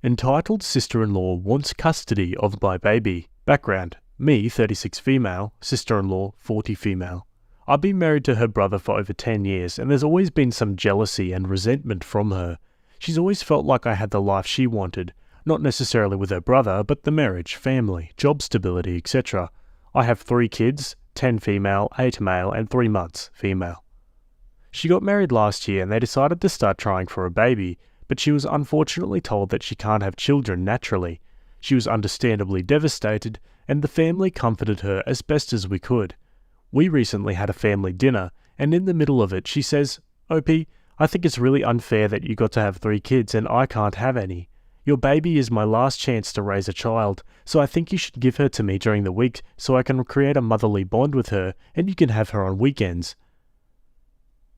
Entitled sister-in-law wants custody of my baby. Background: me, 36 female, sister-in-law, 40 female. I've been married to her brother for over 10 years, and there's always been some jealousy and resentment from her. She's always felt like I had the life she wanted, not necessarily with her brother, but the marriage, family, job stability, etc. I have 3 kids, 10 female, 8 male, and 3 months female. She got married last year and they decided to start trying for a baby, but she was unfortunately told that she can't have children naturally. She was understandably devastated, and the family comforted her as best as we could. We recently had a family dinner, and in the middle of it she says, "Opie, I think it's really unfair that you got to have 3 kids and I can't have any. Your baby is my last chance to raise a child, so I think you should give her to me during the week so I can create a motherly bond with her and you can have her on weekends."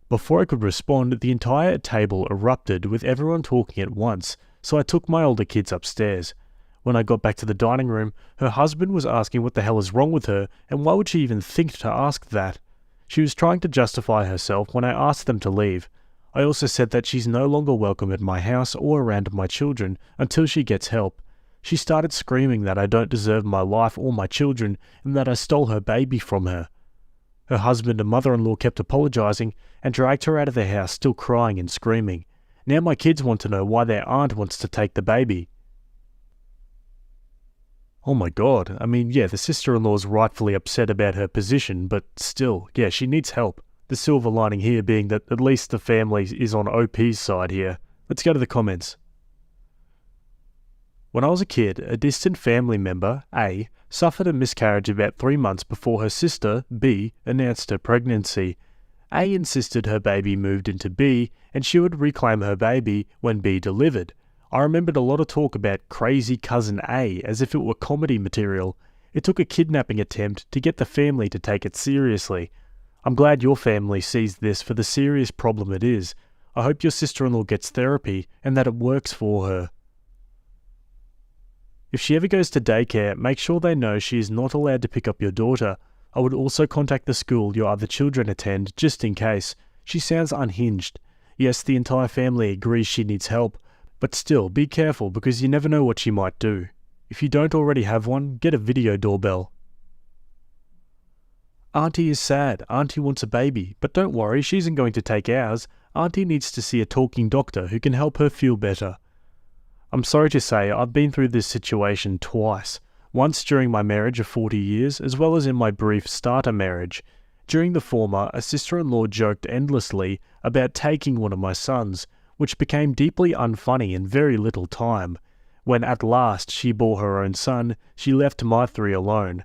Before I could respond, the entire table erupted with everyone talking at once, so I took my older kids upstairs. When I got back to the dining room, her husband was asking what the hell is wrong with her and why would she even think to ask that. She was trying to justify herself when I asked them to leave. I also said that she's no longer welcome at my house or around my children until she gets help. She started screaming that I don't deserve my life or my children and that I stole her baby from her. Her husband and mother-in-law kept apologizing and dragged her out of the house, still crying and screaming. Now my kids want to know why their aunt wants to take the baby. Oh my god, the sister-in-law is rightfully upset about her position, but still, she needs help. The silver lining here being that at least the family is on OP's side here. Let's go to the comments. When I was a kid, a distant family member, A, suffered a miscarriage about 3 months before her sister, B, announced her pregnancy. A insisted her baby moved into B and she would reclaim her baby when B delivered. I remembered a lot of talk about crazy cousin A as if it were comedy material. It took a kidnapping attempt to get the family to take it seriously. I'm glad your family sees this for the serious problem it is. I hope your sister-in-law gets therapy and that it works for her. If she ever goes to daycare, make sure they know she is not allowed to pick up your daughter. I would also contact the school your other children attend, just in case. She sounds unhinged. Yes, the entire family agrees she needs help, but still, be careful because you never know what she might do. If you don't already have one, get a video doorbell. Auntie is sad. Auntie wants a baby, but don't worry, she isn't going to take ours. Auntie needs to see a talking doctor who can help her feel better. I'm sorry to say, I've been through this situation twice. Once during my marriage of 40 years, as well as in my brief starter marriage. During the former, a sister-in-law joked endlessly about taking one of my sons, which became deeply unfunny in very little time. When at last she bore her own son, she left my 3 alone.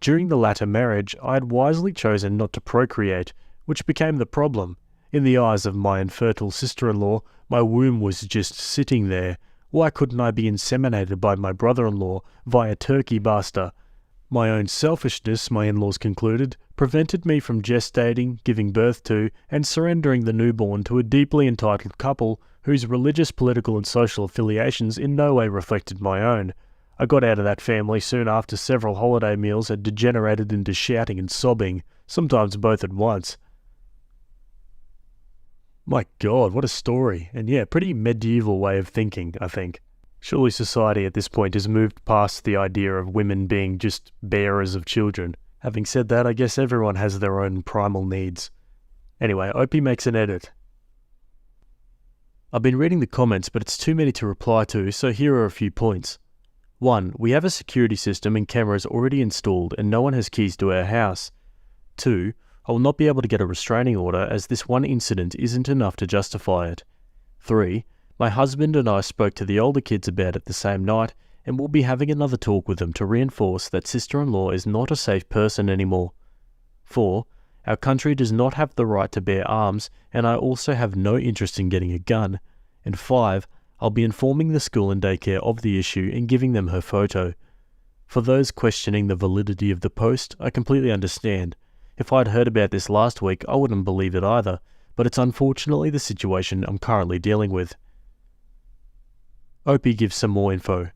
During the latter marriage, I had wisely chosen not to procreate, which became the problem. In the eyes of my infertile sister-in-law, my womb was just sitting there. Why couldn't I be inseminated by my brother-in-law via turkey buster? My own selfishness, my in-laws concluded, prevented me from gestating, giving birth to, and surrendering the newborn to a deeply entitled couple whose religious, political and social affiliations in no way reflected my own. I got out of that family soon after several holiday meals had degenerated into shouting and sobbing, sometimes both at once. My god, what a story. And pretty medieval way of thinking, I think. Surely society at this point has moved past the idea of women being just bearers of children. Having said that, I guess everyone has their own primal needs. Anyway, Opie makes an edit. I've been reading the comments, but it's too many to reply to, so here are a few points. 1. We have a security system and cameras already installed and no one has keys to our house. 2. I will not be able to get a restraining order as this one incident isn't enough to justify it. 3. My husband and I spoke to the older kids about it the same night and will be having another talk with them to reinforce that sister-in-law is not a safe person anymore. 4. Our country does not have the right to bear arms and I also have no interest in getting a gun. And 5. I'll be informing the school and daycare of the issue and giving them her photo. For those questioning the validity of the post, I completely understand. If I'd heard about this last week, I wouldn't believe it either, but it's unfortunately the situation I'm currently dealing with. Opie gives some more info.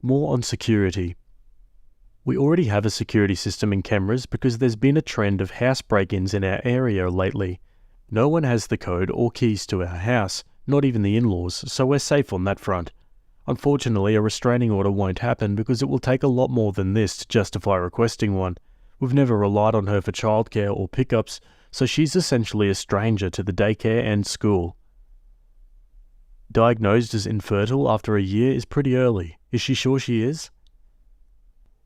More on security. We already have a security system and cameras because there's been a trend of house break-ins in our area lately. No one has the code or keys to our house, not even the in-laws, so we're safe on that front. Unfortunately, a restraining order won't happen because it will take a lot more than this to justify requesting one. We've never relied on her for childcare or pickups, so she's essentially a stranger to the daycare and school. Diagnosed as infertile after a year is pretty early. Is she sure she is?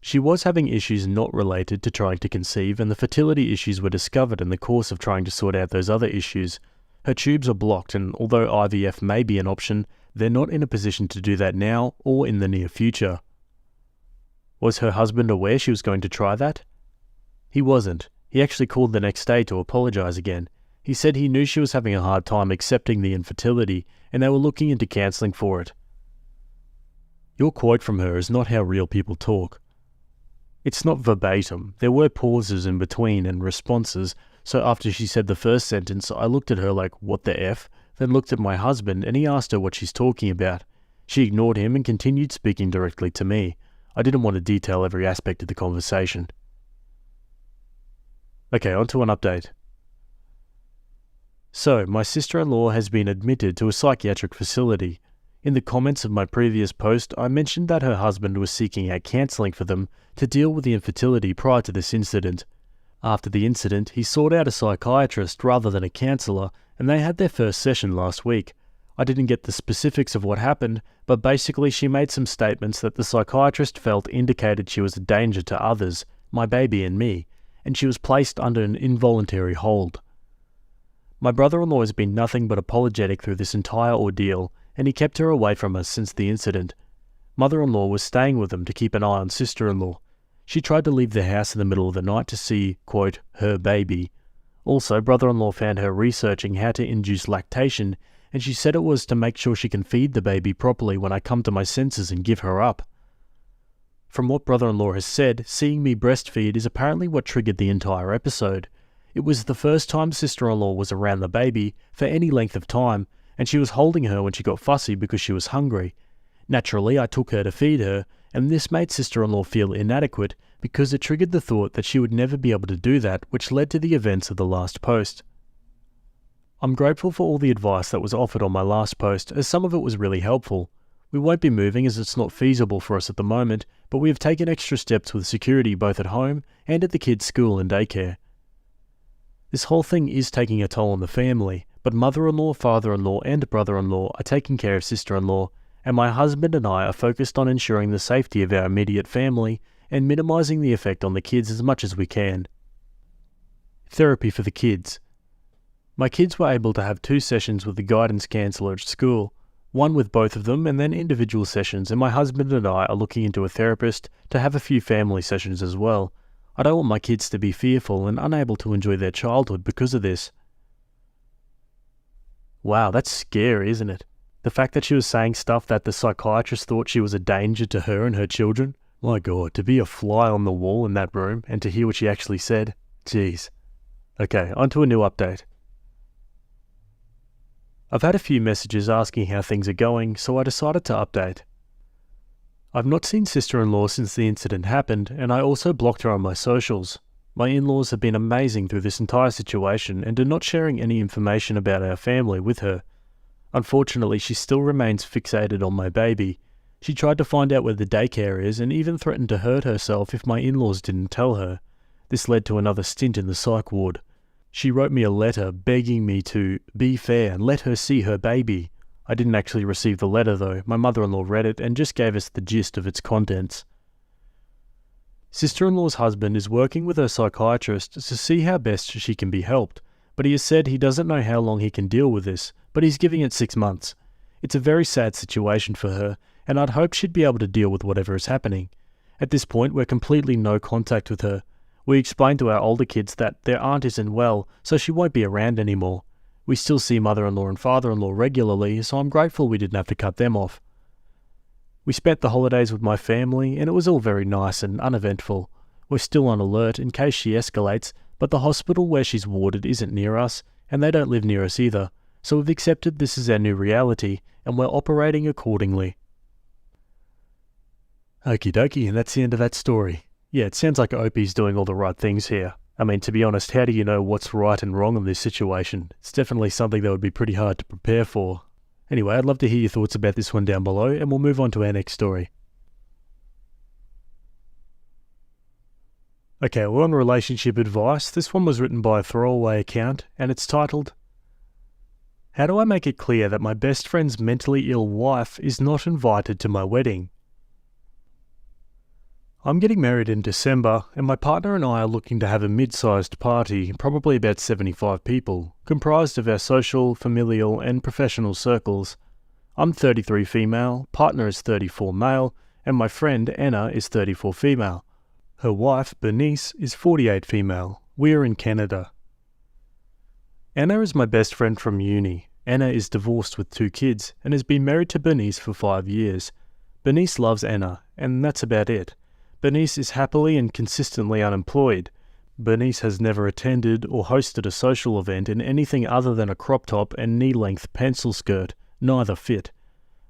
She was having issues not related to trying to conceive, and the fertility issues were discovered in the course of trying to sort out those other issues. Her tubes are blocked, and although IVF may be an option, they're not in a position to do that now or in the near future. Was her husband aware she was going to try that? He wasn't. He actually called the next day to apologize again. He said he knew she was having a hard time accepting the infertility, and they were looking into counselling for it. Your quote from her is not how real people talk. It's not verbatim. There were pauses in between and responses, so after she said the first sentence, I looked at her like, what the F? Then looked at my husband and he asked her what she's talking about. She ignored him and continued speaking directly to me. I didn't want to detail every aspect of the conversation. Okay, on to an update. So, my sister-in-law has been admitted to a psychiatric facility. In the comments of my previous post, I mentioned that her husband was seeking out counselling for them to deal with the infertility prior to this incident. After the incident, he sought out a psychiatrist rather than a counsellor, and they had their first session last week. I didn't get the specifics of what happened, but basically she made some statements that the psychiatrist felt indicated she was a danger to others, my baby and me, and she was placed under an involuntary hold. My brother-in-law has been nothing but apologetic through this entire ordeal, and he kept her away from us since the incident. Mother-in-law was staying with them to keep an eye on sister-in-law. She tried to leave the house in the middle of the night to see, quote, her baby. Also, brother-in-law found her researching how to induce lactation, and she said it was to make sure she can feed the baby properly when I come to my senses and give her up. From what brother-in-law has said, seeing me breastfeed is apparently what triggered the entire episode. It was the first time sister-in-law was around the baby for any length of time, and she was holding her when she got fussy because she was hungry. Naturally, I took her to feed her, and this made sister-in-law feel inadequate because it triggered the thought that she would never be able to do that, which led to the events of the last post. I'm grateful for all the advice that was offered on my last post, as some of it was really helpful. We won't be moving as it's not feasible for us at the moment, but we have taken extra steps with security both at home and at the kids' school and daycare. This whole thing is taking a toll on the family, but mother-in-law, father-in-law and brother-in-law are taking care of sister-in-law, and my husband and I are focused on ensuring the safety of our immediate family and minimising the effect on the kids as much as we can. Therapy for the kids. My kids were able to have 2 sessions with the guidance counsellor at school, one with both of them and then individual sessions, and my husband and I are looking into a therapist to have a few family sessions as well. I don't want my kids to be fearful and unable to enjoy their childhood because of this. Wow, that's scary, isn't it? The fact that she was saying stuff that the psychiatrist thought she was a danger to her and her children. My God, to be a fly on the wall in that room and to hear what she actually said. Jeez. Okay, on to a new update. I've had a few messages asking how things are going, so I decided to update. I've not seen sister-in-law since the incident happened, and I also blocked her on my socials. My in-laws have been amazing through this entire situation and are not sharing any information about our family with her. Unfortunately, she still remains fixated on my baby. She tried to find out where the daycare is and even threatened to hurt herself if my in-laws didn't tell her. This led to another stint in the psych ward. She wrote me a letter begging me to be fair and let her see her baby. I didn't actually receive the letter though. My mother-in-law read it and just gave us the gist of its contents. Sister-in-law's husband is working with her psychiatrist to see how best she can be helped, but he has said he doesn't know how long he can deal with this, but he's giving it 6 months. It's a very sad situation for her, and I'd hoped she'd be able to deal with whatever is happening. At this point, we're completely no contact with her. We explained to our older kids that their aunt isn't well, so she won't be around anymore. We still see mother-in-law and father-in-law regularly, so I'm grateful we didn't have to cut them off. We spent the holidays with my family, and it was all very nice and uneventful. We're still on alert in case she escalates, but the hospital where she's warded isn't near us, and they don't live near us either, so we've accepted this is our new reality, and we're operating accordingly. Okie dokie, and that's the end of that story. Yeah, it sounds like Opie's doing all the right things here. I mean, to be honest, how do you know what's right and wrong in this situation? It's definitely something that would be pretty hard to prepare for. Anyway, I'd love to hear your thoughts about this one down below, and we'll move on to our next story. Okay, we're on relationship advice. This one was written by a throwaway account, and it's titled, "How do I make it clear that my best friend's mentally ill wife is not invited to my wedding? I'm getting married in December, and my partner and I are looking to have a mid-sized party, probably about 75 people, comprised of our social, familial, and professional circles. I'm 33 female, partner is 34 male, and my friend Anna is 34 female. Her wife, Bernice, is 48 female. We are in Canada. Anna is my best friend from uni. Anna is divorced with 2 kids and has been married to Bernice for 5 years. Bernice loves Anna, and that's about it. Bernice is happily and consistently unemployed. Bernice has never attended or hosted a social event in anything other than a crop top and knee-length pencil skirt, neither fit.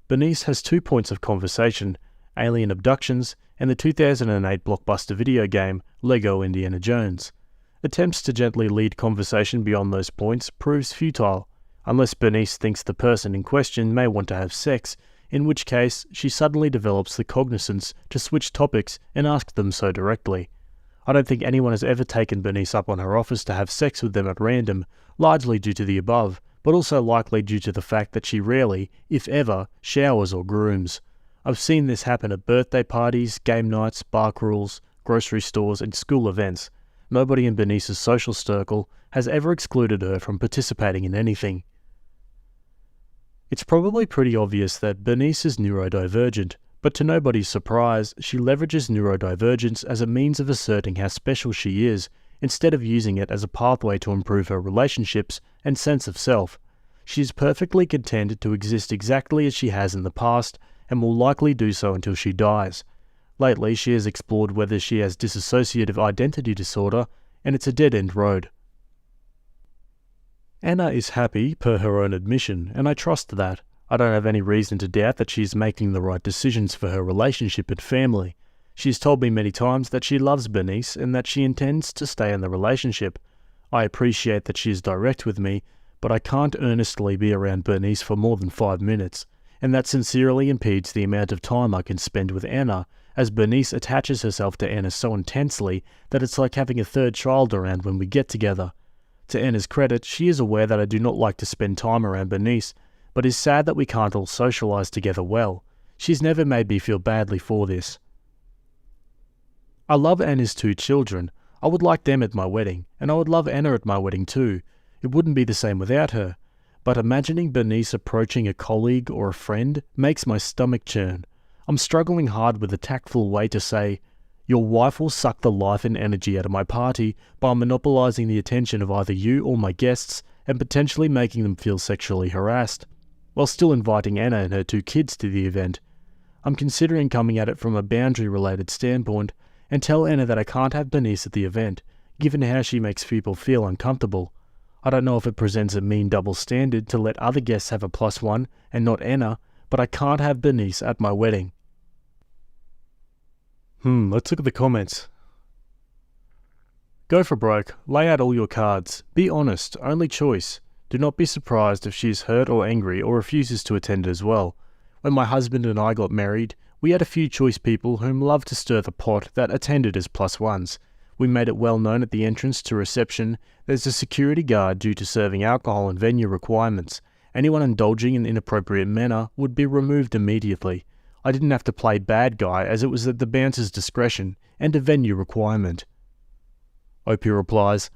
Bernice has 2 points of conversation: alien abductions and the 2008 blockbuster video game Lego Indiana Jones. Attempts to gently lead conversation beyond those points proves futile, unless Bernice thinks the person in question may want to have sex, in which case she suddenly develops the cognizance to switch topics and ask them so directly. I don't think anyone has ever taken Bernice up on her offers to have sex with them at random, largely due to the above, but also likely due to the fact that she rarely, if ever, showers or grooms. I've seen this happen at birthday parties, game nights, bar crawls, grocery stores, and school events. Nobody in Bernice's social circle has ever excluded her from participating in anything. It's probably pretty obvious that Bernice is neurodivergent, but to nobody's surprise, she leverages neurodivergence as a means of asserting how special she is, instead of using it as a pathway to improve her relationships and sense of self. She is perfectly content to exist exactly as she has in the past, and will likely do so until she dies. Lately, she has explored whether she has dissociative identity disorder, and it's a dead-end road. Anna is happy, per her own admission, and I trust that. I don't have any reason to doubt that she is making the right decisions for her relationship and family. She has told me many times that she loves Bernice and that she intends to stay in the relationship. I appreciate that she is direct with me, but I can't earnestly be around Bernice for more than 5 minutes, and that sincerely impedes the amount of time I can spend with Anna, as Bernice attaches herself to Anna so intensely that it's like having a third child around when we get together. To Anna's credit, she is aware that I do not like to spend time around Bernice, but is sad that we can't all socialise together well. She's never made me feel badly for this. I love Anna's 2 children. I would like them at my wedding, and I would love Anna at my wedding too. It wouldn't be the same without her. But imagining Bernice approaching a colleague or a friend makes my stomach churn. I'm struggling hard with a tactful way to say, "Your wife will suck the life and energy out of my party by monopolizing the attention of either you or my guests and potentially making them feel sexually harassed," while still inviting Anna and her 2 kids to the event. I'm considering coming at it from a boundary-related standpoint and tell Anna that I can't have Bernice at the event, given how she makes people feel uncomfortable. I don't know if it presents a mean double standard to let other guests have a +1 and not Anna, but I can't have Bernice at my wedding. Let's look at the comments. Go for broke. Lay out all your cards. Be honest. Only choice. Do not be surprised if she is hurt or angry or refuses to attend as well. When my husband and I got married, we had a few choice people whom loved to stir the pot that attended as +1s. We made it well known at the entrance to reception there's a security guard due to serving alcohol and venue requirements. Anyone indulging in inappropriate manner would be removed immediately. I didn't have to play bad guy as it was at the bouncer's discretion and a venue requirement. Opie replies,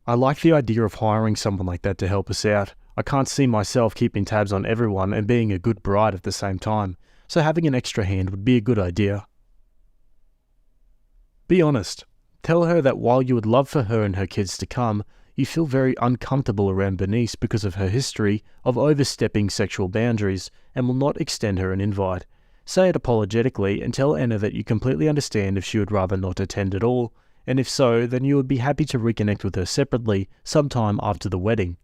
"I like the idea of hiring someone like that to help us out. I can't see myself keeping tabs on everyone and being a good bride at the same time, so having an extra hand would be a good idea." Be honest. Tell her that while you would love for her and her kids to come, you feel very uncomfortable around Bernice because of her history of overstepping sexual boundaries and will not extend her an invite. Say it apologetically and tell Anna that you completely understand if she would rather not attend at all, and if so, then you would be happy to reconnect with her separately sometime after the wedding.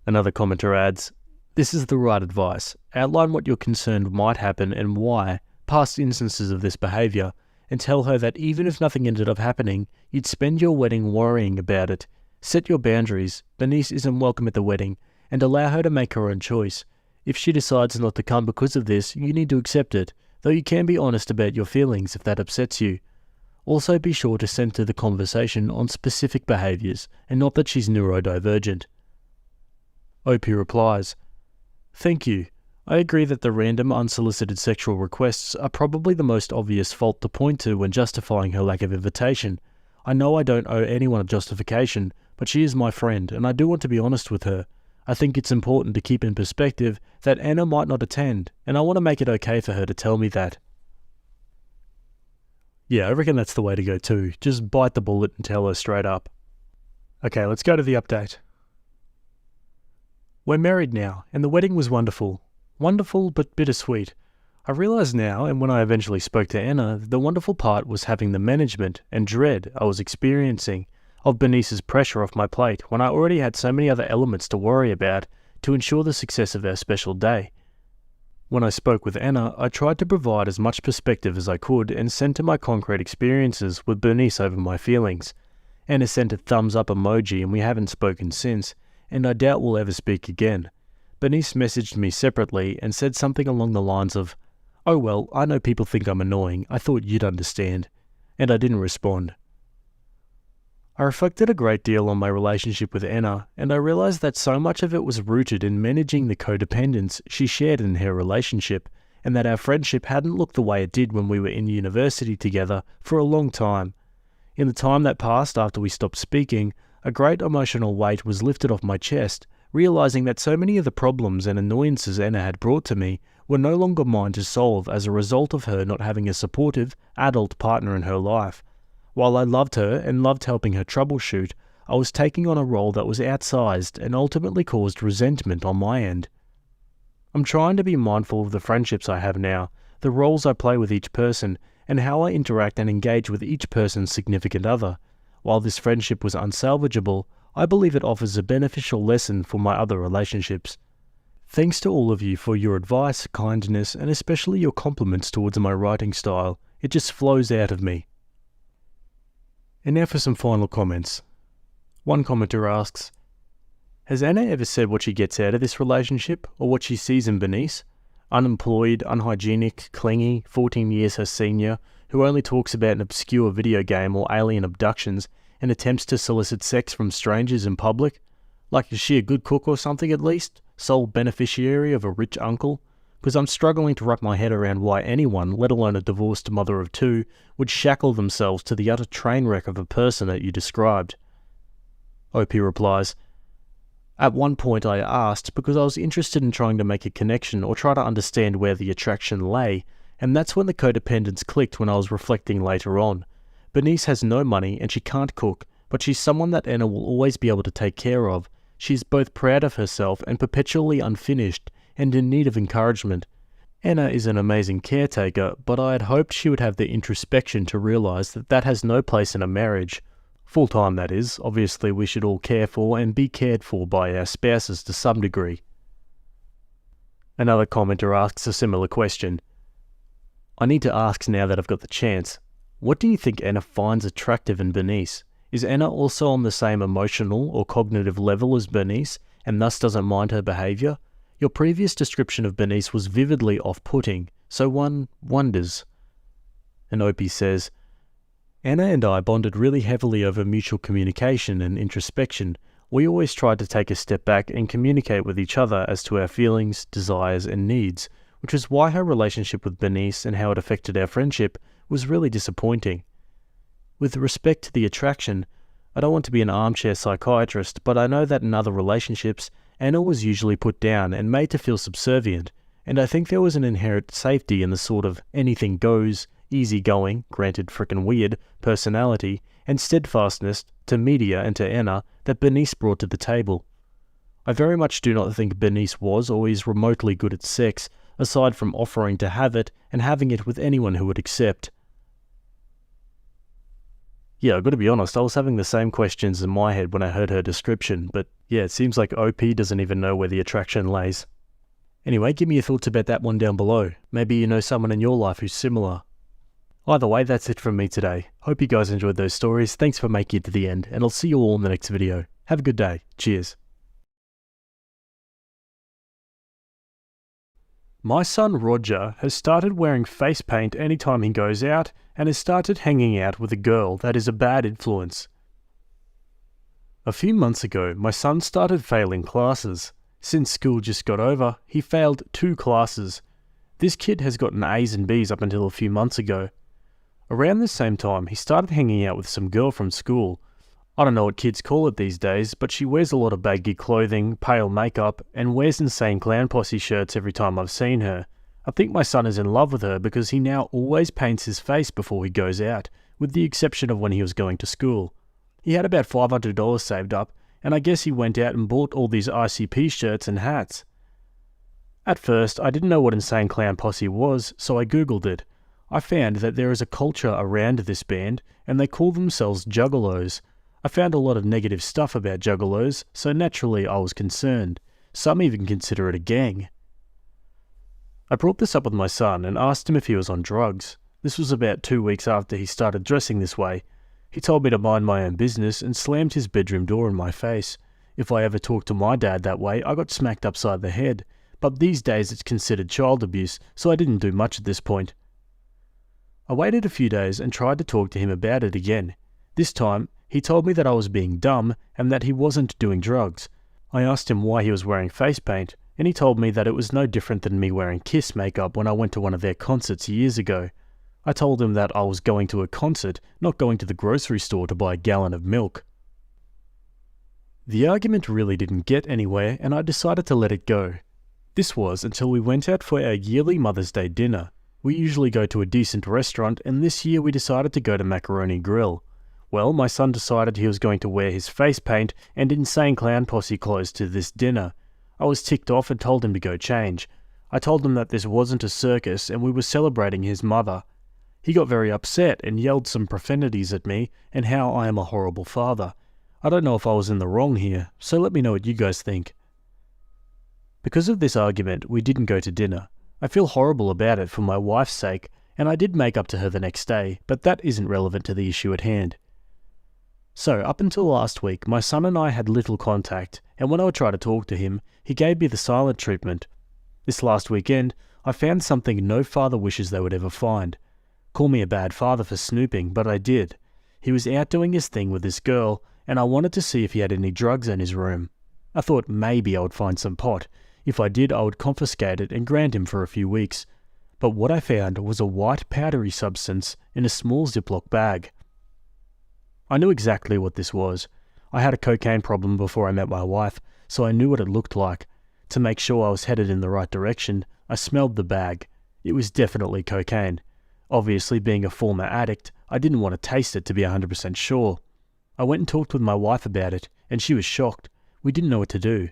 Another commenter adds, "This is the right advice. Outline what you're concerned might happen and why, past instances of this behaviour, and tell her that even if nothing ended up happening, you'd spend your wedding worrying about it. Set your boundaries. Bernice isn't welcome at the wedding, and allow her to make her own choice. If she decides not to come because of this, you need to accept it, though you can be honest about your feelings if that upsets you. Also be sure to center the conversation on specific behaviours and not that she's neurodivergent. OP replies, "Thank you. I agree that the random unsolicited sexual requests are probably the most obvious fault to point to when justifying her lack of invitation. I know I don't owe anyone a justification, but she is my friend and I do want to be honest with her. I think it's important to keep in perspective that Anna might not attend, and I want to make it okay for her to tell me that." Yeah, I reckon that's the way to go too. Just bite the bullet and tell her straight up. Okay, let's go to the update. We're married now, and the wedding was wonderful. Wonderful, but bittersweet. I realise now, and when I eventually spoke to Anna, the wonderful part was having the management and dread I was experiencing of Bernice's pressure off my plate when I already had so many other elements to worry about to ensure the success of our special day. When I spoke with Anna, I tried to provide as much perspective as I could and center my concrete experiences with Bernice over my feelings. Anna sent a thumbs up emoji and we haven't spoken since, and I doubt we'll ever speak again. Bernice messaged me separately and said something along the lines of, "Oh well, I know people think I'm annoying, I thought you'd understand," and I didn't respond. I reflected a great deal on my relationship with Anna, and I realized that so much of it was rooted in managing the codependence she shared in her relationship, and that our friendship hadn't looked the way it did when we were in university together for a long time. In the time that passed after we stopped speaking, a great emotional weight was lifted off my chest, realizing that so many of the problems and annoyances Anna had brought to me were no longer mine to solve as a result of her not having a supportive, adult partner in her life. While I loved her and loved helping her troubleshoot, I was taking on a role that was outsized and ultimately caused resentment on my end. I'm trying to be mindful of the friendships I have now, the roles I play with each person, and how I interact and engage with each person's significant other. While this friendship was unsalvageable, I believe it offers a beneficial lesson for my other relationships. Thanks to all of you for your advice, kindness, and especially your compliments towards my writing style. It just flows out of me. And now for some final comments. One commenter asks, "Has Anna ever said what she gets out of this relationship, or what she sees in Bernice? Unemployed, unhygienic, clingy, 14 years her senior, who only talks about an obscure video game or alien abductions and attempts to solicit sex from strangers in public? Like, is she a good cook or something at least? Sole beneficiary of a rich uncle? Because I'm struggling to wrap my head around why anyone, let alone a divorced mother of two, would shackle themselves to the utter train wreck of a person that you described." OP replies, "At one point I asked because I was interested in trying to make a connection or try to understand where the attraction lay, and that's when the codependence clicked when I was reflecting later on. Bernice has no money and she can't cook, but she's someone that Anna will always be able to take care of. She's both proud of herself and perpetually unfinished, and in need of encouragement. Anna is an amazing caretaker, but I had hoped she would have the introspection to realise that that has no place in a marriage. Full-time, that is. Obviously, we should all care for and be cared for by our spouses to some degree." Another commenter asks a similar question. "I need to ask now that I've got the chance. What do you think Anna finds attractive in Bernice? Is Anna also on the same emotional or cognitive level as Bernice, and thus doesn't mind her behaviour? Your previous description of Bernice was vividly off-putting, so one wonders." And Opie says, "Anna and I bonded really heavily over mutual communication and introspection. We always tried to take a step back and communicate with each other as to our feelings, desires, and needs, which is why her relationship with Bernice and how it affected our friendship was really disappointing. With respect to the attraction, I don't want to be an armchair psychiatrist, but I know that in other relationships, Anna was usually put down and made to feel subservient, and I think there was an inherent safety in the sort of anything goes, easygoing, granted frickin' weird, personality and steadfastness to media and to Anna that Bernice brought to the table. I very much do not think Bernice was or is remotely good at sex, aside from offering to have it and having it with anyone who would accept." Yeah, I've got to be honest, I was having the same questions in my head when I heard her description, but yeah, it seems like OP doesn't even know where the attraction lays. Anyway, give me your thoughts about that one down below. Maybe you know someone in your life who's similar. Either way, that's it from me today. Hope you guys enjoyed those stories. Thanks for making it to the end, and I'll see you all in the next video. Have a good day. Cheers. My son Roger has started wearing face paint anytime he goes out and has started hanging out with a girl that is a bad influence. A few months ago, my son started failing classes. Since school just got over, he failed 2 classes. This kid has gotten A's and B's up until a few months ago. Around the same time, he started hanging out with some girl from school. I don't know what kids call it these days, but she wears a lot of baggy clothing, pale makeup, and wears insane clown posse shirts every time I've seen her. I think my son is in love with her because he now always paints his face before he goes out, with the exception of when he was going to school. He had about $500 saved up, and I guess he went out and bought all these ICP shirts and hats. At first, I didn't know what Insane Clown Posse was, so I googled it. I found that there is a culture around this band, and they call themselves Juggalos. I found a lot of negative stuff about Juggalos, so naturally I was concerned. Some even consider it a gang. I brought this up with my son and asked him if he was on drugs. This was about 2 weeks after he started dressing this way. He told me to mind my own business and slammed his bedroom door in my face. If I ever talked to my dad that way, I got smacked upside the head. But these days it's considered child abuse, so I didn't do much at this point. I waited a few days and tried to talk to him about it again. This time, he told me that I was being dumb and that he wasn't doing drugs. I asked him why he was wearing face paint, and he told me that it was no different than me wearing Kiss makeup when I went to one of their concerts years ago. I told him that I was going to a concert, not going to the grocery store to buy a gallon of milk. The argument really didn't get anywhere, and I decided to let it go. This was until we went out for our yearly Mother's Day dinner. We usually go to a decent restaurant, and this year we decided to go to Macaroni Grill. Well, my son decided he was going to wear his face paint and Insane Clown Posse clothes to this dinner. I was ticked off and told him to go change. I told him that this wasn't a circus and we were celebrating his mother. He got very upset and yelled some profanities at me and how I am a horrible father. I don't know if I was in the wrong here, so let me know what you guys think. Because of this argument, we didn't go to dinner. I feel horrible about it for my wife's sake, and I did make up to her the next day, but that isn't relevant to the issue at hand. So, up until last week, my son and I had little contact, and when I would try to talk to him, he gave me the silent treatment. This last weekend, I found something no father wishes they would ever find. Call me a bad father for snooping, but I did. He was out doing his thing with this girl, and I wanted to see if he had any drugs in his room. I thought maybe I would find some pot. If I did, I would confiscate it and ground him for a few weeks. But what I found was a white powdery substance in a small Ziploc bag. I knew exactly what this was. I had a cocaine problem before I met my wife, so I knew what it looked like. To make sure I was headed in the right direction, I smelled the bag. It was definitely cocaine. Obviously, being a former addict, I didn't want to taste it to be 100% sure. I went and talked with my wife about it, and she was shocked. We didn't know what to do.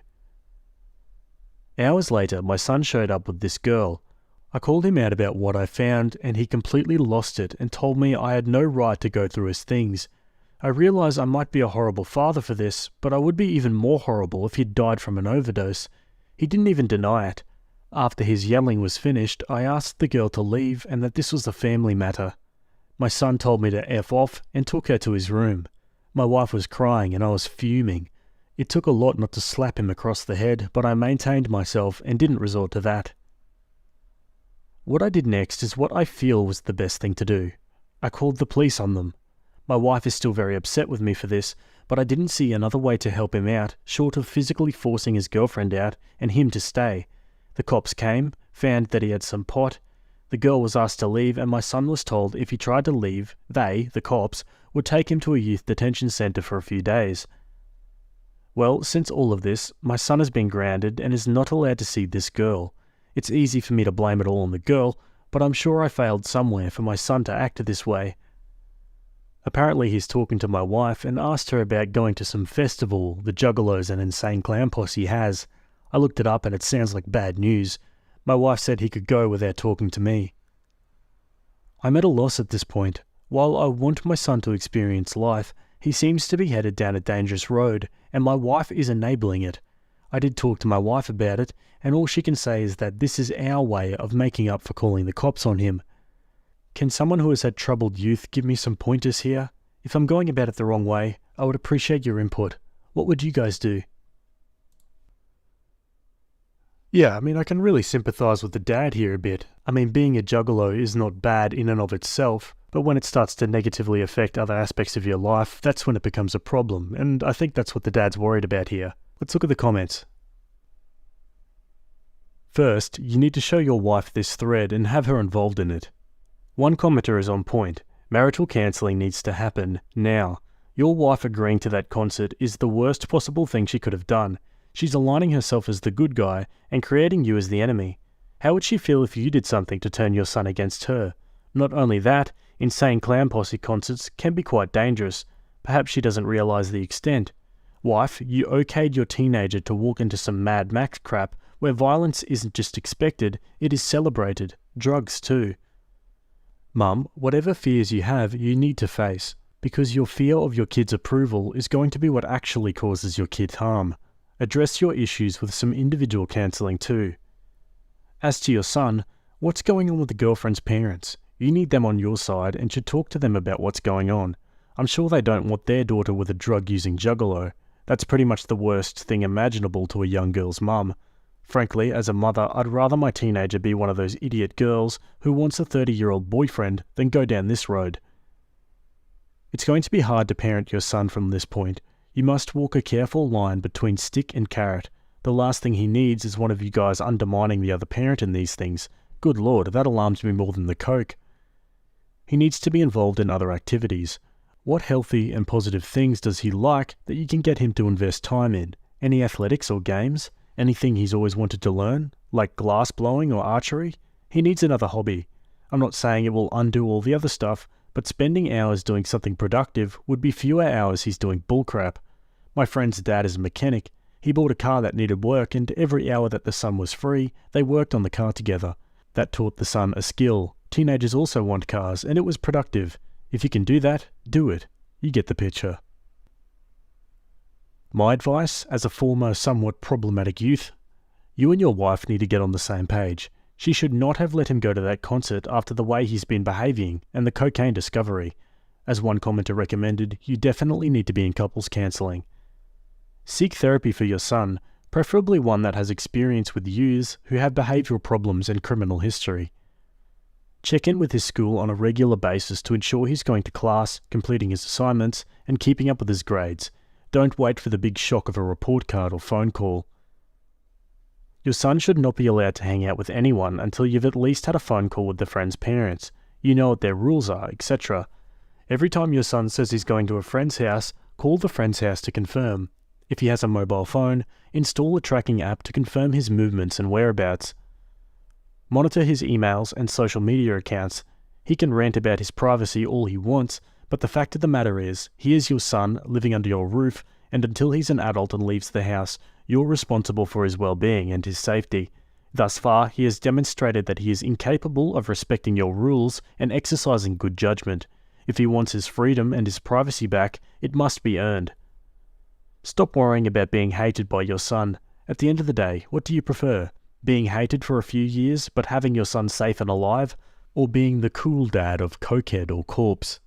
Hours later, my son showed up with this girl. I called him out about what I found, and he completely lost it and told me I had no right to go through his things. I realized I might be a horrible father for this, but I would be even more horrible if he'd died from an overdose. He didn't even deny it. After his yelling was finished, I asked the girl to leave and that this was a family matter. My son told me to F off and took her to his room. My wife was crying and I was fuming. It took a lot not to slap him across the head, but I maintained myself and didn't resort to that. What I did next is what I feel was the best thing to do. I called the police on them. My wife is still very upset with me for this, but I didn't see another way to help him out, short of physically forcing his girlfriend out and him to stay. The cops came, found that he had some pot. The girl was asked to leave, and my son was told if he tried to leave, they, the cops, would take him to a youth detention centre for a few days. Well, since all of this, my son has been grounded and is not allowed to see this girl. It's easy for me to blame it all on the girl, but I'm sure I failed somewhere for my son to act this way. Apparently he's talking to my wife and asked her about going to some festival the Juggalos and Insane Clown Posse has. I looked it up and it sounds like bad news. My wife said he could go without talking to me. I'm at a loss at this point. While I want my son to experience life, he seems to be headed down a dangerous road, and my wife is enabling it. I did talk to my wife about it, and all she can say is that this is our way of making up for calling the cops on him. Can someone who has had troubled youth give me some pointers here? If I'm going about it the wrong way, I would appreciate your input. What would you guys do? Yeah, I mean, I can really sympathise with the dad here a bit. I mean, being a juggalo is not bad in and of itself, but when it starts to negatively affect other aspects of your life, that's when it becomes a problem, and I think that's what the dad's worried about here. Let's look at the comments. First, you need to show your wife this thread and have her involved in it. One commenter is on point. Marital cancelling needs to happen now. Your wife agreeing to that concert is the worst possible thing she could have done. She's aligning herself as the good guy and creating you as the enemy. How would she feel if you did something to turn your son against her? Not only that, insane clown posse concerts can be quite dangerous. Perhaps she doesn't realise the extent. Wife, you okayed your teenager to walk into some Mad Max crap where violence isn't just expected, it is celebrated. Drugs too. Mum, whatever fears you have, you need to face, because your fear of your kid's approval is going to be what actually causes your kid harm. Address your issues with some individual counselling too. As to your son, what's going on with the girlfriend's parents? You need them on your side and should talk to them about what's going on. I'm sure they don't want their daughter with a drug-using juggalo. That's pretty much the worst thing imaginable to a young girl's mum. Frankly, as a mother, I'd rather my teenager be one of those idiot girls who wants a 30-year-old boyfriend than go down this road. It's going to be hard to parent your son from this point. You must walk a careful line between stick and carrot. The last thing he needs is one of you guys undermining the other parent in these things. Good lord, that alarms me more than the coke. He needs to be involved in other activities. What healthy and positive things does he like that you can get him to invest time in? Any athletics or games? Anything he's always wanted to learn, like glass blowing or archery? He needs another hobby. I'm not saying it will undo all the other stuff, but spending hours doing something productive would be fewer hours he's doing bullcrap. My friend's dad is a mechanic. He bought a car that needed work, and every hour that the son was free, they worked on the car together. That taught the son a skill. Teenagers also want cars, and it was productive. If you can do that, do it. You get the picture. My advice, as a former somewhat problematic youth, you and your wife need to get on the same page. She should not have let him go to that concert after the way he's been behaving and the cocaine discovery. As one commenter recommended, you definitely need to be in couples counselling. Seek therapy for your son, preferably one that has experience with youths who have behavioural problems and criminal history. Check in with his school on a regular basis to ensure he's going to class, completing his assignments, and keeping up with his grades. Don't wait for the big shock of a report card or phone call. Your son should not be allowed to hang out with anyone until you've at least had a phone call with the friend's parents. You know what their rules are, etc. Every time your son says he's going to a friend's house, call the friend's house to confirm. If he has a mobile phone, install a tracking app to confirm his movements and whereabouts. Monitor his emails and social media accounts. He can rant about his privacy all he wants, but the fact of the matter is, he is your son living under your roof, and until he's an adult and leaves the house, you're responsible for his well-being and his safety. Thus far, he has demonstrated that he is incapable of respecting your rules and exercising good judgment. If he wants his freedom and his privacy back, it must be earned. Stop worrying about being hated by your son. At the end of the day, what do you prefer? Being hated for a few years, but having your son safe and alive? Or being the cool dad of cokehead or corpse?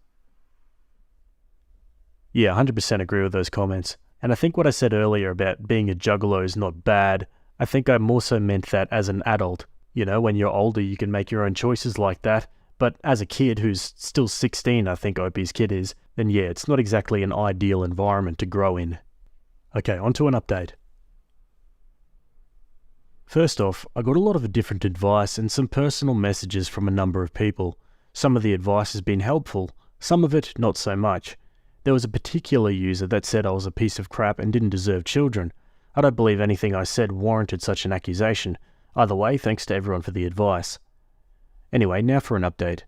Yeah, 100% agree with those comments. And I think what I said earlier about being a juggalo is not bad. I think I more so meant that as an adult. You know, when you're older, you can make your own choices like that. But as a kid who's still 16, I think Opie's kid is, then yeah, it's not exactly an ideal environment to grow in. Okay, on to an update. First off, I got a lot of different advice and some personal messages from a number of people. Some of the advice has been helpful, some of it not so much. There was a particular user that said I was a piece of crap and didn't deserve children. I don't believe anything I said warranted such an accusation. Either way, thanks to everyone for the advice. Anyway, now for an update.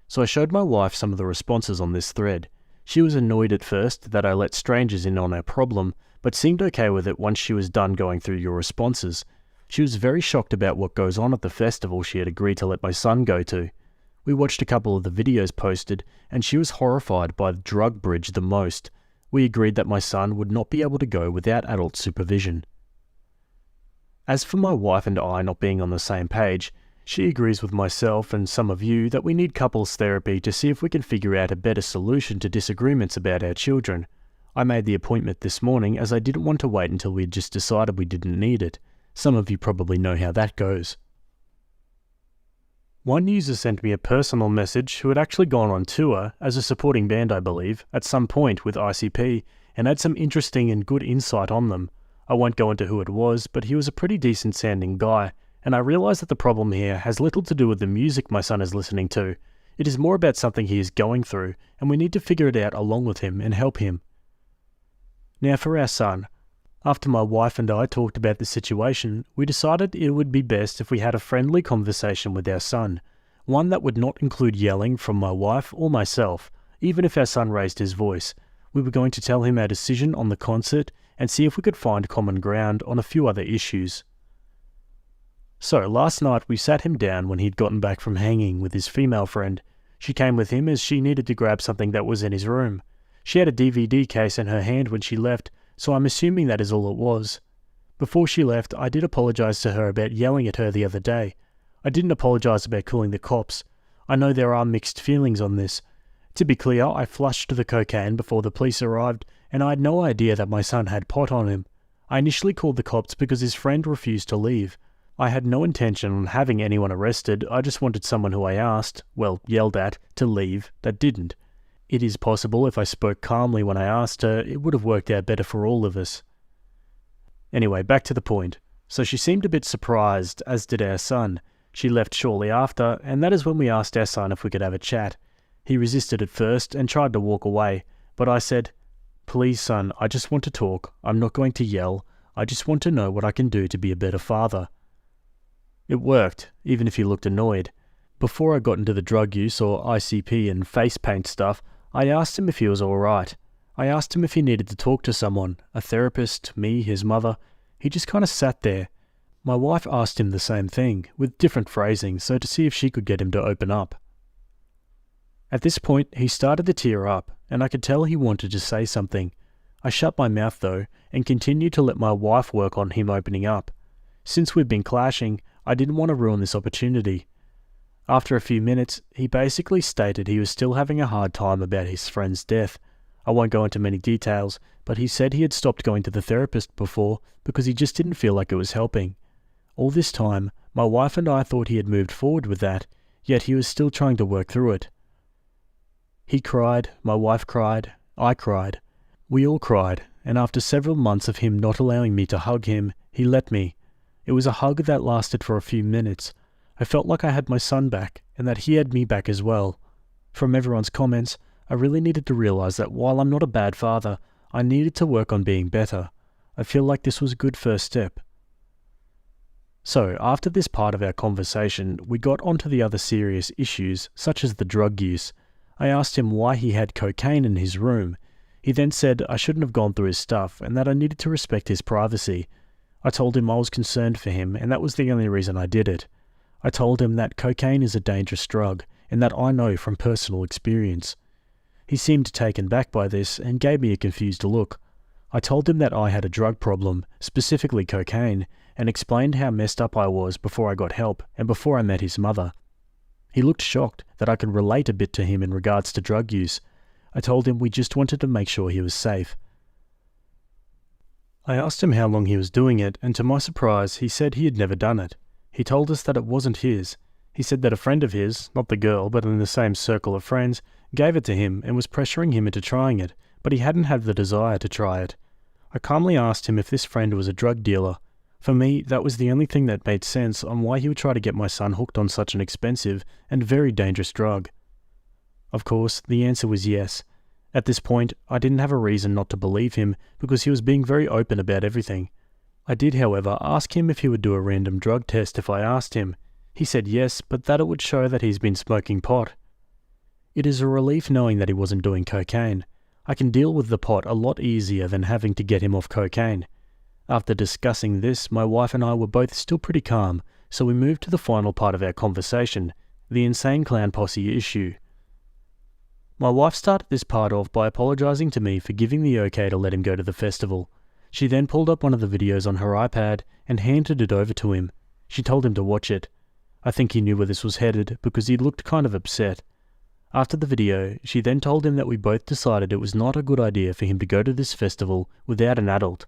So I showed my wife some of the responses on this thread. She was annoyed at first that I let strangers in on our problem, but seemed okay with it once she was done going through your responses. She was very shocked about what goes on at the festival she had agreed to let my son go to. We watched a couple of the videos posted, and she was horrified by the drug bridge the most. We agreed that my son would not be able to go without adult supervision. As for my wife and I not being on the same page, she agrees with myself and some of you that we need couples therapy to see if we can figure out a better solution to disagreements about our children. I made the appointment this morning as I didn't want to wait until we had just decided we didn't need it. Some of you probably know how that goes. One user sent me a personal message who had actually gone on tour, as a supporting band I believe, at some point with ICP, and had some interesting and good insight on them. I won't go into who it was, but he was a pretty decent sounding guy, and I realised that the problem here has little to do with the music my son is listening to. It is more about something he is going through, and we need to figure it out along with him and help him. Now for our son. After my wife and I talked about the situation, we decided it would be best if we had a friendly conversation with our son, one that would not include yelling from my wife or myself, even if our son raised his voice. We were going to tell him our decision on the concert and see if we could find common ground on a few other issues. So last night we sat him down when he'd gotten back from hanging with his female friend. She came with him as she needed to grab something that was in his room. She had a DVD case in her hand when she left, so I'm assuming that is all it was. Before she left, I did apologise to her about yelling at her the other day. I didn't apologise about calling the cops. I know there are mixed feelings on this. To be clear, I flushed the cocaine before the police arrived, and I had no idea that my son had pot on him. I initially called the cops because his friend refused to leave. I had no intention on having anyone arrested, I just wanted someone who I asked, well, yelled at, to leave, that didn't. It is possible if I spoke calmly when I asked her, it would have worked out better for all of us. Anyway, back to the point. So she seemed a bit surprised, as did our son. She left shortly after, and that is when we asked our son if we could have a chat. He resisted at first and tried to walk away, but I said, "Please, son, I just want to talk. I'm not going to yell. I just want to know what I can do to be a better father." It worked, even if he looked annoyed. Before I got into the drug use or ICP and face paint stuff, I asked him if he was alright. I asked him if he needed to talk to someone, a therapist, me, his mother. He just kind of sat there. My wife asked him the same thing, with different phrasing, so to see if she could get him to open up. At this point, he started to tear up, and I could tell he wanted to say something. I shut my mouth though, and continued to let my wife work on him opening up. Since we'd been clashing, I didn't want to ruin this opportunity. After a few minutes, he basically stated he was still having a hard time about his friend's death. I won't go into many details, but he said he had stopped going to the therapist before because he just didn't feel like it was helping. All this time, my wife and I thought he had moved forward with that, yet he was still trying to work through it. He cried, my wife cried, I cried. We all cried, and after several months of him not allowing me to hug him, he let me. It was a hug that lasted for a few minutes. I felt like I had my son back, and that he had me back as well. From everyone's comments, I really needed to realize that while I'm not a bad father, I needed to work on being better. I feel like this was a good first step. So, after this part of our conversation, we got onto the other serious issues, such as the drug use. I asked him why he had cocaine in his room. He then said I shouldn't have gone through his stuff, and that I needed to respect his privacy. I told him I was concerned for him, and that was the only reason I did it. I told him that cocaine is a dangerous drug, and that I know from personal experience. He seemed taken back by this and gave me a confused look. I told him that I had a drug problem, specifically cocaine, and explained how messed up I was before I got help and before I met his mother. He looked shocked that I could relate a bit to him in regards to drug use. I told him we just wanted to make sure he was safe. I asked him how long he was doing it, and to my surprise, he said he had never done it. He told us that it wasn't his. He said that a friend of his, not the girl, but in the same circle of friends, gave it to him and was pressuring him into trying it, but he hadn't had the desire to try it. I calmly asked him if this friend was a drug dealer. For me, that was the only thing that made sense on why he would try to get my son hooked on such an expensive and very dangerous drug. Of course, the answer was yes. At this point, I didn't have a reason not to believe him because he was being very open about everything. I did, however, ask him if he would do a random drug test if I asked him. He said yes, but that it would show that he's been smoking pot. It is a relief knowing that he wasn't doing cocaine. I can deal with the pot a lot easier than having to get him off cocaine. After discussing this, my wife and I were both still pretty calm, so we moved to the final part of our conversation, the Insane Clown Posse issue. My wife started this part off by apologising to me for giving the okay to let him go to the festival. She then pulled up one of the videos on her iPad and handed it over to him. She told him to watch it. I think he knew where this was headed because he looked kind of upset. After the video, she then told him that we both decided it was not a good idea for him to go to this festival without an adult.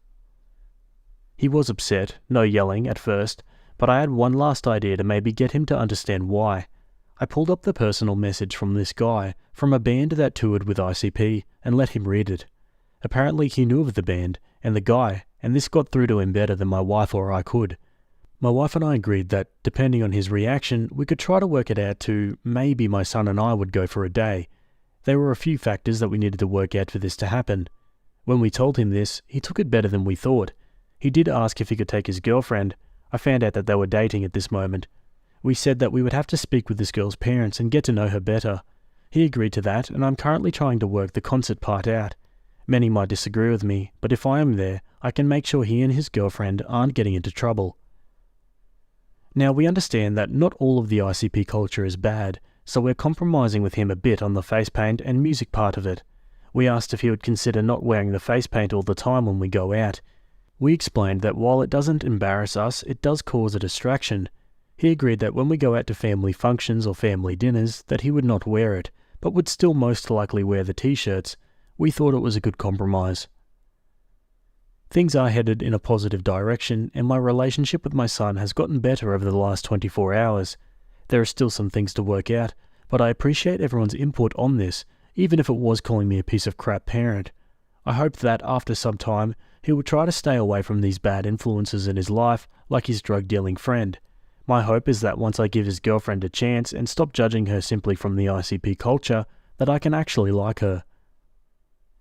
He was upset, no yelling at first, but I had one last idea to maybe get him to understand why. I pulled up the personal message from this guy from a band that toured with ICP and let him read it. Apparently he knew of the band and the guy, and this got through to him better than my wife or I could. My wife and I agreed that, depending on his reaction, we could try to work it out to maybe my son and I would go for a day. There were a few factors that we needed to work out for this to happen. When we told him this, he took it better than we thought. He did ask if he could take his girlfriend. I found out that they were dating at this moment. We said that we would have to speak with this girl's parents and get to know her better. He agreed to that, and I'm currently trying to work the concert part out. Many might disagree with me, but if I am there, I can make sure he and his girlfriend aren't getting into trouble. Now, we understand that not all of the ICP culture is bad, so we're compromising with him a bit on the face paint and music part of it. We asked if he would consider not wearing the face paint all the time when we go out. We explained that while it doesn't embarrass us, it does cause a distraction. He agreed that when we go out to family functions or family dinners, that he would not wear it, but would still most likely wear the t-shirts. We thought it was a good compromise. Things are headed in a positive direction, and my relationship with my son has gotten better over the last 24 hours. There are still some things to work out, but I appreciate everyone's input on this, even if it was calling me a piece of crap parent. I hope that after some time, he will try to stay away from these bad influences in his life, like his drug-dealing friend. My hope is that once I give his girlfriend a chance and stop judging her simply from the ICP culture, that I can actually like her.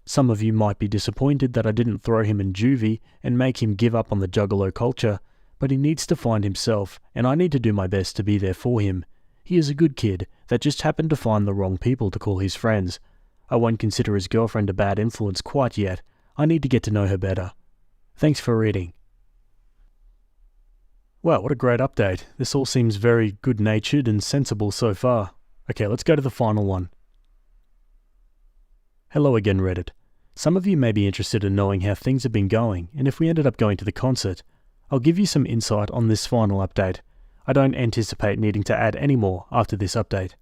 Some of you might be disappointed that I didn't throw him in juvie and make him give up on the juggalo culture, but he needs to find himself, and I need to do my best to be there for him. He is a good kid that just happened to find the wrong people to call his friends. I won't consider his girlfriend a bad influence quite yet. I need to get to know her better. Thanks for reading. Wow, what a great update. This all seems very good-natured and sensible so far. Okay, let's go to the final one. Hello again, Reddit. Some of you may be interested in knowing how things have been going, and if we ended up going to the concert. I'll give you some insight on this final update. I don't anticipate needing to add any more after this update.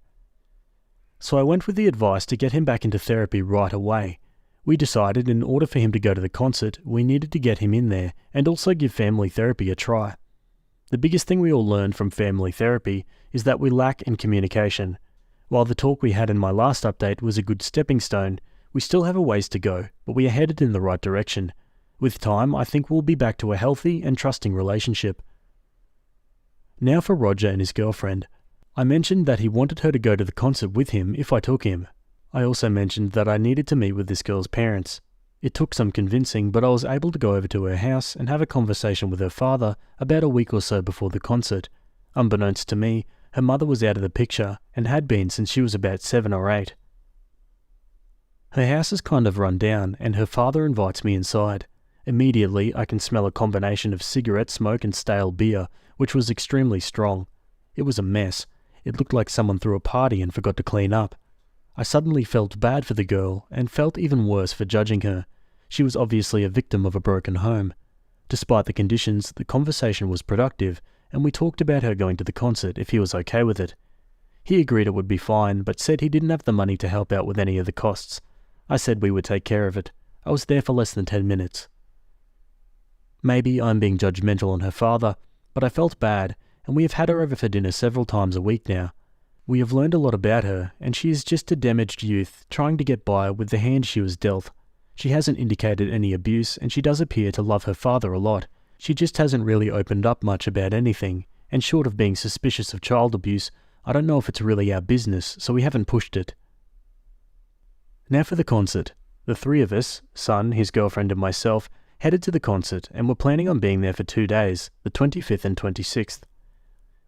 So I went with the advice to get him back into therapy right away. We decided in order for him to go to the concert, we needed to get him in there and also give family therapy a try. The biggest thing we all learned from family therapy is that we lack in communication. While the talk we had in my last update was a good stepping stone, we still have a ways to go, but we are headed in the right direction. With time, I think we'll be back to a healthy and trusting relationship. Now for Roger and his girlfriend. I mentioned that he wanted her to go to the concert with him if I took him. I also mentioned that I needed to meet with this girl's parents. It took some convincing, but I was able to go over to her house and have a conversation with her father about a week or so before the concert. Unbeknownst to me, her mother was out of the picture and had been since she was about 7 or 8. Her house is kind of run down, and her father invites me inside. Immediately, I can smell a combination of cigarette smoke and stale beer, which was extremely strong. It was a mess. It looked like someone threw a party and forgot to clean up. I suddenly felt bad for the girl, and felt even worse for judging her. She was obviously a victim of a broken home. Despite the conditions, the conversation was productive, and we talked about her going to the concert if he was okay with it. He agreed it would be fine, but said he didn't have the money to help out with any of the costs. I said we would take care of it. I was there for less than 10 minutes. Maybe I'm being judgmental on her father, but I felt bad, and we have had her over for dinner several times a week now. We have learned a lot about her, and she is just a damaged youth trying to get by with the hand she was dealt. She hasn't indicated any abuse, and she does appear to love her father a lot. She just hasn't really opened up much about anything, and short of being suspicious of child abuse, I don't know if it's really our business, so we haven't pushed it. Now for the concert. The three of us, son, his girlfriend and myself, headed to the concert and were planning on being there for 2 days, the 25th and 26th.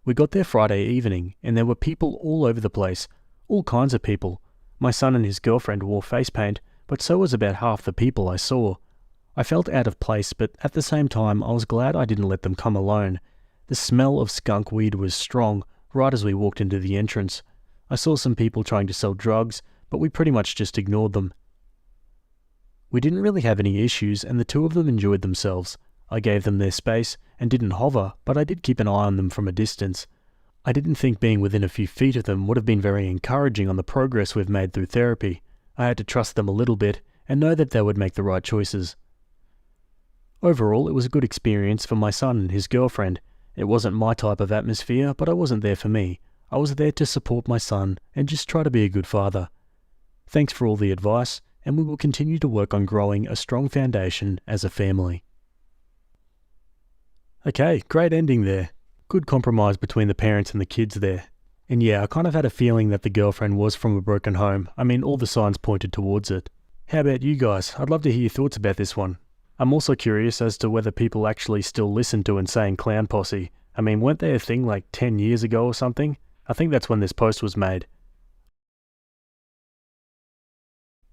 We got there Friday evening, and there were people all over the place, all kinds of people. My son and his girlfriend wore face paint, but so was about half the people I saw. I felt out of place, but at the same time I was glad I didn't let them come alone. The smell of skunk weed was strong, right as we walked into the entrance. I saw some people trying to sell drugs, but we pretty much just ignored them. We didn't really have any issues, and the two of them enjoyed themselves. I gave them their space and didn't hover, but I did keep an eye on them from a distance. I didn't think being within a few feet of them would have been very encouraging on the progress we've made through therapy. I had to trust them a little bit and know that they would make the right choices. Overall, it was a good experience for my son and his girlfriend. It wasn't my type of atmosphere, but I wasn't there for me. I was there to support my son and just try to be a good father. Thanks for all the advice, and we will continue to work on growing a strong foundation as a family. Okay, great ending there. Good compromise between the parents and the kids there. And yeah, I kind of had a feeling that the girlfriend was from a broken home. I mean, all the signs pointed towards it. How about you guys? I'd love to hear your thoughts about this one. I'm also curious as to whether people actually still listen to Insane Clown Posse. I mean, weren't they a thing like 10 years ago or something? I think that's when this post was made.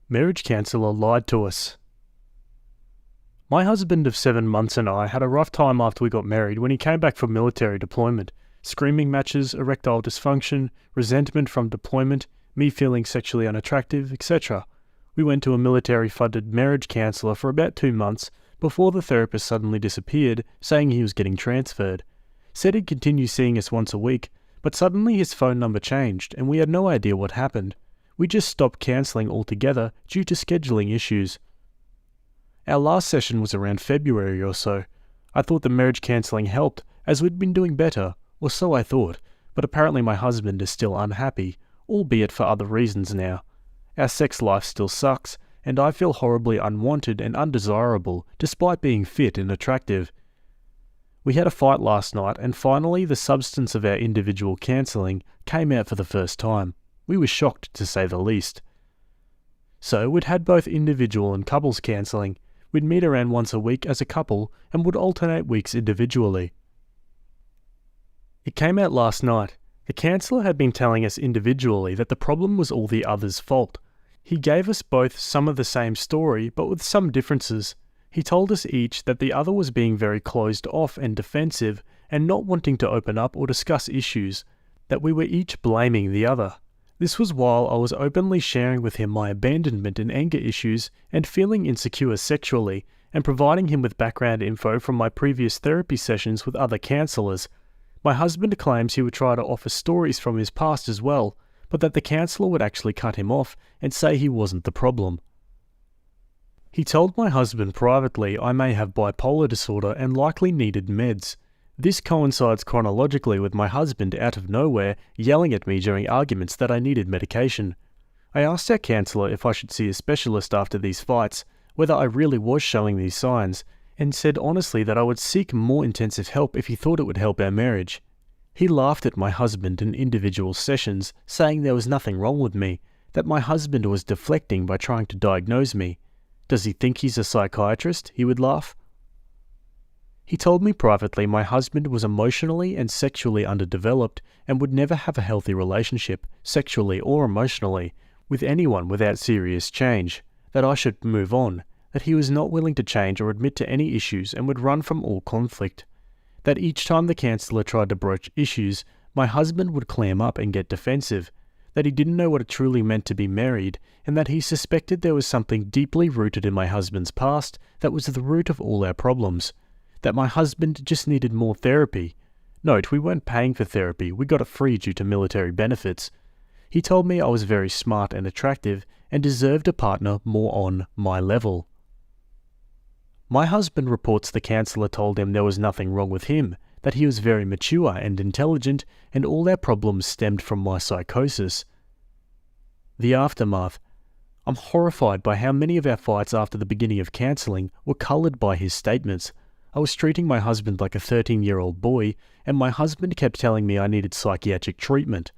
Marriage counsellor lied to us. My husband of 7 months and I had a rough time after we got married when he came back from military deployment. Screaming matches, erectile dysfunction, resentment from deployment, me feeling sexually unattractive, etc. We went to a military-funded marriage counsellor for about 2 months before the therapist suddenly disappeared, saying he was getting transferred. Said he'd continue seeing us once a week, but suddenly his phone number changed and we had no idea what happened. We just stopped counselling altogether due to scheduling issues. Our last session was around February or so. I thought the marriage counselling helped, as we'd been doing better, or so I thought, but apparently my husband is still unhappy, albeit for other reasons now. Our sex life still sucks, and I feel horribly unwanted and undesirable despite being fit and attractive. We had a fight last night, and finally the substance of our individual counselling came out for the first time. We were shocked, to say the least. So we'd had both individual and couples counselling. We'd meet around once a week as a couple and would alternate weeks individually. It came out last night. The counsellor had been telling us individually that the problem was all the other's fault. He gave us both some of the same story, but with some differences. He told us each that the other was being very closed off and defensive and not wanting to open up or discuss issues, that we were each blaming the other. This was while I was openly sharing with him my abandonment and anger issues and feeling insecure sexually, and providing him with background info from my previous therapy sessions with other counsellors. My husband claims he would try to offer stories from his past as well, but that the counsellor would actually cut him off and say he wasn't the problem. He told my husband privately I may have bipolar disorder and likely needed meds. This coincides chronologically with my husband out of nowhere yelling at me during arguments that I needed medication. I asked our counsellor if I should see a specialist after these fights, whether I really was showing these signs, and said honestly that I would seek more intensive help if he thought it would help our marriage. He laughed at my husband in individual sessions, saying there was nothing wrong with me, that my husband was deflecting by trying to diagnose me. Does he think he's a psychiatrist? He would laugh. He told me privately my husband was emotionally and sexually underdeveloped and would never have a healthy relationship, sexually or emotionally, with anyone without serious change, that I should move on, that he was not willing to change or admit to any issues and would run from all conflict, that each time the counsellor tried to broach issues, my husband would clam up and get defensive, that he didn't know what it truly meant to be married, and that he suspected there was something deeply rooted in my husband's past that was the root of all our problems, that my husband just needed more therapy. Note, we weren't paying for therapy, we got it free due to military benefits. He told me I was very smart and attractive and deserved a partner more on my level. My husband reports the counsellor told him there was nothing wrong with him, that he was very mature and intelligent, and all our problems stemmed from my psychosis. The aftermath. I'm horrified by how many of our fights after the beginning of counselling were coloured by his statements. I was treating my husband like a 13-year-old boy, and my husband kept telling me I needed psychiatric treatment.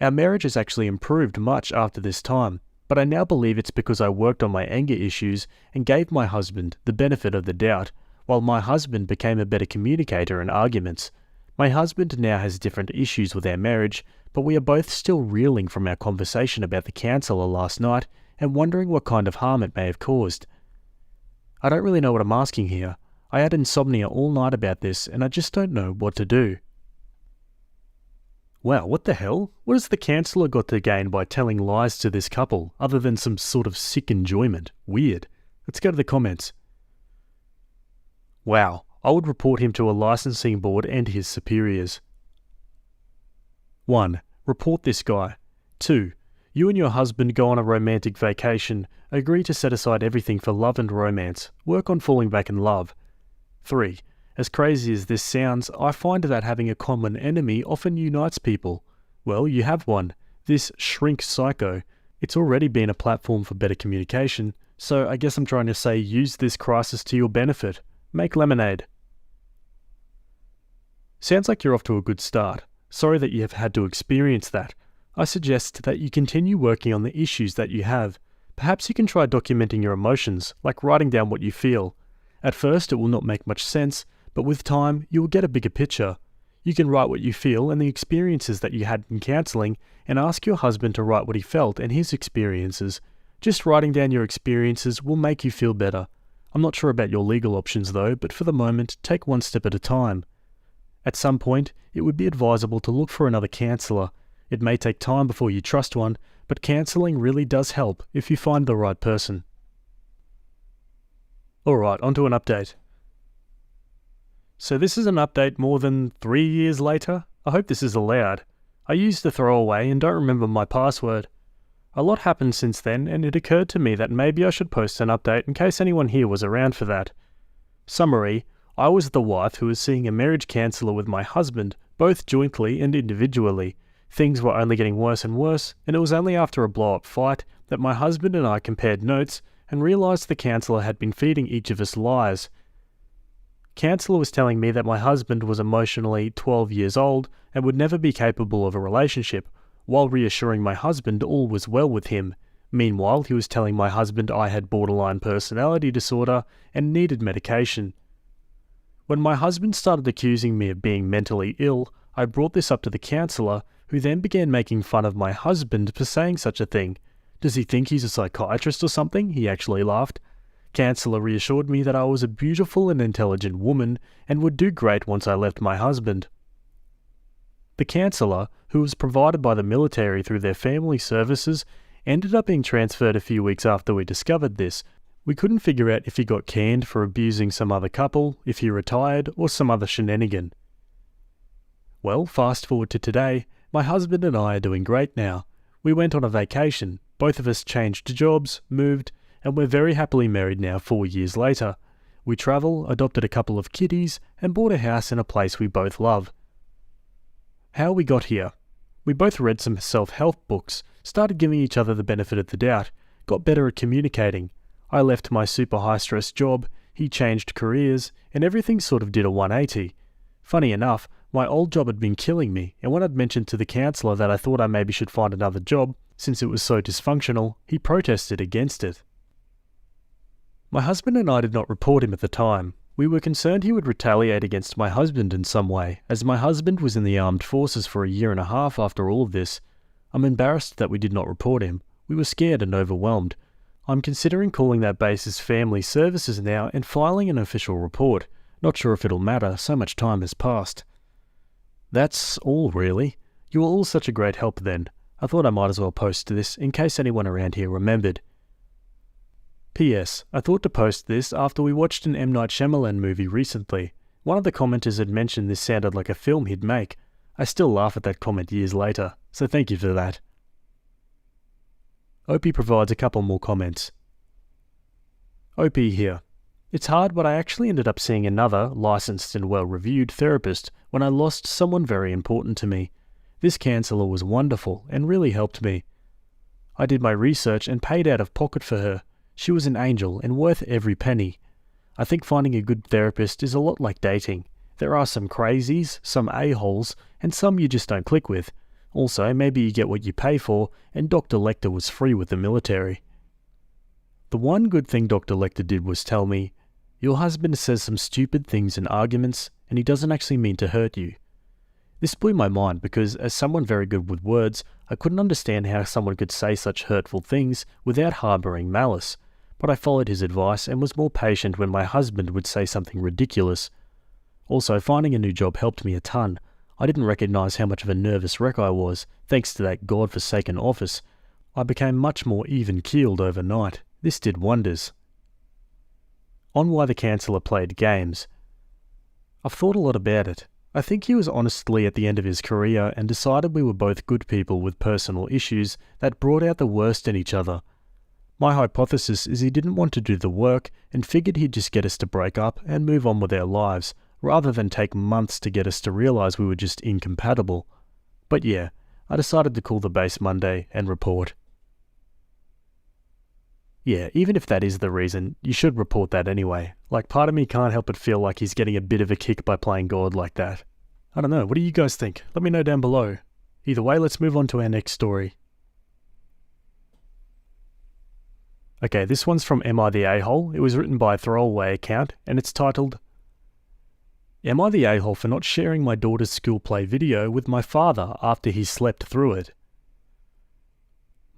Our marriage has actually improved much after this time, but I now believe it's because I worked on my anger issues and gave my husband the benefit of the doubt, while my husband became a better communicator in arguments. My husband now has different issues with our marriage, but we are both still reeling from our conversation about the counsellor last night and wondering what kind of harm it may have caused. I don't really know what I'm asking here. I had insomnia all night about this and I just don't know what to do. Wow, what the hell? What has the counsellor got to gain by telling lies to this couple, other than some sort of sick enjoyment? Weird. Let's go to the comments. Wow, I would report him to a licensing board and his superiors. 1. Report this guy. 2. You and your husband go on a romantic vacation, agree to set aside everything for love and romance, work on falling back in love. 3. As crazy as this sounds, I find that having a common enemy often unites people. Well, you have one, this shrink psycho. It's already been a platform for better communication, so I guess I'm trying to say use this crisis to your benefit. Make lemonade. Sounds like you're off to a good start. Sorry that you have had to experience that. I suggest that you continue working on the issues that you have. Perhaps you can try documenting your emotions, like writing down what you feel. At first it will not make much sense, but with time you will get a bigger picture. You can write what you feel and the experiences that you had in counselling, and ask your husband to write what he felt and his experiences. Just writing down your experiences will make you feel better. I'm not sure about your legal options though, but for the moment, take one step at a time. At some point, it would be advisable to look for another counsellor. It may take time before you trust one, but counselling really does help if you find the right person. Alright, onto an update. So this is an update more than 3 years later. I hope this is allowed. I used the throwaway and don't remember my password. A lot happened since then, and it occurred to me that maybe I should post an update in case anyone here was around for that. Summary: I was the wife who was seeing a marriage counsellor with my husband, both jointly and individually. Things were only getting worse and worse, and it was only after a blow-up fight that my husband and I compared notes and realised the counsellor had been feeding each of us lies. Counsellor was telling me that my husband was emotionally 12 years old and would never be capable of a relationship, while reassuring my husband all was well with him. Meanwhile, he was telling my husband I had borderline personality disorder and needed medication. When my husband started accusing me of being mentally ill, I brought this up to the counsellor, who then began making fun of my husband for saying such a thing. Does he think he's a psychiatrist or something? He actually laughed. Counsellor reassured me that I was a beautiful and intelligent woman and would do great once I left my husband. The counsellor, who was provided by the military through their family services, ended up being transferred a few weeks after we discovered this. We couldn't figure out if he got canned for abusing some other couple, if he retired, or some other shenanigan. Well, fast forward to today, my husband and I are doing great now. We went on a vacation, both of us changed jobs, moved, and we're very happily married now 4 years later. We travel, adopted a couple of kitties, and bought a house in a place we both love. How we got here? We both read some self-help books, started giving each other the benefit of the doubt, got better at communicating. I left my super high-stress job, he changed careers, and everything sort of did a 180. Funny enough, my old job had been killing me, and when I'd mentioned to the counsellor that I thought I maybe should find another job, since it was so dysfunctional, he protested against it. My husband and I did not report him at the time. We were concerned he would retaliate against my husband in some way, as my husband was in the armed forces for a year and a half after all of this. I'm embarrassed that we did not report him. We were scared and overwhelmed. I'm considering calling that base's family services now and filing an official report. Not sure if it'll matter, so much time has passed. That's all really. You were all such a great help then. I thought I might as well post this in case anyone around here remembered. P.S. I thought to post this after we watched an M. Night Shyamalan movie recently. One of the commenters had mentioned this sounded like a film he'd make. I still laugh at that comment years later, so thank you for that. Opie provides a couple more comments. Opie here. It's hard, but I actually ended up seeing another, licensed and well-reviewed therapist when I lost someone very important to me. This counsellor was wonderful and really helped me. I did my research and paid out of pocket for her. She was an angel and worth every penny. I think finding a good therapist is a lot like dating. There are some crazies, some a-holes, and some you just don't click with. Also, maybe you get what you pay for, and Dr. Lecter was free with the military. The one good thing Dr. Lecter did was tell me, "Your husband says some stupid things in arguments, and he doesn't actually mean to hurt you." This blew my mind because, as someone very good with words, I couldn't understand how someone could say such hurtful things without harbouring malice. But I followed his advice and was more patient when my husband would say something ridiculous. Also, finding a new job helped me a ton. I didn't recognise how much of a nervous wreck I was, thanks to that God-forsaken office. I became much more even-keeled overnight. This did wonders. On why the counsellor played games. I've thought a lot about it. I think he was honestly at the end of his career and decided we were both good people with personal issues that brought out the worst in each other. My hypothesis is he didn't want to do the work and figured he'd just get us to break up and move on with our lives, rather than take months to get us to realise we were just incompatible. But yeah, I decided to call the base Monday and report. Yeah, even if that is the reason, you should report that anyway. Like, part of me can't help but feel like he's getting a bit of a kick by playing God like that. I don't know, what do you guys think? Let me know down below. Either way, let's move on to our next story. Okay, this one's from Am I the A-hole? It was written by a throwaway account, and it's titled, Am I the a-hole for not sharing my daughter's school play video with my father after he slept through it?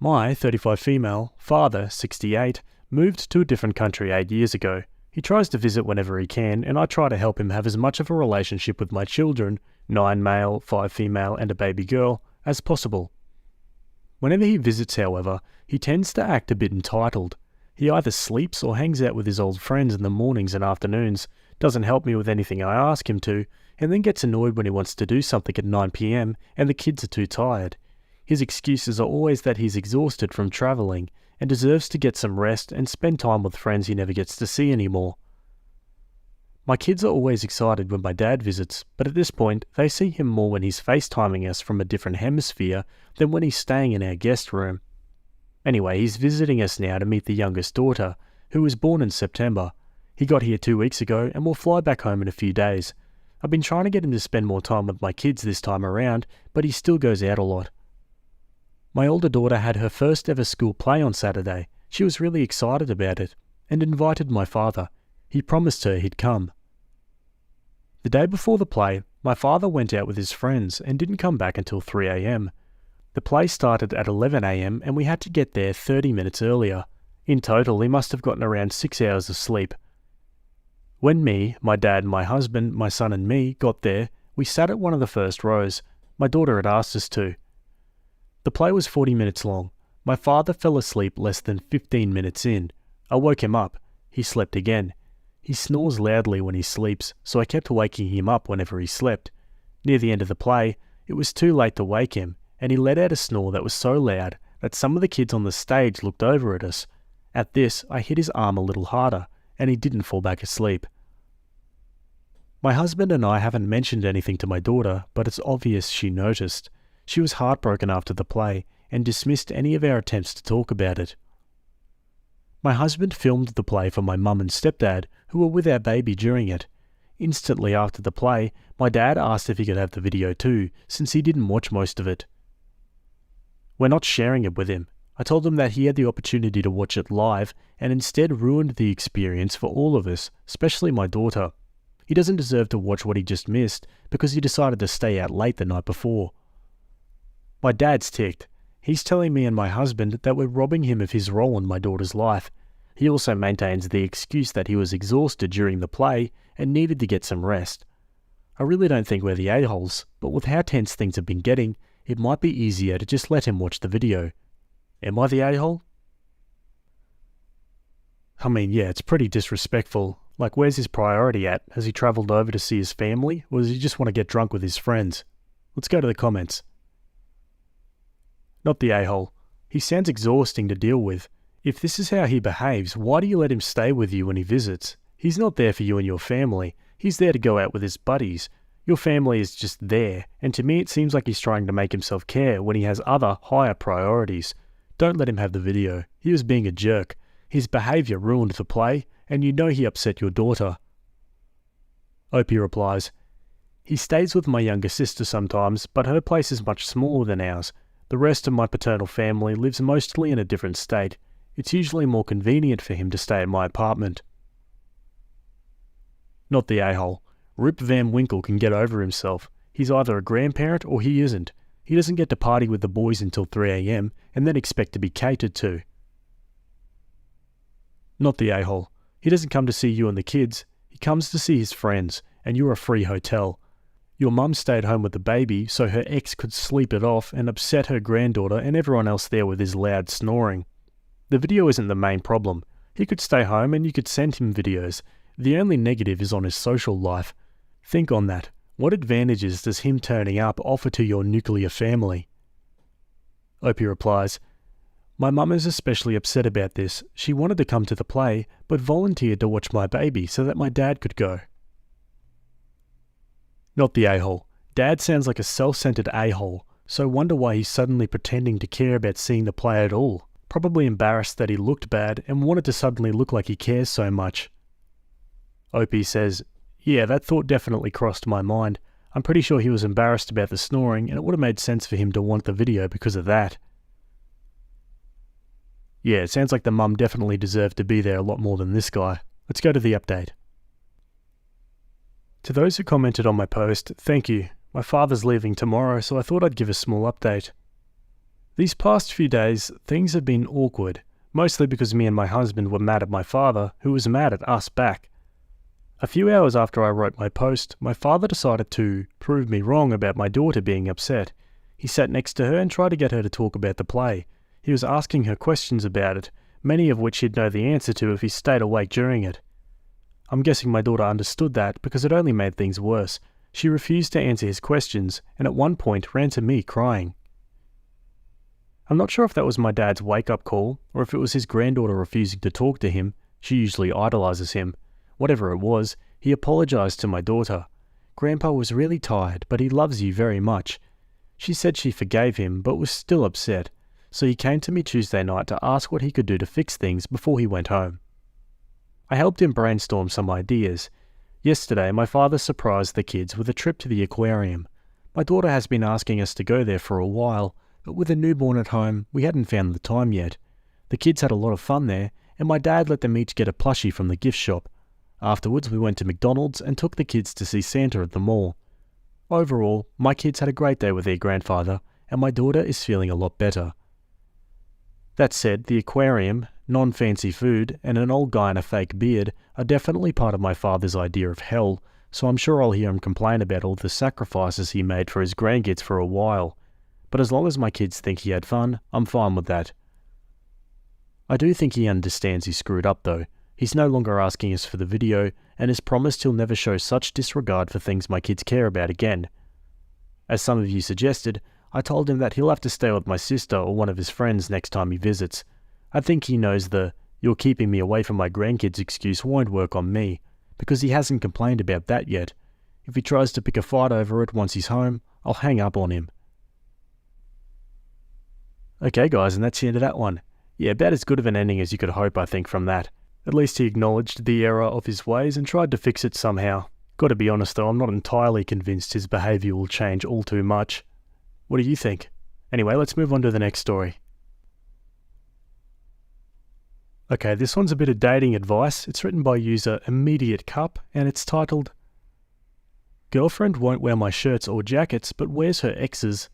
My 35 female father, 68, moved to a different country 8 years ago. He tries to visit whenever he can, and I try to help him have as much of a relationship with my children, 9 male, 5 female, and a baby girl, as possible. Whenever he visits, however, he tends to act a bit entitled. He either sleeps or hangs out with his old friends in the mornings and afternoons, doesn't help me with anything I ask him to, and then gets annoyed when he wants to do something at 9 PM and the kids are too tired. His excuses are always that he's exhausted from travelling and deserves to get some rest and spend time with friends he never gets to see anymore. My kids are always excited when my dad visits, but at this point they see him more when he's FaceTiming us from a different hemisphere than when he's staying in our guest room. Anyway, he's visiting us now to meet the youngest daughter, who was born in September. He got here 2 weeks ago and will fly back home in a few days. I've been trying to get him to spend more time with my kids this time around, but he still goes out a lot. My older daughter had her first ever school play on Saturday. She was really excited about it and invited my father. He promised her he'd come. The day before the play, my father went out with his friends and didn't come back until 3 AM. The play started at 11 AM and we had to get there 30 minutes earlier. In total, he must have gotten around 6 hours of sleep. When me, my dad, my husband, my son and me got there, we sat at one of the first rows. My daughter had asked us to. The play was 40 minutes long. My father fell asleep less than 15 minutes in. I woke him up. He slept again. He snores loudly when he sleeps, so I kept waking him up whenever he slept. Near the end of the play, it was too late to wake him, and he let out a snore that was so loud that some of the kids on the stage looked over at us. At this, I hit his arm a little harder, and he didn't fall back asleep. My husband and I haven't mentioned anything to my daughter, but it's obvious she noticed. She was heartbroken after the play and dismissed any of our attempts to talk about it. My husband filmed the play for my mum and stepdad, who were with our baby during it. Instantly after the play, my dad asked if he could have the video too, since he didn't watch most of it. We're not sharing it with him. I told him that he had the opportunity to watch it live and instead ruined the experience for all of us, especially my daughter. He doesn't deserve to watch what he just missed because he decided to stay out late the night before. My dad's ticked. He's telling me and my husband that we're robbing him of his role in my daughter's life. He also maintains the excuse that he was exhausted during the play and needed to get some rest. I really don't think we're the a-holes, but with how tense things have been getting, it might be easier to just let him watch the video. Am I the a-hole? I mean, yeah, it's pretty disrespectful. Like, where's his priority at? Has he travelled over to see his family, or does he just want to get drunk with his friends? Let's go to the comments. Not the a-hole. He sounds exhausting to deal with. If this is how he behaves, why do you let him stay with you when he visits? He's not there for you and your family. He's there to go out with his buddies. Your family is just there, and to me it seems like he's trying to make himself care when he has other, higher priorities. Don't let him have the video. He was being a jerk. His behaviour ruined the play, and you know he upset your daughter. Opie replies, He stays with my younger sister sometimes, but her place is much smaller than ours. The rest of my paternal family lives mostly in a different state. It's usually more convenient for him to stay at my apartment. Not the a-hole. Rip Van Winkle can get over himself. He's either a grandparent or he isn't. He doesn't get to party with the boys until 3 AM and then expect to be catered to. Not the a-hole. He doesn't come to see you and the kids. He comes to see his friends, and you're a free hotel. Your mum stayed home with the baby so her ex could sleep it off and upset her granddaughter and everyone else there with his loud snoring. The video isn't the main problem. He could stay home and you could send him videos. The only negative is on his social life. Think on that. What advantages does him turning up offer to your nuclear family? Opie replies, my mum is especially upset about this. She wanted to come to the play, but volunteered to watch my baby so that my dad could go. Not the a-hole. Dad sounds like a self-centered a-hole, so wonder why he's suddenly pretending to care about seeing the play at all. Probably embarrassed that he looked bad and wanted to suddenly look like he cares so much. Opie says, yeah, that thought definitely crossed my mind. I'm pretty sure he was embarrassed about the snoring, and it would have made sense for him to want the video because of that. Yeah, it sounds like the mum definitely deserved to be there a lot more than this guy. Let's go to the update. To those who commented on my post, thank you. My father's leaving tomorrow, so I thought I'd give a small update. These past few days, things have been awkward, mostly because me and my husband were mad at my father, who was mad at us back. A few hours after I wrote my post, my father decided to prove me wrong about my daughter being upset. He sat next to her and tried to get her to talk about the play. He was asking her questions about it, many of which he'd know the answer to if he stayed awake during it. I'm guessing my daughter understood that because it only made things worse. She refused to answer his questions and at one point ran to me crying. I'm not sure if that was my dad's wake-up call or if it was his granddaughter refusing to talk to him. She usually idolizes him. Whatever it was, he apologized to my daughter. Grandpa was really tired, but he loves you very much. She said she forgave him but was still upset, so he came to me Tuesday night to ask what he could do to fix things before he went home. I helped him brainstorm some ideas. Yesterday, my father surprised the kids with a trip to the aquarium. My daughter has been asking us to go there for a while, but with a newborn at home, we hadn't found the time yet. The kids had a lot of fun there, and my dad let them each get a plushie from the gift shop. Afterwards, we went to McDonald's and took the kids to see Santa at the mall. Overall, my kids had a great day with their grandfather, and my daughter is feeling a lot better. That said, the aquarium, non-fancy food, and an old guy in a fake beard are definitely part of my father's idea of hell, so I'm sure I'll hear him complain about all the sacrifices he made for his grandkids for a while. But as long as my kids think he had fun, I'm fine with that. I do think he understands he screwed up though. He's no longer asking us for the video, and has promised he'll never show such disregard for things my kids care about again. As some of you suggested, I told him that he'll have to stay with my sister or one of his friends next time he visits. I think he knows the "you're keeping me away from my grandkids" excuse won't work on me, because he hasn't complained about that yet. If he tries to pick a fight over it once he's home, I'll hang up on him. Okay guys, and that's the end of that one. Yeah, about as good of an ending as you could hope, I think, from that. At least he acknowledged the error of his ways and tried to fix it somehow. Gotta be honest though, I'm not entirely convinced his behaviour will change all too much. What do you think? Anyway, let's move on to the next story. Okay, this one's a bit of dating advice. It's written by user Immediate Cup, and it's titled, Girlfriend won't wear my shirts or jackets, but wears her ex's.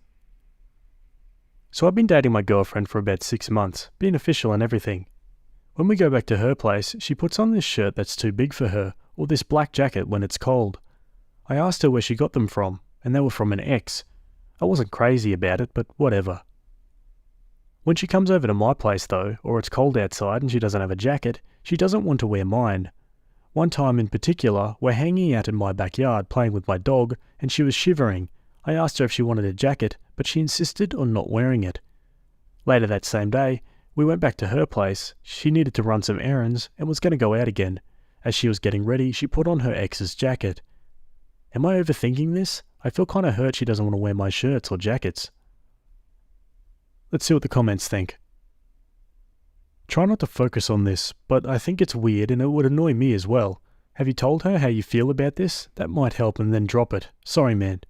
So I've been dating my girlfriend for about 6 months, being official and everything. When we go back to her place, she puts on this shirt that's too big for her, or this black jacket when it's cold. I asked her where she got them from, and they were from an ex. I wasn't crazy about it, but whatever. When she comes over to my place though, or it's cold outside and she doesn't have a jacket, she doesn't want to wear mine. One time in particular, we're hanging out in my backyard playing with my dog, and she was shivering. I asked her if she wanted a jacket, but she insisted on not wearing it. Later that same day, we went back to her place. She needed to run some errands and was going to go out again. As she was getting ready, she put on her ex's jacket. Am I overthinking this? I feel kind of hurt she doesn't want to wear my shirts or jackets. Let's see what the comments think. Try not to focus on this, but I think it's weird and it would annoy me as well. Have you told her how you feel about this? That might help, and then drop it. Sorry, man.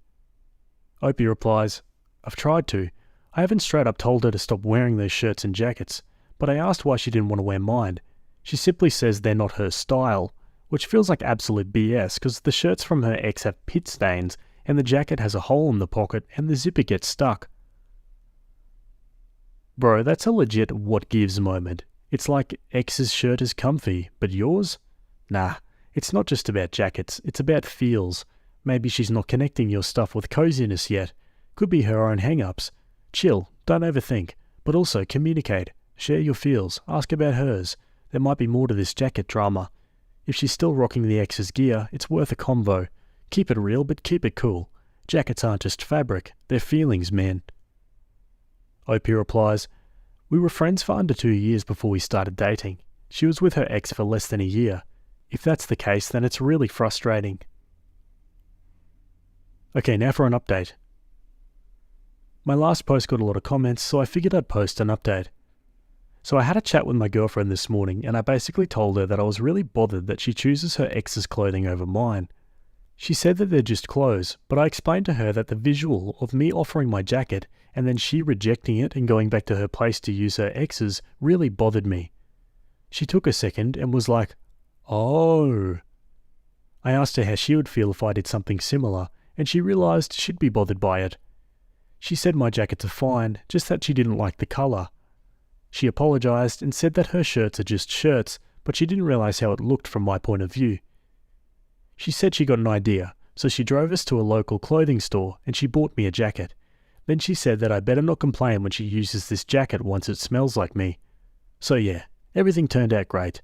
Opie replies, I've tried to. I haven't straight up told her to stop wearing those shirts and jackets, but I asked why she didn't want to wear mine. She simply says they're not her style, which feels like absolute BS because the shirts from her ex have pit stains and the jacket has a hole in the pocket and the zipper gets stuck. Bro, that's a legit what gives moment. It's like ex's shirt is comfy, but yours? Nah, it's not just about jackets, it's about feels. Maybe she's not connecting your stuff with coziness yet. Could be her own hang-ups. Chill, don't overthink, but also communicate. Share your feels, ask about hers. There might be more to this jacket drama. If she's still rocking the ex's gear, it's worth a convo. Keep it real, but keep it cool. Jackets aren't just fabric, they're feelings, man. OP replies, we were friends for under 2 years before we started dating. She was with her ex for less than a year. If that's the case, then it's really frustrating. Okay, now for an update. My last post got a lot of comments, so I figured I'd post an update. So I had a chat with my girlfriend this morning, and I basically told her that I was really bothered that she chooses her ex's clothing over mine. She said that they're just clothes, but I explained to her that the visual of me offering my jacket and then she rejecting it and going back to her place to use her ex's really bothered me. She took a second and was like, oh. I asked her how she would feel if I did something similar, and she realised she'd be bothered by it. She said my jackets are fine, just that she didn't like the colour. She apologised and said that her shirts are just shirts, but she didn't realise how it looked from my point of view. She said she got an idea, so she drove us to a local clothing store and she bought me a jacket. Then she said that I better not complain when she uses this jacket once it smells like me. So yeah, everything turned out great.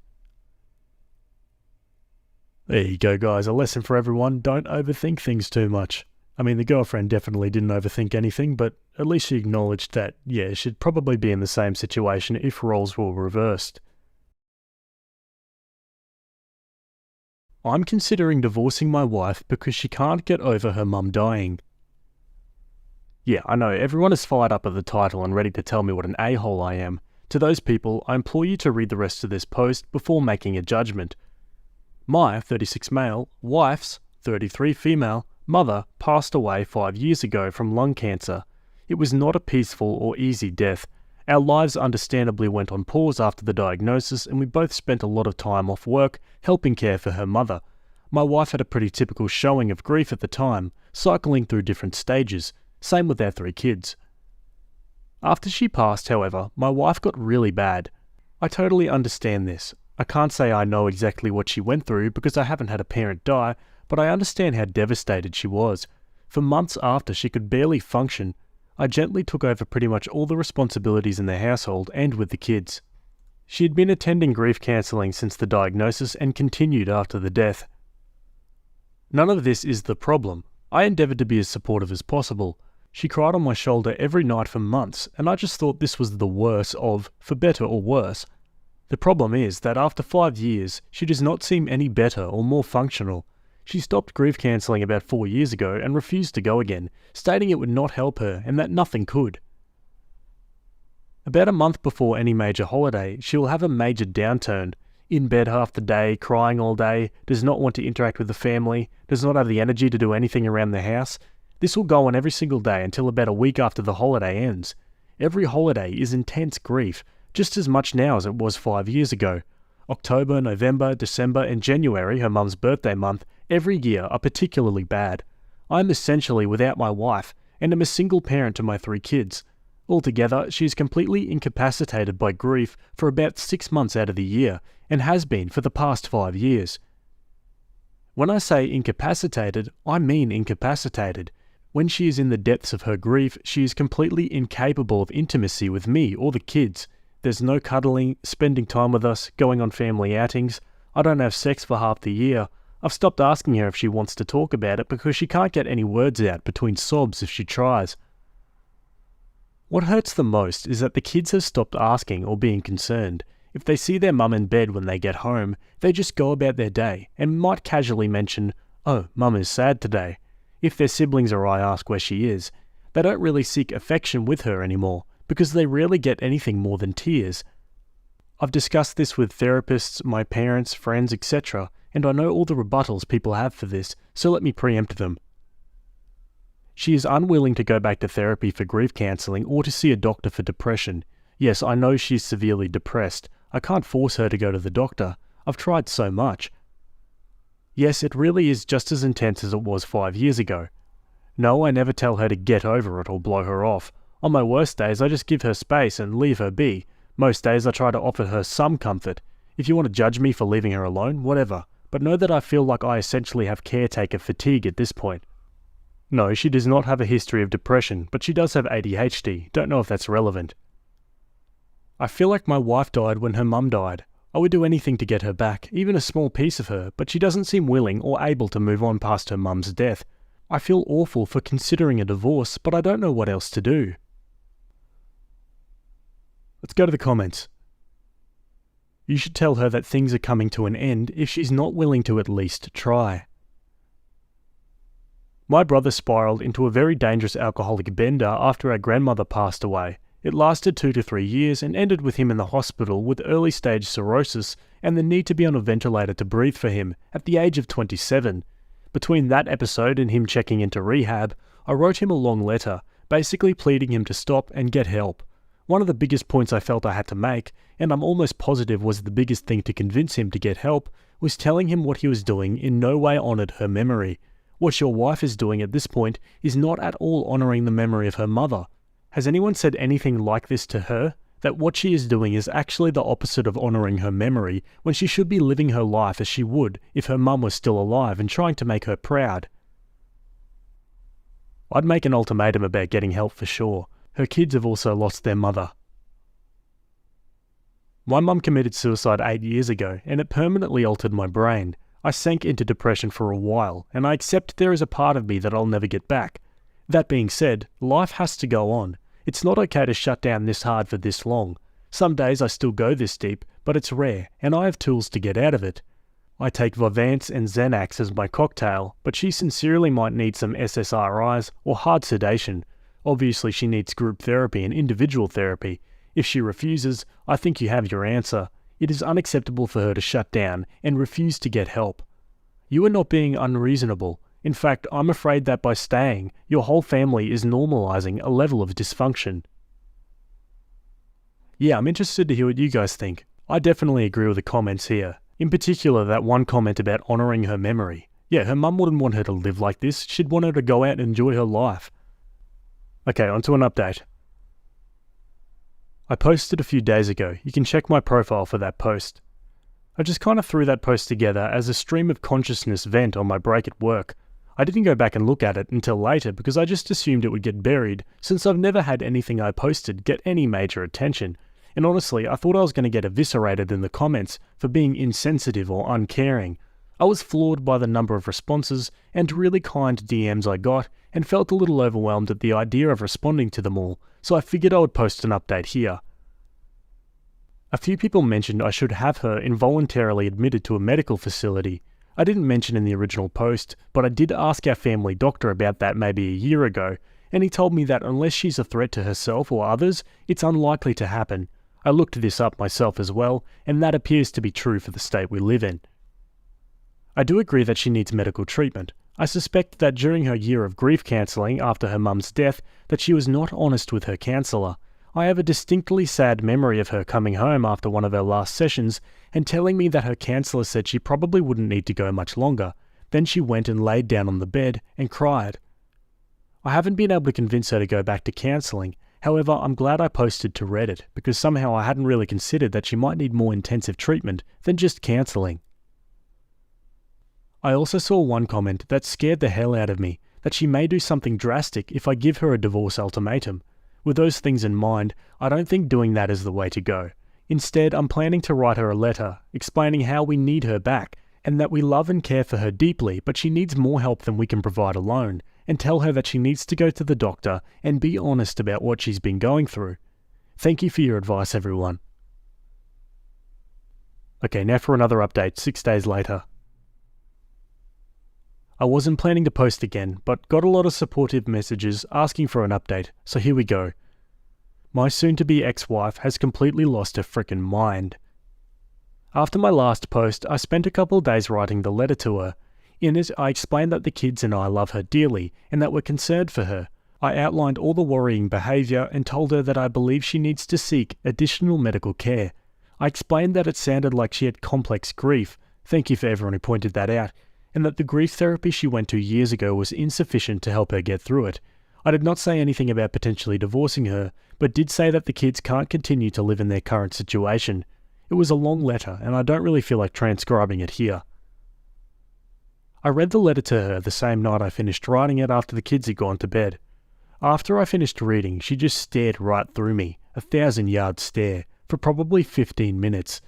There you go, guys, a lesson for everyone: don't overthink things too much. I mean, the girlfriend definitely didn't overthink anything, but at least she acknowledged that, yeah, she'd probably be in the same situation if roles were reversed. I'm considering divorcing my wife because she can't get over her mum dying. Yeah, I know, everyone is fired up at the title and ready to tell me what an a-hole I am. To those people, I implore you to read the rest of this post before making a judgment. My 36 male, wife's 33 female, mother passed away 5 years ago from lung cancer. It was not a peaceful or easy death. Our lives understandably went on pause after the diagnosis, and we both spent a lot of time off work helping care for her mother. My wife had a pretty typical showing of grief at the time, cycling through different stages. Same with our 3 kids. After she passed, however, my wife got really bad. I totally understand this. I can't say I know exactly what she went through because I haven't had a parent die, but I understand how devastated she was. For months after she could barely function, I gently took over pretty much all the responsibilities in the household and with the kids. She had been attending grief counselling since the diagnosis and continued after the death. None of this is the problem. I endeavoured to be as supportive as possible. She cried on my shoulder every night for months, and I just thought this was the worst of, for better or worse. The problem is that after 5 years, she does not seem any better or more functional. She stopped grief counselling about 4 years ago and refused to go again, stating it would not help her and that nothing could. About a month before any major holiday, she will have a major downturn. In bed half the day, crying all day, does not want to interact with the family, does not have the energy to do anything around the house. This will go on every single day until about a week after the holiday ends. Every holiday is intense grief, just as much now as it was 5 years ago. October, November, December and January, her mum's birthday month, every year are particularly bad. I am essentially without my wife and am a single parent to my 3 kids. Altogether, she is completely incapacitated by grief for about 6 months out of the year and has been for the past 5 years. When I say incapacitated, I mean incapacitated. When she is in the depths of her grief, she is completely incapable of intimacy with me or the kids. There's no cuddling, spending time with us, going on family outings. I don't have sex for half the year. I've stopped asking her if she wants to talk about it because she can't get any words out between sobs if she tries. What hurts the most is that the kids have stopped asking or being concerned. If they see their mum in bed when they get home, they just go about their day and might casually mention, "Oh, mum is sad today." If their siblings or I ask where she is, they don't really seek affection with her anymore because they rarely get anything more than tears. I've discussed this with therapists, my parents, friends, etc., and I know all the rebuttals people have for this, so let me preempt them. She is unwilling to go back to therapy for grief counselling or to see a doctor for depression. Yes, I know she's severely depressed. I can't force her to go to the doctor. I've tried so much. Yes, it really is just as intense as it was 5 years ago. No, I never tell her to get over it or blow her off. On my worst days, I just give her space and leave her be. Most days I try to offer her some comfort. If you want to judge me for leaving her alone, whatever. But know that I feel like I essentially have caretaker fatigue at this point. No, she does not have a history of depression, but she does have ADHD. Don't know if that's relevant. I feel like my wife died when her mum died. I would do anything to get her back, even a small piece of her, but she doesn't seem willing or able to move on past her mum's death. I feel awful for considering a divorce, but I don't know what else to do. Let's go to the comments. You should tell her that things are coming to an end if she's not willing to at least try. My brother spiraled into a very dangerous alcoholic bender after our grandmother passed away. It lasted 2 to 3 years and ended with him in the hospital with early stage cirrhosis and the need to be on a ventilator to breathe for him at the age of 27. Between that episode and him checking into rehab, I wrote him a long letter, basically pleading him to stop and get help. One of the biggest points I felt I had to make, and I'm almost positive was the biggest thing to convince him to get help, was telling him what he was doing in no way honoured her memory. What your wife is doing at this point is not at all honouring the memory of her mother. Has anyone said anything like this to her? That what she is doing is actually the opposite of honouring her memory, when she should be living her life as she would if her mum was still alive and trying to make her proud. I'd make an ultimatum about getting help for sure. Her kids have also lost their mother. My mum committed suicide 8 years ago, and it permanently altered my brain. I sank into depression for a while, and I accept there is a part of me that I'll never get back. That being said, life has to go on. It's not okay to shut down this hard for this long. Some days I still go this deep, but it's rare, and I have tools to get out of it. I take Vyvanse and Xanax as my cocktail, but she sincerely might need some SSRIs or hard sedation. Obviously she needs group therapy and individual therapy. If she refuses, I think you have your answer. It is unacceptable for her to shut down and refuse to get help. You are not being unreasonable. In fact, I'm afraid that by staying, your whole family is normalizing a level of dysfunction. Yeah, I'm interested to hear what you guys think. I definitely agree with the comments here. In particular, that one comment about honouring her memory. Yeah, her mum wouldn't want her to live like this. She'd want her to go out and enjoy her life. Okay, onto an update. I posted a few days ago. You can check my profile for that post. I just kind of threw that post together as a stream of consciousness vent on my break at work. I didn't go back and look at it until later because I just assumed it would get buried, since I've never had anything I posted get any major attention. And honestly, I thought I was going to get eviscerated in the comments for being insensitive or uncaring. I was floored by the number of responses and really kind DMs I got, and felt a little overwhelmed at the idea of responding to them all, so I figured I would post an update here. A few people mentioned I should have her involuntarily admitted to a medical facility. I didn't mention in the original post, but I did ask our family doctor about that maybe a year ago, and he told me that unless she's a threat to herself or others, it's unlikely to happen. I looked this up myself as well, and that appears to be true for the state we live in. I do agree that she needs medical treatment. I suspect that during her year of grief counselling after her mum's death, that she was not honest with her counsellor. I have a distinctly sad memory of her coming home after one of her last sessions and telling me that her counsellor said she probably wouldn't need to go much longer. Then she went and laid down on the bed and cried. I haven't been able to convince her to go back to counselling. However, I'm glad I posted to Reddit because somehow I hadn't really considered that she might need more intensive treatment than just counselling. I also saw one comment that scared the hell out of me, that she may do something drastic if I give her a divorce ultimatum. With those things in mind, I don't think doing that is the way to go. Instead, I'm planning to write her a letter, explaining how we need her back, and that we love and care for her deeply, but she needs more help than we can provide alone, and tell her that she needs to go to the doctor and be honest about what she's been going through. Thank you for your advice, everyone. Okay, now for another update 6 days later. I wasn't planning to post again, but got a lot of supportive messages asking for an update, so here we go. My soon-to-be ex-wife has completely lost her frickin' mind. After my last post, I spent a couple of days writing the letter to her. In it, I explained that the kids and I love her dearly, and that we're concerned for her. I outlined all the worrying behaviour and told her that I believe she needs to seek additional medical care. I explained that it sounded like she had complex grief, thank you for everyone who pointed that out, and that the grief therapy she went to years ago was insufficient to help her get through it. I did not say anything about potentially divorcing her, but did say that the kids can't continue to live in their current situation. It was a long letter, and I don't really feel like transcribing it here. I read the letter to her the same night I finished writing it after the kids had gone to bed. After I finished reading, she just stared right through me, a 1,000-yard stare, for probably 15 minutes.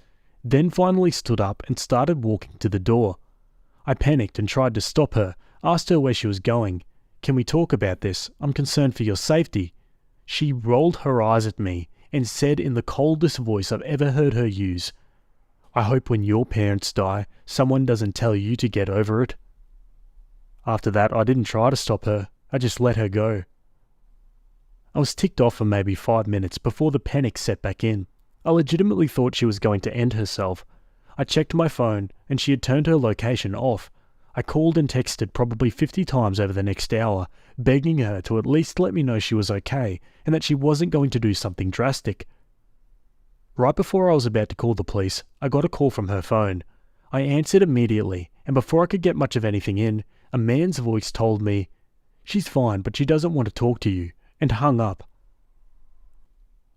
then finally stood up and started walking to the door. I panicked and tried to stop her, asked her where she was going. "Can we talk about this? I'm concerned for your safety." She rolled her eyes at me and said in the coldest voice I've ever heard her use, "I hope when your parents die, someone doesn't tell you to get over it." After that, I didn't try to stop her. I just let her go. I was ticked off for maybe 5 minutes before the panic set back in. I legitimately thought she was going to end herself. I checked my phone and she had turned her location off. I called and texted probably 50 times over the next hour, begging her to at least let me know she was okay and that she wasn't going to do something drastic. Right before I was about to call the police, I got a call from her phone. I answered immediately, and before I could get much of anything in, a man's voice told me, "She's fine, but she doesn't want to talk to you," and hung up.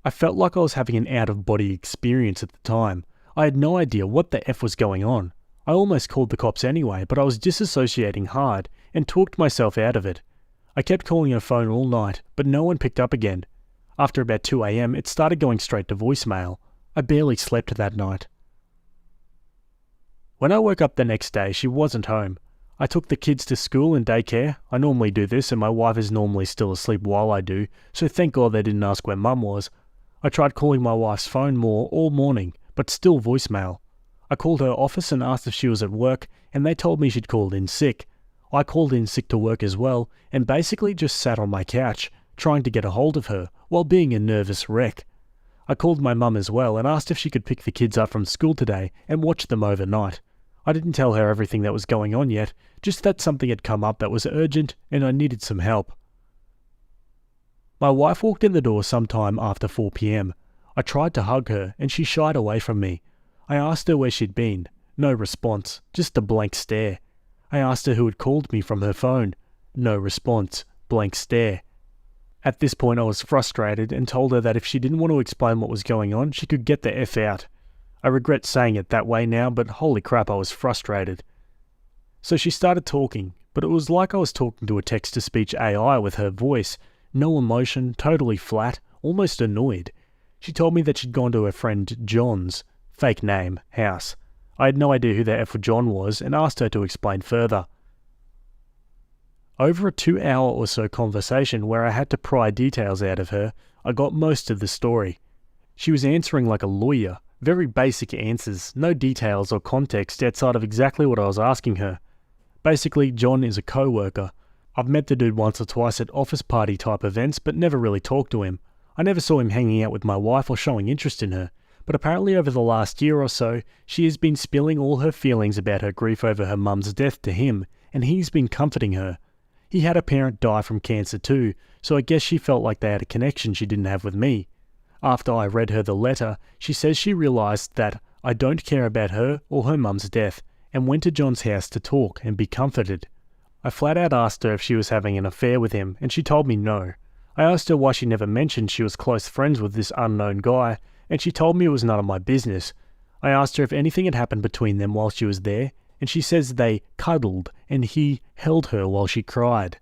I felt like I was having an out-of-body experience at the time. I had no idea what the F was going on. I almost called the cops anyway, but I was disassociating hard and talked myself out of it. I kept calling her phone all night, but no one picked up again. After about 2 a.m, it started going straight to voicemail. I barely slept that night. When I woke up the next day, she wasn't home. I took the kids to school and daycare. I normally do this, and my wife is normally still asleep while I do, so thank God they didn't ask where Mum was. I tried calling my wife's phone more all morning, but still voicemail. I called her office and asked if she was at work, and they told me she'd called in sick. I called in sick to work as well, and basically just sat on my couch, trying to get a hold of her, while being a nervous wreck. I called my mum as well and asked if she could pick the kids up from school today and watch them overnight. I didn't tell her everything that was going on yet, just that something had come up that was urgent and I needed some help. My wife walked in the door sometime after 4 p.m. I tried to hug her and she shied away from me. I asked her where she'd been. No response, just a blank stare. I asked her who had called me from her phone. No response, blank stare. At this point I was frustrated and told her that if she didn't want to explain what was going on, she could get the F out. I regret saying it that way now, but holy crap, I was frustrated. So she started talking, but it was like I was talking to a text-to-speech AI with her voice. No emotion, totally flat, almost annoyed. She told me that she'd gone to her friend John's, fake name, house. I had no idea who the F John was and asked her to explain further. Over a 2-hour or so conversation where I had to pry details out of her, I got most of the story. She was answering like a lawyer, very basic answers, no details or context outside of exactly what I was asking her. Basically, John is a co-worker. I've met the dude once or twice at office party type events, but never really talked to him. I never saw him hanging out with my wife or showing interest in her, but apparently over the last year or so, she has been spilling all her feelings about her grief over her mum's death to him, and he's been comforting her. He had a parent die from cancer too, so I guess she felt like they had a connection she didn't have with me. After I read her the letter, she says she realised that I don't care about her or her mum's death, and went to John's house to talk and be comforted. I flat out asked her if she was having an affair with him, and she told me no. I asked her why she never mentioned she was close friends with this unknown guy, and she told me it was none of my business. I asked her if anything had happened between them while she was there, and she says they cuddled and he held her while she cried.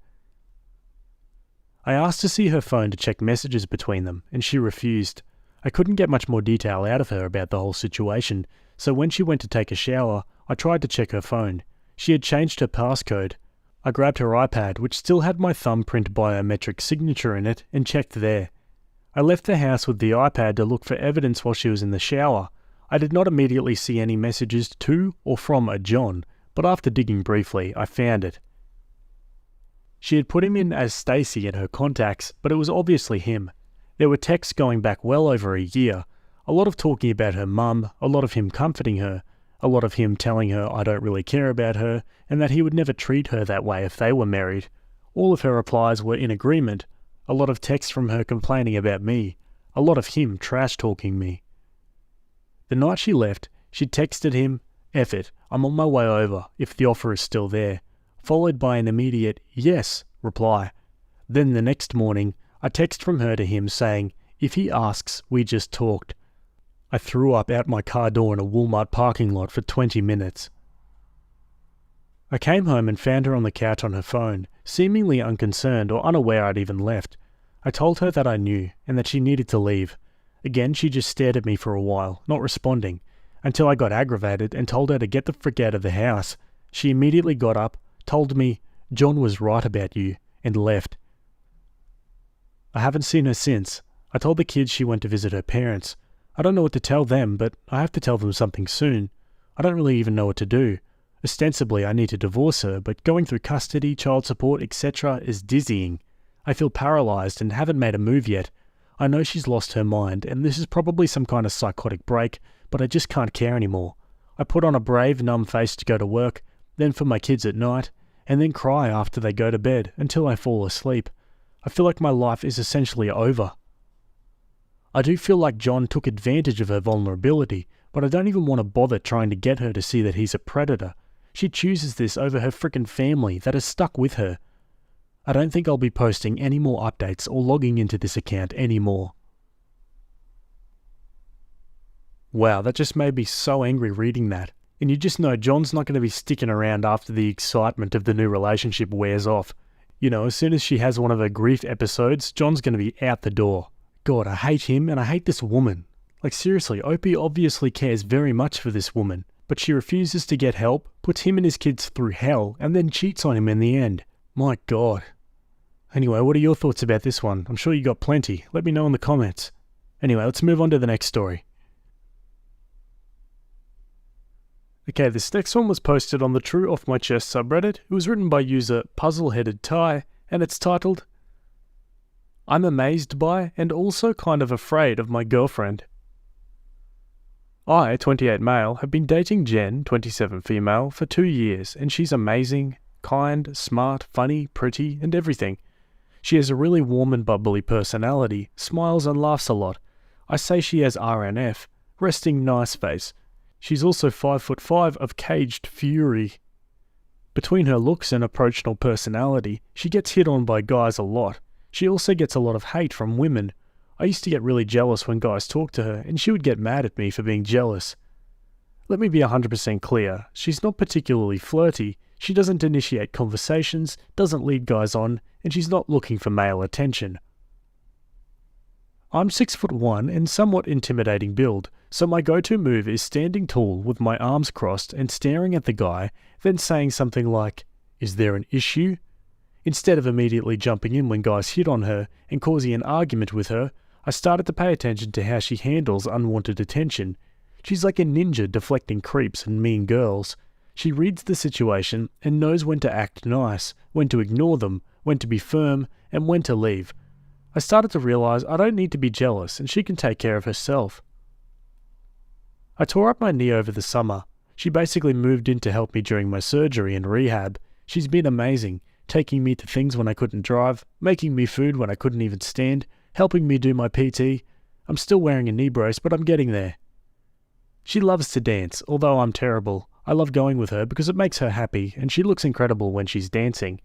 I asked to see her phone to check messages between them, and she refused. I couldn't get much more detail out of her about the whole situation, so when she went to take a shower, I tried to check her phone. She had changed her passcode. I grabbed her iPad, which still had my thumbprint biometric signature in it, and checked there. I left the house with the iPad to look for evidence while she was in the shower. I did not immediately see any messages to or from a John, but after digging briefly, I found it. She had put him in as Stacy in her contacts, but it was obviously him. There were texts going back well over a year, a lot of talking about her mum, a lot of him comforting her, a lot of him telling her I don't really care about her, and that he would never treat her that way if they were married. All of her replies were in agreement, a lot of texts from her complaining about me, a lot of him trash-talking me. The night she left, she texted him, "F it, I'm on my way over, if the offer is still there," followed by an immediate "yes" reply. Then the next morning, a text from her to him saying, "If he asks, we just talked." I threw up out my car door in a Walmart parking lot for 20 minutes. I came home and found her on the couch on her phone, seemingly unconcerned or unaware I'd even left. I told her that I knew, and that she needed to leave. Again, she just stared at me for a while, not responding. until I got aggravated and told her to get the frick out of the house. She immediately got up, told me John was right about you, and left. I haven't seen her since. I told the kids she went to visit her parents. I don't know what to tell them, but I have to tell them something soon. I don't really even know what to do. Ostensibly, I need to divorce her, but going through custody, child support, etc. is dizzying. I feel paralysed and haven't made a move yet. I know she's lost her mind, and this is probably some kind of psychotic break, but I just can't care anymore. I put on a brave, numb face to go to work, then for my kids at night, and then cry after they go to bed until I fall asleep. I feel like my life is essentially over. I do feel like John took advantage of her vulnerability, but I don't even want to bother trying to get her to see that he's a predator. She chooses this over her frickin' family that is stuck with her. I don't think I'll be posting any more updates or logging into this account anymore. Wow, that just made me so angry reading that. And you just know John's not going to be sticking around after the excitement of the new relationship wears off. You know, as soon as she has one of her grief episodes, John's going to be out the door. God, I hate him and I hate this woman. Like seriously, Opie obviously cares very much for this woman, but she refuses to get help, puts him and his kids through hell, and then cheats on him in the end. My God. Anyway, what are your thoughts about this one? I'm sure you got plenty. Let me know in the comments. Anyway, let's move on to the next story. Okay, this next one was posted on the True Off My Chest subreddit. It was written by user Puzzle-Headed Ty, and it's titled, I'm amazed by and also kind of afraid of my girlfriend. I, 28 male, have been dating Jen, 27 female, for 2 years, and she's amazing, kind, smart, funny, pretty, and everything. She has a really warm and bubbly personality, smiles and laughs a lot. I say she has RNF, resting nice face. She's also 5'5" of caged fury. Between her looks and approachable personality, she gets hit on by guys a lot. She also gets a lot of hate from women. I used to get really jealous when guys talked to her, and she would get mad at me for being jealous. Let me be 100% clear, she's not particularly flirty, she doesn't initiate conversations, doesn't lead guys on, and she's not looking for male attention. I'm 6'1" and somewhat intimidating build, so my go-to move is standing tall with my arms crossed and staring at the guy, then saying something like, "Is there an issue?" Instead of immediately jumping in when guys hit on her and causing an argument with her, I started to pay attention to how she handles unwanted attention. She's like a ninja deflecting creeps and mean girls. She reads the situation and knows when to act nice, when to ignore them, when to be firm, and when to leave. I started to realize I don't need to be jealous and she can take care of herself. I tore up my knee over the summer. She basically moved in to help me during my surgery and rehab. She's been amazing, taking me to things when I couldn't drive, making me food when I couldn't even stand, helping me do my PT. I'm still wearing a knee brace, but I'm getting there. She loves to dance, although I'm terrible. I love going with her because it makes her happy, and she looks incredible when she's dancing.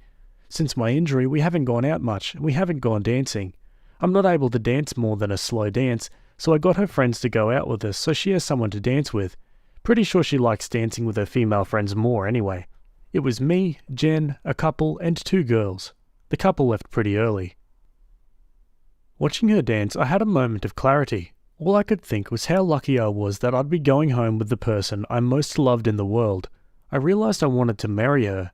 Since my injury, we haven't gone out much, and we haven't gone dancing. I'm not able to dance more than a slow dance, so I got her friends to go out with us so she has someone to dance with. Pretty sure she likes dancing with her female friends more anyway. It was me, Jen, a couple, and 2 girls. The couple left pretty early. Watching her dance, I had a moment of clarity. All I could think was how lucky I was that I'd be going home with the person I most loved in the world. I realized I wanted to marry her.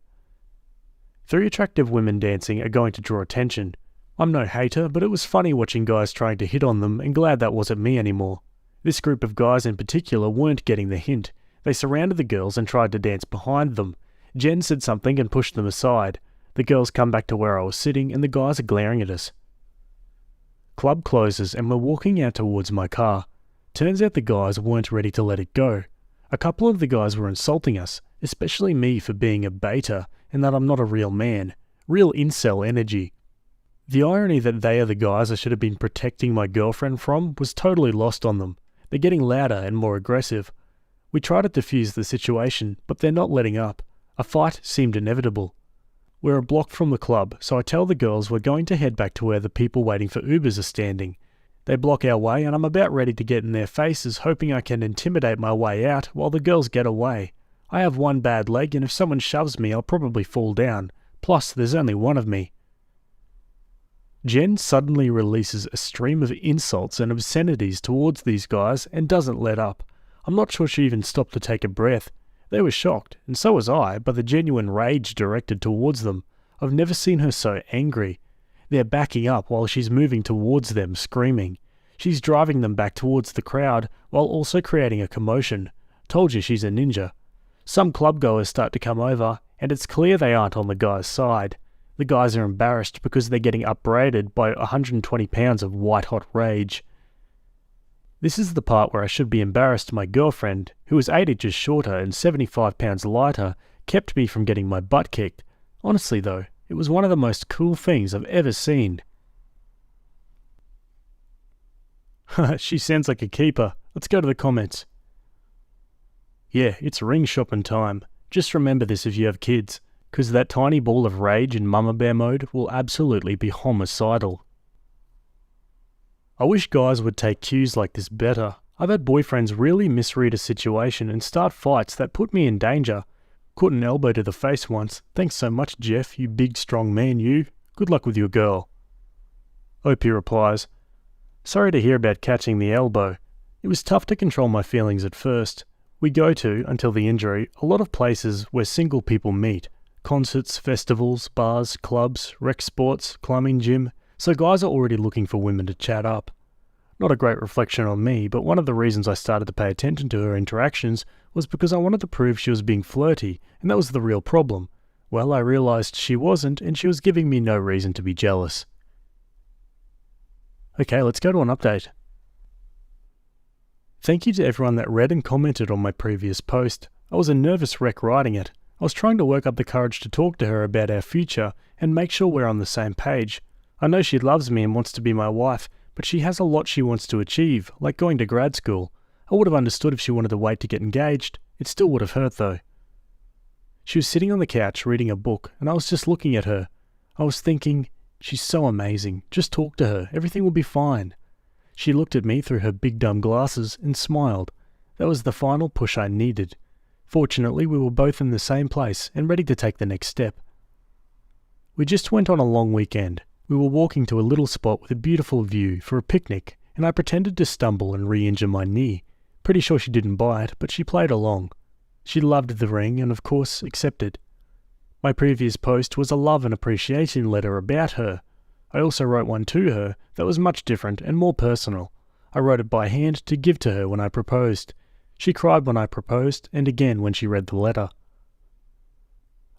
3 attractive women dancing are going to draw attention. I'm no hater, but it was funny watching guys trying to hit on them and glad that wasn't me anymore. This group of guys in particular weren't getting the hint. They surrounded the girls and tried to dance behind them. Jen said something and pushed them aside. The girls come back to where I was sitting and the guys are glaring at us. Club closes and we're walking out towards my car. Turns out the guys weren't ready to let it go. A couple of the guys were insulting us, especially me for being a beta and that I'm not a real man. Real incel energy. The irony that they are the guys I should have been protecting my girlfriend from was totally lost on them. They're getting louder and more aggressive. We try to defuse the situation, but they're not letting up. A fight seemed inevitable. We're a block from the club, so I tell the girls we're going to head back to where the people waiting for Ubers are standing. They block our way and I'm about ready to get in their faces, hoping I can intimidate my way out while the girls get away. I have one bad leg and if someone shoves me I'll probably fall down. Plus there's only one of me. Jen suddenly releases a stream of insults and obscenities towards these guys and doesn't let up. I'm not sure she even stopped to take a breath. They were shocked, and so was I, by the genuine rage directed towards them. I've never seen her so angry. They're backing up while she's moving towards them, screaming. She's driving them back towards the crowd, while also creating a commotion. Told you she's a ninja. Some club-goers start to come over, and it's clear they aren't on the guy's side. The guys are embarrassed because they're getting upbraided by 120 pounds of white-hot rage. This is the part where I should be embarrassed. My girlfriend, who was 8 inches shorter and 75 pounds lighter, kept me from getting my butt kicked. Honestly though, it was one of the most cool things I've ever seen. She sounds like a keeper. Let's go to the comments. Yeah, it's ring shopping time. Just remember this if you have kids, because that tiny ball of rage in mama bear mode will absolutely be homicidal. I wish guys would take cues like this better. I've had boyfriends really misread a situation and start fights that put me in danger. Caught an elbow to the face once. Thanks so much, Jeff, you big strong man, you. Good luck with your girl. Opie replies, sorry to hear about catching the elbow. It was tough to control my feelings at first. We go to, until the injury, a lot of places where single people meet. Concerts, festivals, bars, clubs, rec sports, climbing gym. So guys are already looking for women to chat up. Not a great reflection on me, but one of the reasons I started to pay attention to her interactions was because I wanted to prove she was being flirty, and that was the real problem. Well, I realised she wasn't, and she was giving me no reason to be jealous. Okay, let's go to an update. Thank you to everyone that read and commented on my previous post. I was a nervous wreck writing it. I was trying to work up the courage to talk to her about our future and make sure we're on the same page. I know she loves me and wants to be my wife, but she has a lot she wants to achieve, like going to grad school. I would have understood if she wanted to wait to get engaged. It still would have hurt though. She was sitting on the couch reading a book, and I was just looking at her. I was thinking, she's so amazing. Just talk to her. Everything will be fine. She looked at me through her big dumb glasses and smiled. That was the final push I needed. Fortunately, we were both in the same place and ready to take the next step. We just went on a long weekend. We were walking to a little spot with a beautiful view for a picnic, and I pretended to stumble and re-injure my knee. Pretty sure she didn't buy it, but she played along. She loved the ring and of course accepted. My previous post was a love and appreciation letter about her. I also wrote one to her that was much different and more personal. I wrote it by hand to give to her when I proposed. She cried when I proposed, and again when she read the letter.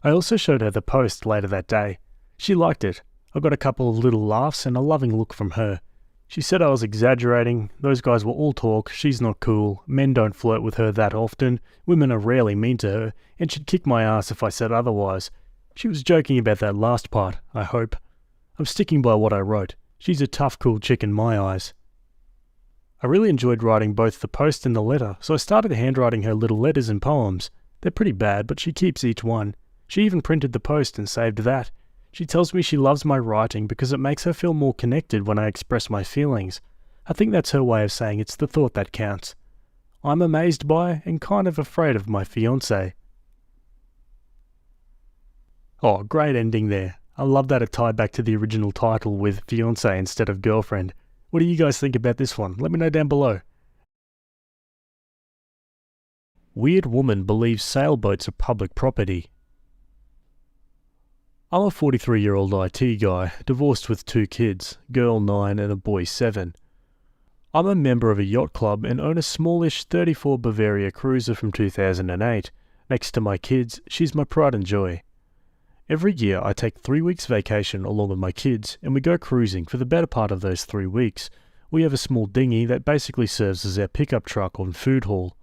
I also showed her the post later that day. She liked it. I got a couple of little laughs and a loving look from her. She said I was exaggerating, those guys were all talk, she's not cool, men don't flirt with her that often, women are rarely mean to her, and she'd kick my ass if I said otherwise. She was joking about that last part, I hope. I'm sticking by what I wrote. She's a tough, cool chick in my eyes. I really enjoyed writing both the post and the letter, so I started handwriting her little letters and poems. They're pretty bad, but she keeps each one. She even printed the post and saved that. She tells me she loves my writing because it makes her feel more connected when I express my feelings. I think that's her way of saying it's the thought that counts. I'm amazed by and kind of afraid of my fiancé. Oh, great ending there. I love that it tied back to the original title with fiancé instead of girlfriend. What do you guys think about this one? Let me know down below. Weird woman believes sailboats are public property. I'm a 43-year-old IT guy, divorced with 2 kids, girl 9 and a boy 7. I'm a member of a yacht club and own a smallish 34 Bavaria cruiser from 2008. Next to my kids, she's my pride and joy. Every year I take 3 weeks vacation along with my kids and we go cruising for the better part of those 3 weeks. We have a small dinghy that basically serves as our pickup truck on food haul.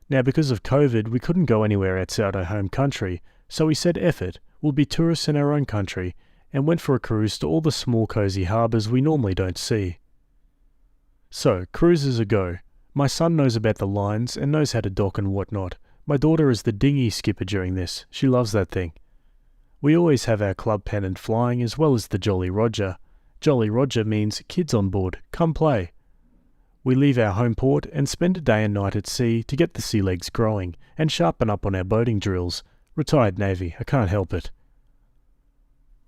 Now because of COVID we couldn't go anywhere outside our home country, so we said F it, we'll be tourists in our own country, and went for a cruise to all the small cozy harbours we normally don't see. So, cruises a go. My son knows about the lines and knows how to dock and whatnot. My daughter is the dinghy skipper during this, she loves that thing. We always have our club pennant flying as well as the Jolly Roger. Jolly Roger means kids on board, come play. We leave our home port and spend a day and night at sea to get the sea legs growing and sharpen up on our boating drills. Retired Navy, I can't help it.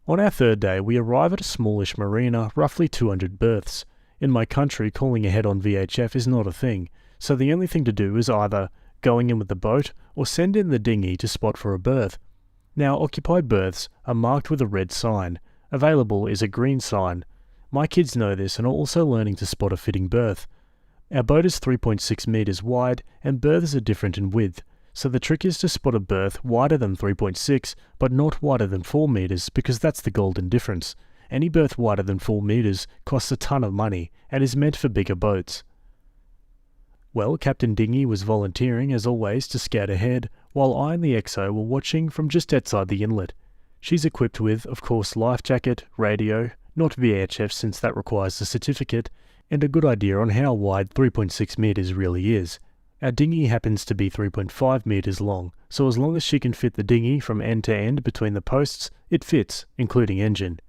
On our 3rd day we arrive at a smallish marina, roughly 200 berths. In my country calling ahead on VHF is not a thing, so the only thing to do is either going in with the boat or send in the dinghy to spot for a berth. Now, occupied berths are marked with a red sign. Available is a green sign. My kids know this and are also learning to spot a fitting berth. Our boat is 3.6 metres wide and berths are different in width, so the trick is to spot a berth wider than 3.6 but not wider than 4 metres because that's the golden difference. Any berth wider than 4 metres costs a ton of money and is meant for bigger boats. Well, Captain Dinghy was volunteering as always to scout ahead, while I and the XO were watching from just outside the inlet. She's equipped with, of course, life jacket, radio, not VHF since that requires a certificate, and a good idea on how wide 3.6 metres really is. Our dinghy happens to be 3.5 metres long, so as long as she can fit the dinghy from end to end between the posts, it fits, including engine.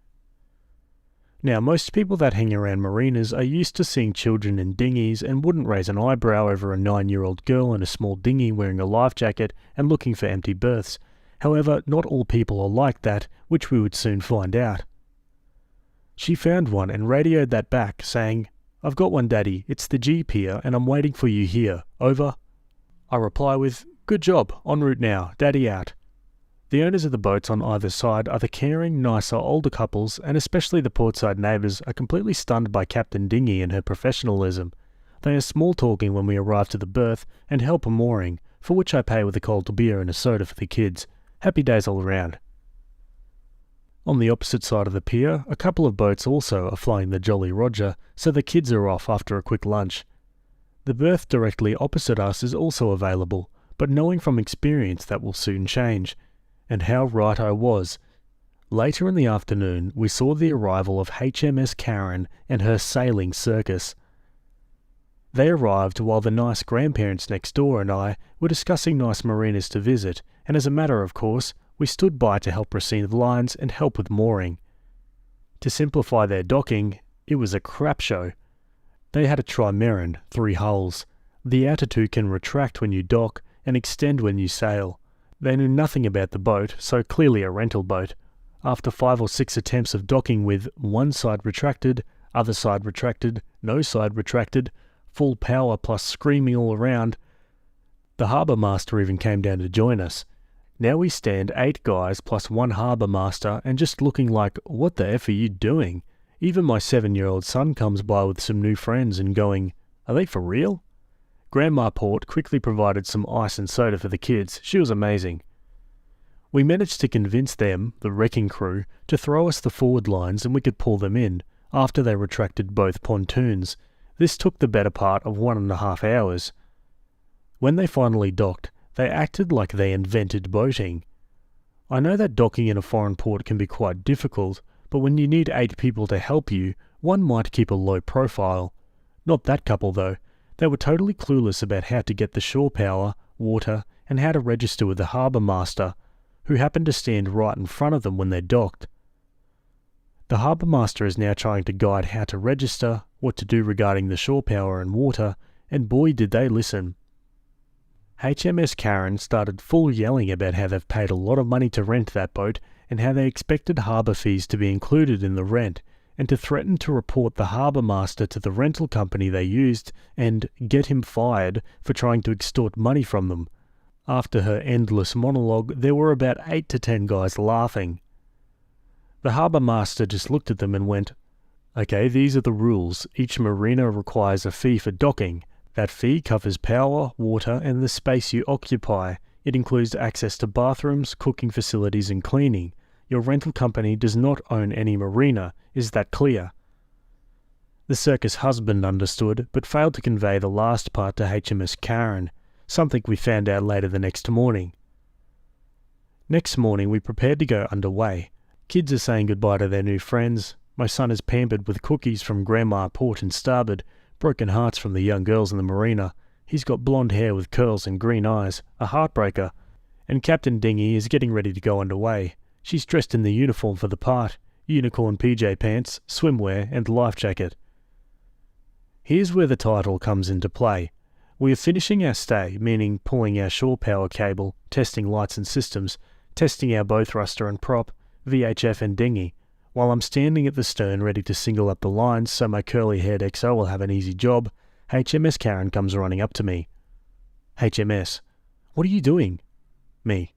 Now, most people that hang around marinas are used to seeing children in dinghies and wouldn't raise an eyebrow over a 9-year-old girl in a small dinghy wearing a life jacket and looking for empty berths. However, not all people are like that, which we would soon find out. She found one and radioed that back, saying, "I've got one, Daddy. It's the G pier and I'm waiting for you here. Over." I reply with, "Good job. En route now. Daddy out." The owners of the boats on either side are the caring, nicer, older couples, and especially the portside neighbours are completely stunned by Captain Dinghy and her professionalism. They are small-talking when we arrive to the berth and help a mooring, for which I pay with a cold beer and a soda for the kids. Happy days all around. On the opposite side of the pier, a couple of boats also are flying the Jolly Roger, so the kids are off after a quick lunch. The berth directly opposite us is also available, but knowing from experience that will soon change. And how right I was. Later in the afternoon, we saw the arrival of HMS Karen and her sailing circus. They arrived while the nice grandparents next door and I were discussing nice marinas to visit, and as a matter of course, we stood by to help receive lines and help with mooring. To simplify their docking, it was a crap show. They had a trimaran, 3 hulls. The outer 2 can retract when you dock and extend when you sail. They knew nothing about the boat, so clearly a rental boat. After 5 or 6 attempts of docking with one side retracted, other side retracted, no side retracted, full power plus screaming all around, the harbour master even came down to join us. Now we stand 8 guys plus 1 harbour master and just looking like, what the F are you doing? Even my 7-year-old son comes by with some new friends and going, are they for real? Grandma Port quickly provided some ice and soda for the kids. She was amazing. We managed to convince them, the wrecking crew, to throw us the forward lines and we could pull them in, after they retracted both pontoons. This took the better part of 1.5 hours. When they finally docked, they acted like they invented boating. I know that docking in a foreign port can be quite difficult, but when you need 8 people to help you, one might keep a low profile. Not that couple though. They were totally clueless about how to get the shore power, water, and how to register with the harbour master, who happened to stand right in front of them when they docked. The harbour master is now trying to guide how to register, what to do regarding the shore power and water, and boy did they listen. HMS Karen started full yelling about how they've paid a lot of money to rent that boat and how they expected harbour fees to be included in the rent, and to threaten to report the harbour master to the rental company they used and get him fired for trying to extort money from them. After her endless monologue, there were about 8 to 10 guys laughing. The harbour master just looked at them and went, "Okay, these are the rules. Each marina requires a fee for docking. That fee covers power, water, and the space you occupy. It includes access to bathrooms, cooking facilities, and cleaning. Your rental company does not own any marina. Is that clear?" The circus husband understood, but failed to convey the last part to HMS Karen, something we found out later the next morning. Next morning we prepared to go underway. Kids are saying goodbye to their new friends. My son is pampered with cookies from Grandma Port and starboard, broken hearts from the young girls in the marina. He's got blonde hair with curls and green eyes, a heartbreaker. And Captain Dinghy is getting ready to go underway. She's dressed in the uniform for the part, unicorn PJ pants, swimwear, and life jacket. Here's where the title comes into play. We are finishing our stay, meaning pulling our shore power cable, testing lights and systems, testing our bow thruster and prop, VHF and dinghy, while I'm standing at the stern ready to single up the lines so my curly-haired XO will have an easy job. HMS Karen comes running up to me. HMS: "What are you doing?" Me: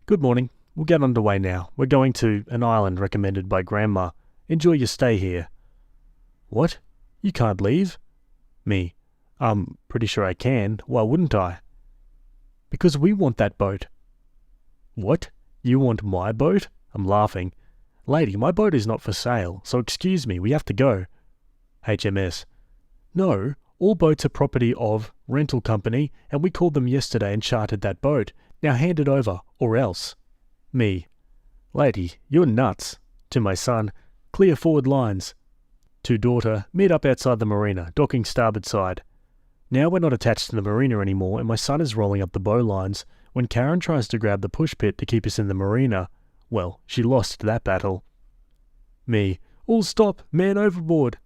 "Good morning. We'll get underway now. We're going to an island recommended by Grandma. Enjoy your stay here." "What? You can't leave?" Me: "I'm pretty sure I can. Why wouldn't I?" "Because we want that boat." "What? You want my boat?" I'm laughing. "Lady, my boat is not for sale, so excuse me, we have to go." HMS: "No, all boats are property of rental company, and we called them yesterday and chartered that boat. Now hand it over, or else." Me: "Lady, you're nuts." To my son: "Clear forward lines." To daughter: "Meet up outside the marina, docking starboard side." Now we're not attached to the marina anymore, and my son is rolling up the bowlines when Karen tries to grab the push pit to keep us in the marina. Well, she lost that battle. Me: "All stop, man overboard."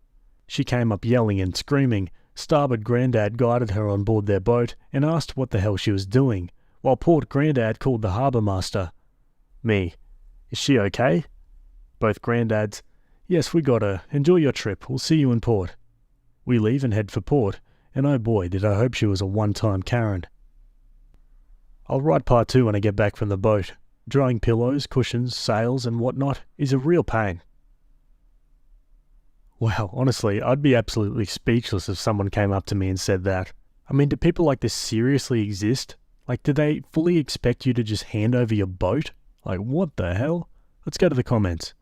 She came up yelling and screaming. Starboard Grandad guided her on board their boat and asked what the hell she was doing, while Port Grandad called the harbour master. Me: "Is she okay?" Both Granddads: "Yes, we got her. Enjoy your trip. We'll see you in port." We leave and head for port, and oh boy, did I hope she was a one-time Karen. I'll write part 2 when I get back from the boat. Drying pillows, cushions, sails and whatnot is a real pain. Wow, honestly, I'd be absolutely speechless if someone came up to me and said that. I mean, do people like this seriously exist? Like, do they fully expect you to just hand over your boat? Like, what the hell? Let's go to the comments.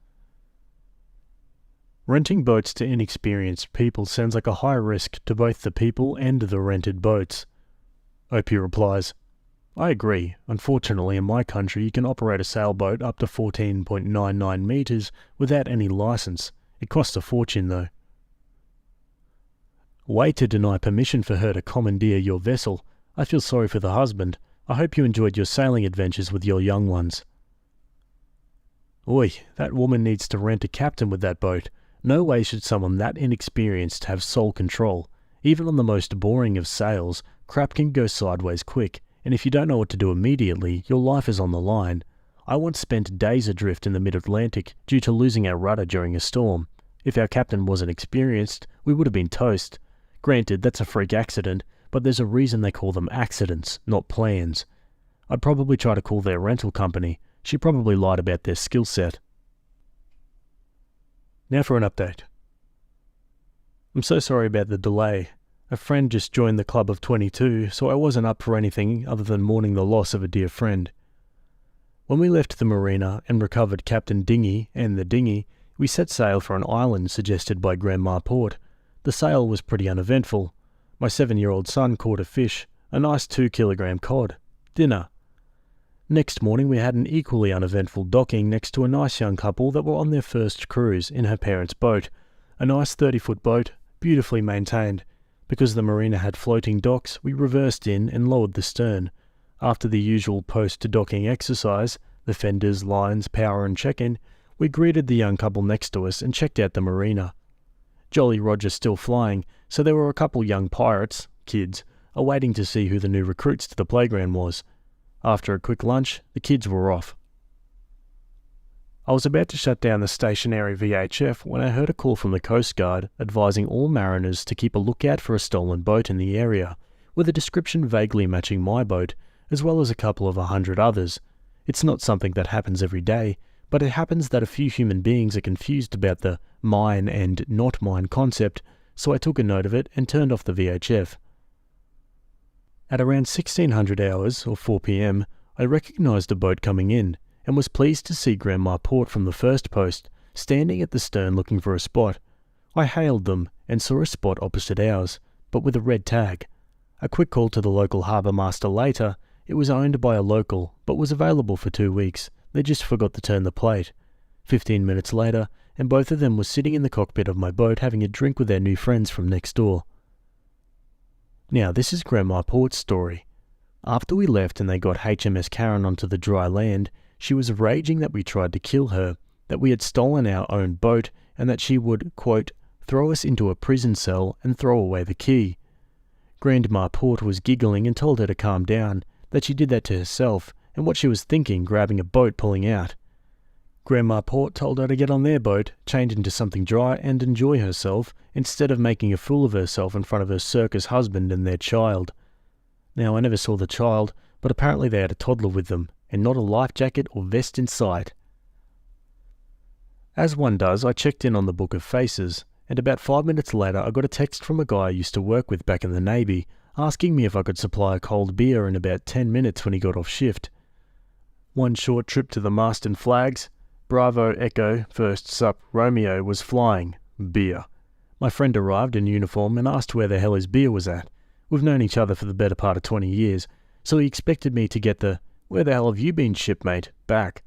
Renting boats to inexperienced people sounds like a high risk to both the people and the rented boats. Opie replies: "I agree. Unfortunately, in my country, you can operate a sailboat up to 14.99 meters without any license. It costs a fortune, though." Way to deny permission for her to commandeer your vessel. I feel sorry for the husband. I hope you enjoyed your sailing adventures with your young ones. Oi, that woman needs to rent a captain with that boat. No way should someone that inexperienced have sole control. Even on the most boring of sails, crap can go sideways quick, and if you don't know what to do immediately, your life is on the line. I once spent days adrift in the mid-Atlantic due to losing our rudder during a storm. If our captain wasn't experienced, we would have been toast. Granted, that's a freak accident, but there's a reason they call them accidents, not plans. I'd probably try to call their rental company. She probably lied about their skill set. Now for an update. I'm so sorry about the delay. A friend just joined the club of 22, so I wasn't up for anything other than mourning the loss of a dear friend. When we left the marina and recovered Captain Dinghy and the dinghy, we set sail for an island suggested by Grandma Port. The sail was pretty uneventful. My 7-year-old son caught a fish, a nice 2-kilogram cod. Dinner. Next morning we had an equally uneventful docking next to a nice young couple that were on their first cruise in her parents' boat. A nice 30-foot boat, beautifully maintained. Because the marina had floating docks, we reversed in and lowered the stern. After the usual post-docking exercise, the fenders, lines, power and check-in, we greeted the young couple next to us and checked out the marina. Jolly Roger's still flying, so there were a couple young pirates, kids, awaiting to see who the new recruits to the playground was. After a quick lunch, the kids were off. I was about to shut down the stationary VHF when I heard a call from the Coast Guard advising all mariners to keep a lookout for a stolen boat in the area, with a description vaguely matching my boat, as well as a couple of 100 others. It's not something that happens every day, but it happens that a few human beings are confused about the mine and not mine concept, so I took a note of it and turned off the VHF. At around 1600 hours, or 4 p.m, I recognised a boat coming in, and was pleased to see Grandma Port from the first post, standing at the stern looking for a spot. I hailed them, and saw a spot opposite ours, but with a red tag. A quick call to the local harbour master later. It was owned by a local, but was available for 2 weeks. They just forgot to turn the plate. 15 minutes later, and both of them were sitting in the cockpit of my boat having a drink with their new friends from next door. Now, this is Grandma Port's story. After we left and they got HMS Karen onto the dry land, she was raging that we tried to kill her, that we had stolen our own boat, and that she would, quote, throw us into a prison cell and throw away the key. Grandma Port was giggling and told her to calm down, that she did that to herself, and what she was thinking grabbing a boat pulling out. Grandma Port told her to get on their boat, change into something dry and enjoy herself, instead of making a fool of herself in front of her circus husband and their child. Now, I never saw the child, but apparently they had a toddler with them, and not a life jacket or vest in sight. As one does, I checked in on the Book of Faces, and about 5 minutes later I got a text from a guy I used to work with back in the Navy, asking me if I could supply a cold beer in about 10 minutes when he got off shift. One short trip to the mast and flags. Bravo Echo, first sup, Romeo was flying. Beer. My friend arrived in uniform and asked where the hell his beer was at. We've known each other for the better part of 20 years, so he expected me to get the "Where the hell have you been, shipmate?" back.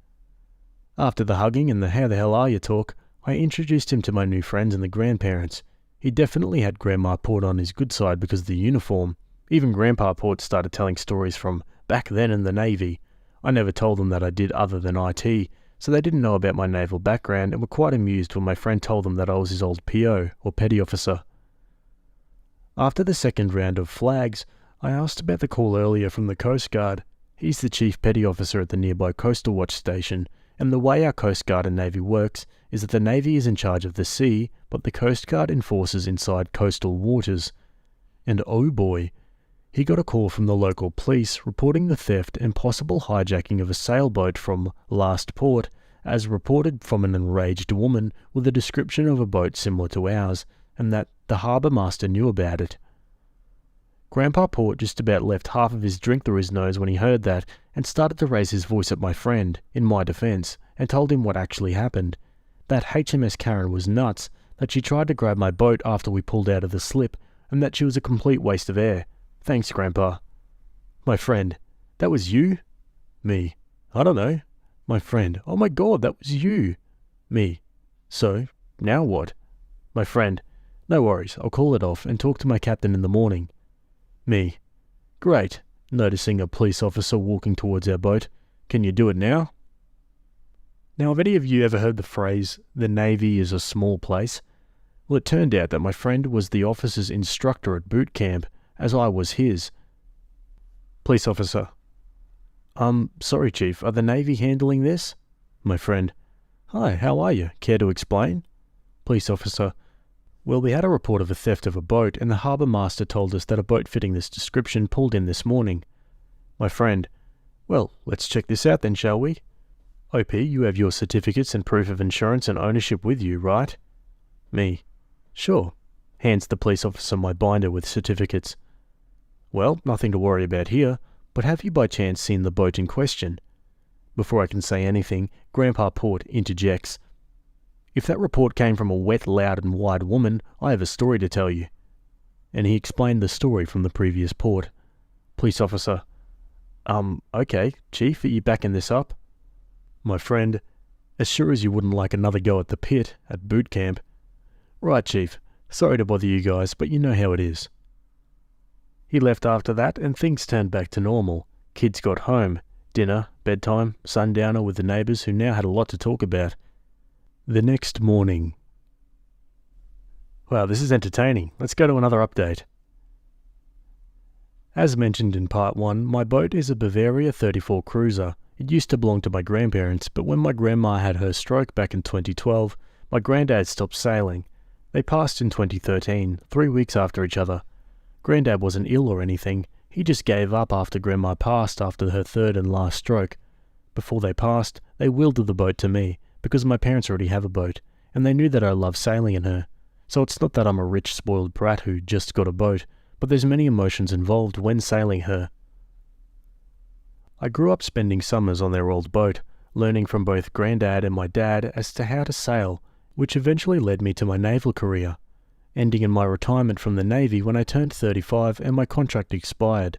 After the hugging and the "How the hell are you?" talk, I introduced him to my new friends and the grandparents. He definitely had Grandma Port on his good side because of the uniform. Even Grandpa Port started telling stories from back then in the Navy. I never told them that I did other than IT, so they didn't know about my naval background and were quite amused when my friend told them that I was his old PO, or petty officer. After the second round of flags, I asked about the call earlier from the Coast Guard. He's the chief petty officer at the nearby Coastal Watch station, and the way our Coast Guard and Navy works is that the Navy is in charge of the sea, but the Coast Guard enforces inside coastal waters. And oh boy, he got a call from the local police reporting the theft and possible hijacking of a sailboat from Last Port, as reported from an enraged woman with a description of a boat similar to ours, and that the harbour master knew about it. Grandpa Port just about left half of his drink through his nose when he heard that, and started to raise his voice at my friend, in my defence, and told him what actually happened. That HMS Karen was nuts, that she tried to grab my boat after we pulled out of the slip, and that she was a complete waste of air. Thanks, Grandpa. My friend, that was you? Me, I don't know. My friend, oh my God, that was you. Me, so, now what? My friend, no worries, I'll call it off and talk to my captain in the morning. Me, great, noticing a police officer walking towards our boat. Can you do it now? Now, have any of you ever heard the phrase, the Navy is a small place? Well, it turned out that my friend was the officer's instructor at boot camp, as I was his. Police officer. Sorry, Chief, are the Navy handling this? My friend. Hi, how are you? Care to explain? Police officer. Well, we had a report of a theft of a boat, and the harbour master told us that a boat fitting this description pulled in this morning. My friend. Well, let's check this out then, shall we? OP, you have your certificates and proof of insurance and ownership with you, right? Me. Sure. Hands the police officer my binder with certificates. Well, nothing to worry about here, but have you by chance seen the boat in question? Before I can say anything, Grandpa Port interjects. If that report came from a wet, loud and wide woman, I have a story to tell you. And he explained the story from the previous port. Police officer. Okay, Chief, are you backing this up? My friend. As sure as you wouldn't like another go at the pit, at boot camp. Right, Chief. Sorry to bother you guys, but you know how it is. He left after that, and things turned back to normal. Kids got home. Dinner, bedtime, sundowner with the neighbours who now had a lot to talk about. The next morning. Wow, this is entertaining. Let's go to another update. As mentioned in part 1, my boat is a Bavaria 34 cruiser. It used to belong to my grandparents, but when my grandma had her stroke back in 2012, my granddad stopped sailing. They passed in 2013, 3 weeks after each other. Granddad wasn't ill or anything. He just gave up after Grandma passed after her third and last stroke. Before they passed, they willed the boat to me, because my parents already have a boat, and they knew that I love sailing in her. So it's not that I'm a rich, spoiled brat who just got a boat, but there's many emotions involved when sailing her. I grew up spending summers on their old boat, learning from both Granddad and my dad as to how to sail, which eventually led me to my naval career, ending in my retirement from the Navy when I turned 35 and my contract expired.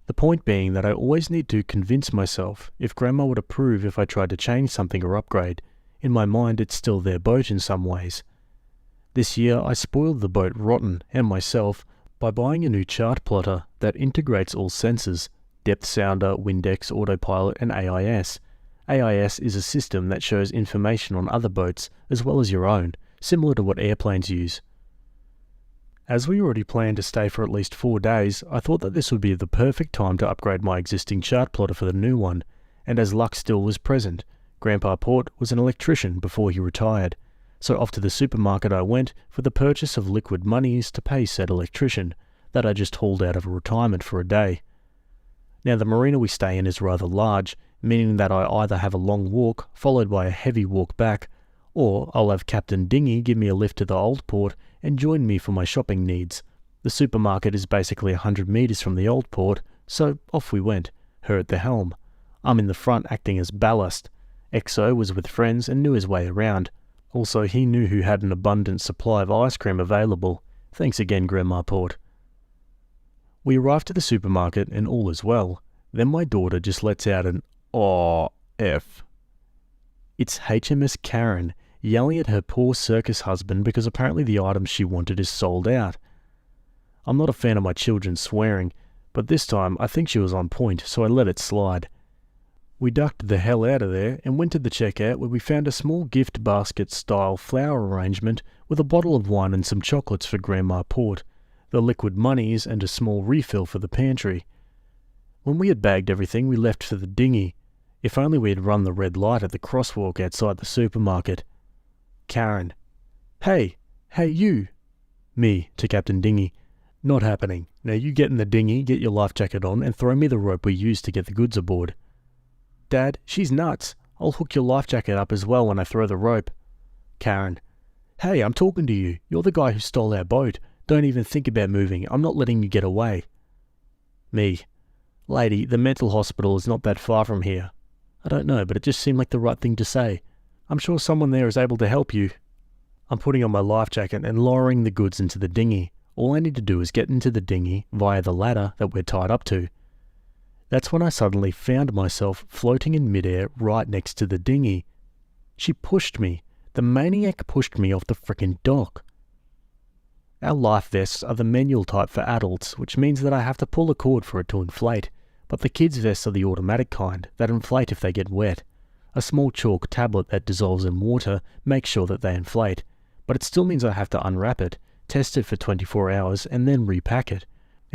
The point being that I always need to convince myself if Grandma would approve if I tried to change something or upgrade. In my mind, it's still their boat in some ways. This year, I spoiled the boat rotten and myself by buying a new chart plotter that integrates all sensors: depth sounder, Windex, autopilot, and AIS. AIS is a system that shows information on other boats as well as your own, similar to what airplanes use. As we already planned to stay for at least 4 days, I thought that this would be the perfect time to upgrade my existing chart plotter for the new one, and as luck still was present, Grandpa Port was an electrician before he retired, so off to the supermarket I went for the purchase of liquid monies to pay said electrician that I just hauled out of retirement for a day. Now the marina we stay in is rather large, meaning that I either have a long walk followed by a heavy walk back, or I'll have Captain Dinghy give me a lift to the old port and join me for my shopping needs. The supermarket is basically 100 metres from the old port, so off we went, her at the helm. I'm in the front acting as ballast. XO was with friends and knew his way around. Also, he knew who had an abundant supply of ice cream available. Thanks again, Grandma Port. We arrived at the supermarket and all is well. Then my daughter just lets out an "Aw, F." It's HMS Karen yelling at her poor circus husband because apparently the item she wanted is sold out. I'm not a fan of my children swearing, but this time I think she was on point, so I let it slide. We ducked the hell out of there and went to the checkout where we found a small gift basket style flower arrangement with a bottle of wine and some chocolates for Grandma Port, the liquid monies and a small refill for the pantry. When we had bagged everything, we left for the dinghy. If only we had run the red light at the crosswalk outside the supermarket. Karen. Hey you. Me, to Captain Dinghy. Not happening. Now you get in the dinghy, get your life jacket on, and throw me the rope we used to get the goods aboard. Dad, she's nuts. I'll hook your life jacket up as well when I throw the rope. Karen. Hey, I'm talking to you. You're the guy who stole our boat. Don't even think about moving. I'm not letting you get away. Me. Lady, the mental hospital is not that far from here. I don't know, but it just seemed like the right thing to say. I'm sure someone there is able to help you. I'm putting on my life jacket and lowering the goods into the dinghy. All I need to do is get into the dinghy via the ladder that we're tied up to. That's when I suddenly found myself floating in midair right next to the dinghy. She pushed me. The maniac pushed me off the frickin' dock. Our life vests are the manual type for adults, which means that I have to pull a cord for it to inflate, but the kids' vests are the automatic kind that inflate if they get wet. A small chalk tablet that dissolves in water makes sure that they inflate, but it still means I have to unwrap it, test it for 24 hours and then repack it.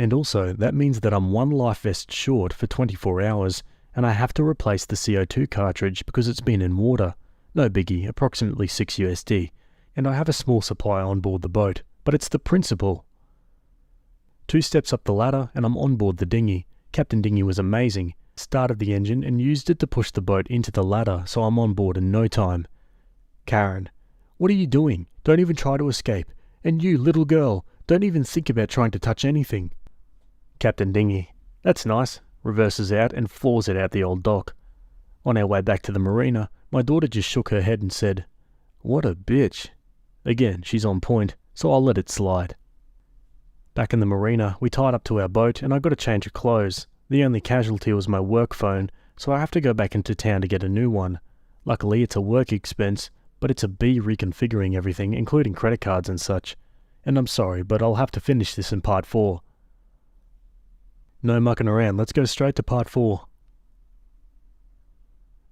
And also, that means that I'm one life vest short for 24 hours, and I have to replace the CO2 cartridge because it's been in water. No biggie, approximately $6, and I have a small supply on board the boat, but it's the principle. 2 steps up the ladder and I'm on board the dinghy. Captain Dinghy was amazing. Started the engine and used it to push the boat into the ladder, so I'm on board in no time. Karen. What are you doing? Don't even try to escape. And you, little girl, don't even think about trying to touch anything. Captain Dinghy. That's nice. Reverses out and floors it out the old dock. On our way back to the marina, my daughter just shook her head and said, "What a bitch." Again, she's on point, so I'll let it slide. Back in the marina, we tied up to our boat and I got a change of clothes. The only casualty was my work phone, so I have to go back into town to get a new one. Luckily, it's a work expense, but it's a B reconfiguring everything, including credit cards and such. And I'm sorry, but I'll have to finish this in part 4. No mucking around, let's go straight to part 4.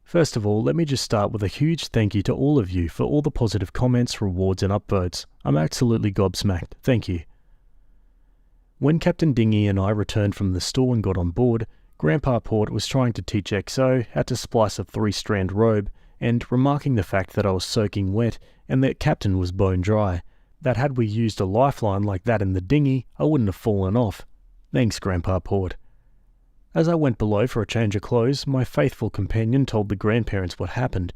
First of all, let me just start with a huge thank you to all of you for all the positive comments, rewards and upvotes. I'm absolutely gobsmacked, thank you. When Captain Dinghy and I returned from the store and got on board, Grandpa Port was trying to teach XO how to splice a 3-strand robe, and remarking the fact that I was soaking wet and that Captain was bone dry, that had we used a lifeline like that in the dinghy, I wouldn't have fallen off. Thanks, Grandpa Port. As I went below for a change of clothes, my faithful companion told the grandparents what happened.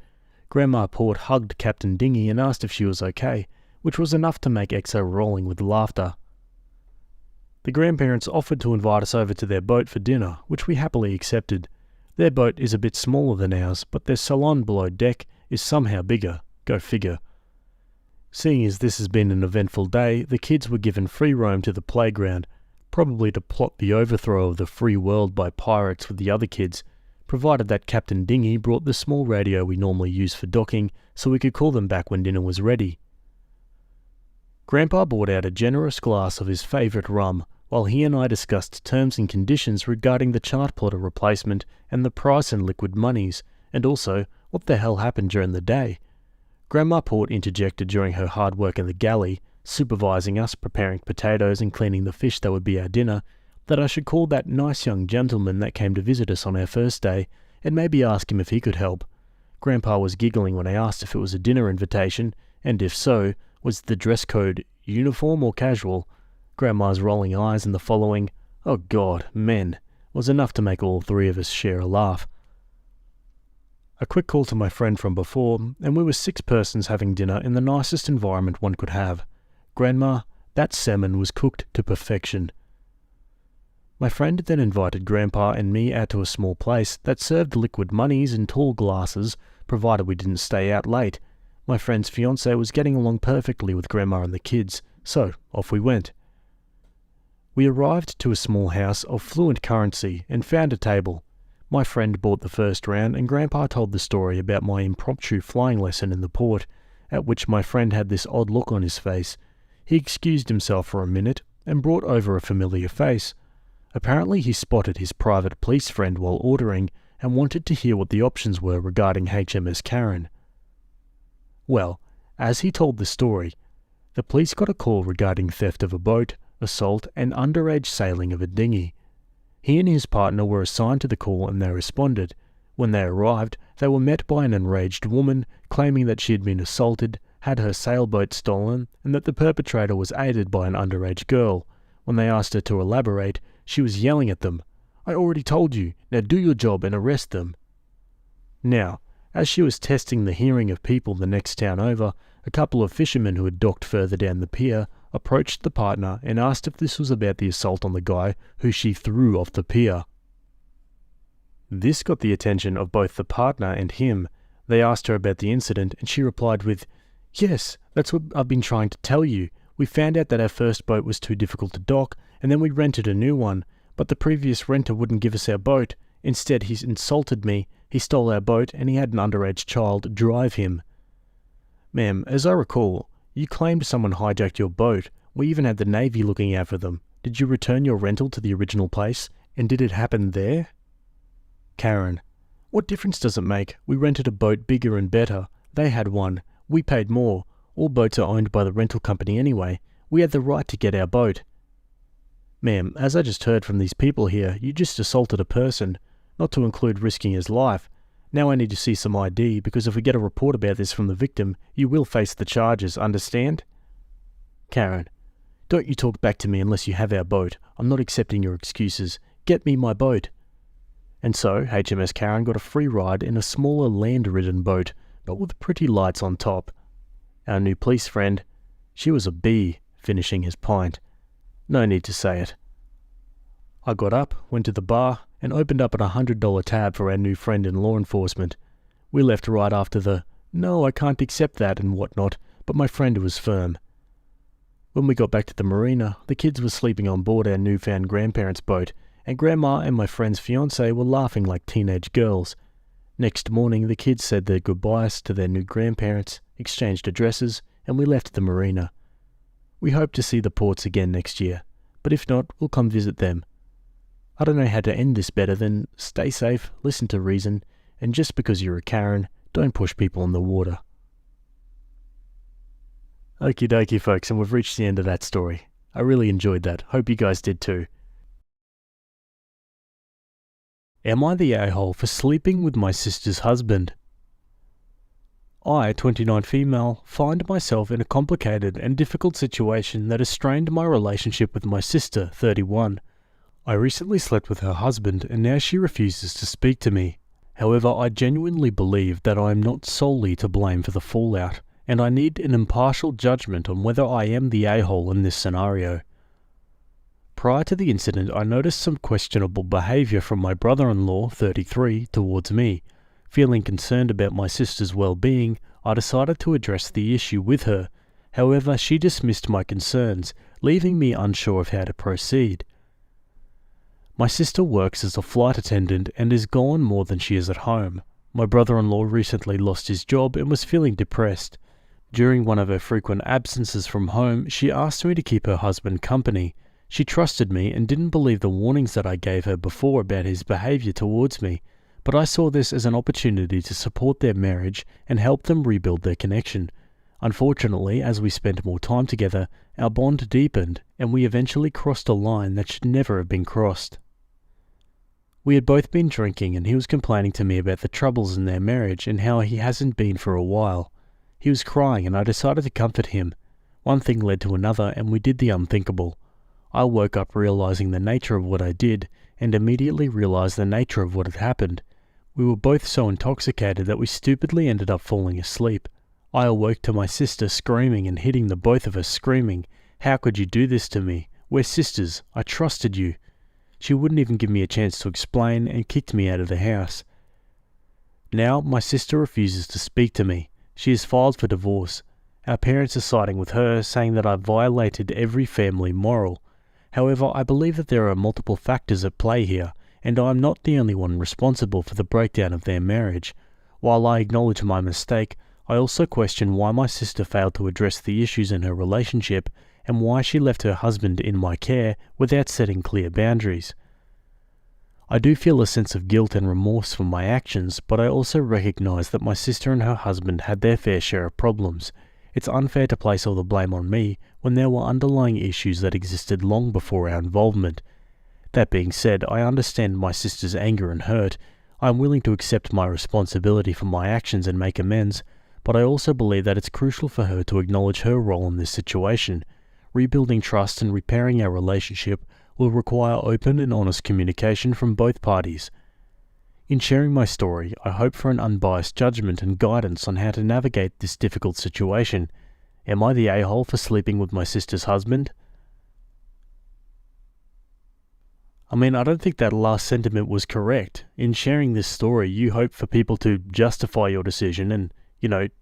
Grandma Port hugged Captain Dinghy and asked if she was okay, which was enough to make XO rolling with laughter. The grandparents offered to invite us over to their boat for dinner, which we happily accepted. Their boat is a bit smaller than ours, but their salon below deck is somehow bigger. Go figure. Seeing as this has been an eventful day, the kids were given free roam to the playground, probably to plot the overthrow of the free world by pirates with the other kids, provided that Captain Dinghy brought the small radio we normally use for docking so we could call them back when dinner was ready. Grandpa brought out a generous glass of his favourite rum, while he and I discussed terms and conditions regarding the chart plotter replacement and the price and liquid monies, and also what the hell happened during the day. Grandma Port interjected during her hard work in the galley, supervising us preparing potatoes and cleaning the fish that would be our dinner, that I should call that nice young gentleman that came to visit us on our first day and maybe ask him if he could help. Grandpa was giggling when I asked if it was a dinner invitation, and if so, was the dress code uniform or casual? Grandma's rolling eyes and the following, "Oh God, men," was enough to make all three of us share a laugh. A quick call to my friend from before, and we were 6 persons having dinner in the nicest environment one could have. Grandma, that salmon was cooked to perfection. My friend then invited Grandpa and me out to a small place that served liquid monies in tall glasses, provided we didn't stay out late. My friend's fiancée was getting along perfectly with Grandma and the kids, so off we went. We arrived to a small house of fluent currency and found a table. My friend bought the first round, and Grandpa told the story about my impromptu flying lesson in the port, at which my friend had this odd look on his face. He excused himself for a minute and brought over a familiar face. Apparently he spotted his private police friend while ordering and wanted to hear what the options were regarding HMS Karen. Well, as he told the story, the police got a call regarding theft of a boat, assault and underage sailing of a dinghy. He and his partner were assigned to the call and they responded. When they arrived, they were met by an enraged woman claiming that she had been assaulted, had her sailboat stolen, and that the perpetrator was aided by an underage girl. When they asked her to elaborate, she was yelling at them, "I already told you, now do your job and arrest them." Now, as she was testing the hearing of people the next town over, a couple of fishermen who had docked further down the pier approached the partner and asked if this was about the assault on the guy who she threw off the pier. This got the attention of both the partner and him. They asked her about the incident and she replied with, "Yes, that's what I've been trying to tell you. We found out that our first boat was too difficult to dock and then we rented a new one, but the previous renter wouldn't give us our boat. Instead, he insulted me, he stole our boat and he had an underage child drive him." Ma'am, as I recall, you claimed someone hijacked your boat. We even had the Navy looking out for them. Did you return your rental to the original place? And did it happen there? Karen, what difference does it make? We rented a boat bigger and better. They had one. We paid more. All boats are owned by the rental company anyway. We had the right to get our boat. Ma'am, as I just heard from these people here, you just assaulted a person, not to include risking his life. Now I need to see some ID, because if we get a report about this from the victim, you will face the charges, understand? Karen, don't you talk back to me unless you have our boat. I'm not accepting your excuses. Get me my boat. And so, HMS Karen got a free ride in a smaller land-ridden boat, but with pretty lights on top. Our new police friend, she was a bee, finishing his pint. No need to say it. I got up, went to the bar, and opened up an $100 tab for our new friend in law enforcement. We left right after the, "No, I can't accept that," and whatnot, but my friend was firm. When we got back to the marina, the kids were sleeping on board our newfound grandparents' boat, and Grandma and my friend's fiancée were laughing like teenage girls. Next morning, the kids said their goodbyes to their new grandparents, exchanged addresses, and we left the marina. We hope to see the Ports again next year, but if not, we'll come visit them. I don't know how to end this better than stay safe, listen to reason, and just because you're a Karen, don't push people in the water. Okie dokie folks, and we've reached the end of that story. I really enjoyed that. Hope you guys did too. Am I the a-hole for sleeping with my sister's husband? I, 29 female, find myself in a complicated and difficult situation that has strained my relationship with my sister, 31. I recently slept with her husband and now she refuses to speak to me. However, I genuinely believe that I am not solely to blame for the fallout, and I need an impartial judgment on whether I am the a-hole in this scenario. Prior to the incident, I noticed some questionable behaviour from my brother-in-law, 33, towards me. Feeling concerned about my sister's well-being, I decided to address the issue with her. However, she dismissed my concerns, leaving me unsure of how to proceed. My sister works as a flight attendant and is gone more than she is at home. My brother-in-law recently lost his job and was feeling depressed. During one of her frequent absences from home, she asked me to keep her husband company. She trusted me and didn't believe the warnings that I gave her before about his behaviour towards me, but I saw this as an opportunity to support their marriage and help them rebuild their connection. Unfortunately, as we spent more time together, our bond deepened and we eventually crossed a line that should never have been crossed. We had both been drinking and he was complaining to me about the troubles in their marriage and how he hasn't been for a while. He was crying and I decided to comfort him. One thing led to another and we did the unthinkable. I woke up realizing the nature of what I did and immediately realized the nature of what had happened. We were both so intoxicated that we stupidly ended up falling asleep. I awoke to my sister screaming and hitting the both of us, screaming, "How could you do this to me? We're sisters. I trusted you." She wouldn't even give me a chance to explain and kicked me out of the house. Now my sister refuses to speak to me. She has filed for divorce. Our parents are siding with her, saying that I violated every family moral. However, I believe that there are multiple factors at play here, and I am not the only one responsible for the breakdown of their marriage. While I acknowledge my mistake, I also question why my sister failed to address the issues in her relationship and why she left her husband in my care without setting clear boundaries. I do feel a sense of guilt and remorse for my actions, but I also recognize that my sister and her husband had their fair share of problems. It's unfair to place all the blame on me when there were underlying issues that existed long before our involvement. That being said, I understand my sister's anger and hurt. I am willing to accept my responsibility for my actions and make amends, but I also believe that it's crucial for her to acknowledge her role in this situation. Rebuilding trust and repairing our relationship will require open and honest communication from both parties. In sharing my story, I hope for an unbiased judgment and guidance on how to navigate this difficult situation. Am I the a-hole for sleeping with my sister's husband? I don't think that last sentiment was correct. In sharing this story, you hope for people to justify your decision and,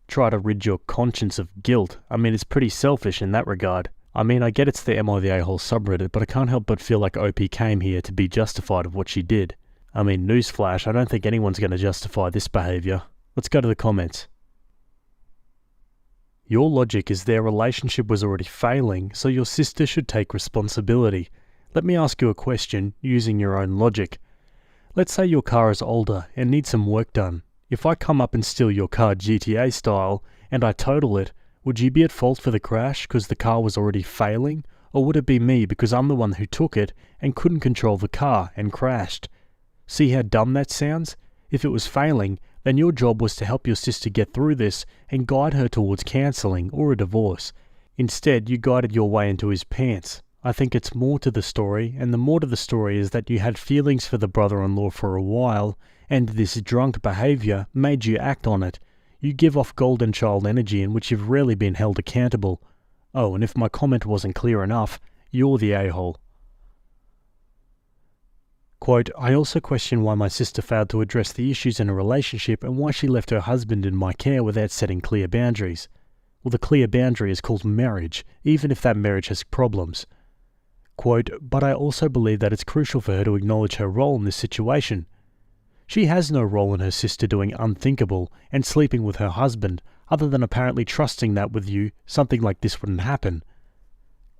try to rid your conscience of guilt. It's pretty selfish in that regard. I get it's the Am I the A-hole subreddit, but I can't help but feel like OP came here to be justified of what she did. Newsflash, I don't think anyone's going to justify this behaviour. Let's go to the comments. Your logic is their relationship was already failing, so your sister should take responsibility. Let me ask you a question using your own logic. Let's say your car is older and needs some work done. If I come up and steal your car GTA style and I total it, would you be at fault for the crash because the car was already failing? Or would it be me because I'm the one who took it and couldn't control the car and crashed? See how dumb that sounds? If it was failing, then your job was to help your sister get through this and guide her towards cancelling or a divorce. Instead, you guided your way into his pants. I think it's more to the story, and the more to the story is that you had feelings for the brother-in-law for a while, and this drunk behaviour made you act on it. You give off golden child energy in which you've rarely been held accountable. Oh, and if my comment wasn't clear enough, you're the a-hole. Quote, I also question why my sister failed to address the issues in a relationship and why she left her husband in my care without setting clear boundaries. Well, the clear boundary is called marriage, even if that marriage has problems. Quote, but I also believe that it's crucial for her to acknowledge her role in this situation. She has no role in her sister doing unthinkable and sleeping with her husband, other than apparently trusting that with you, something like this wouldn't happen.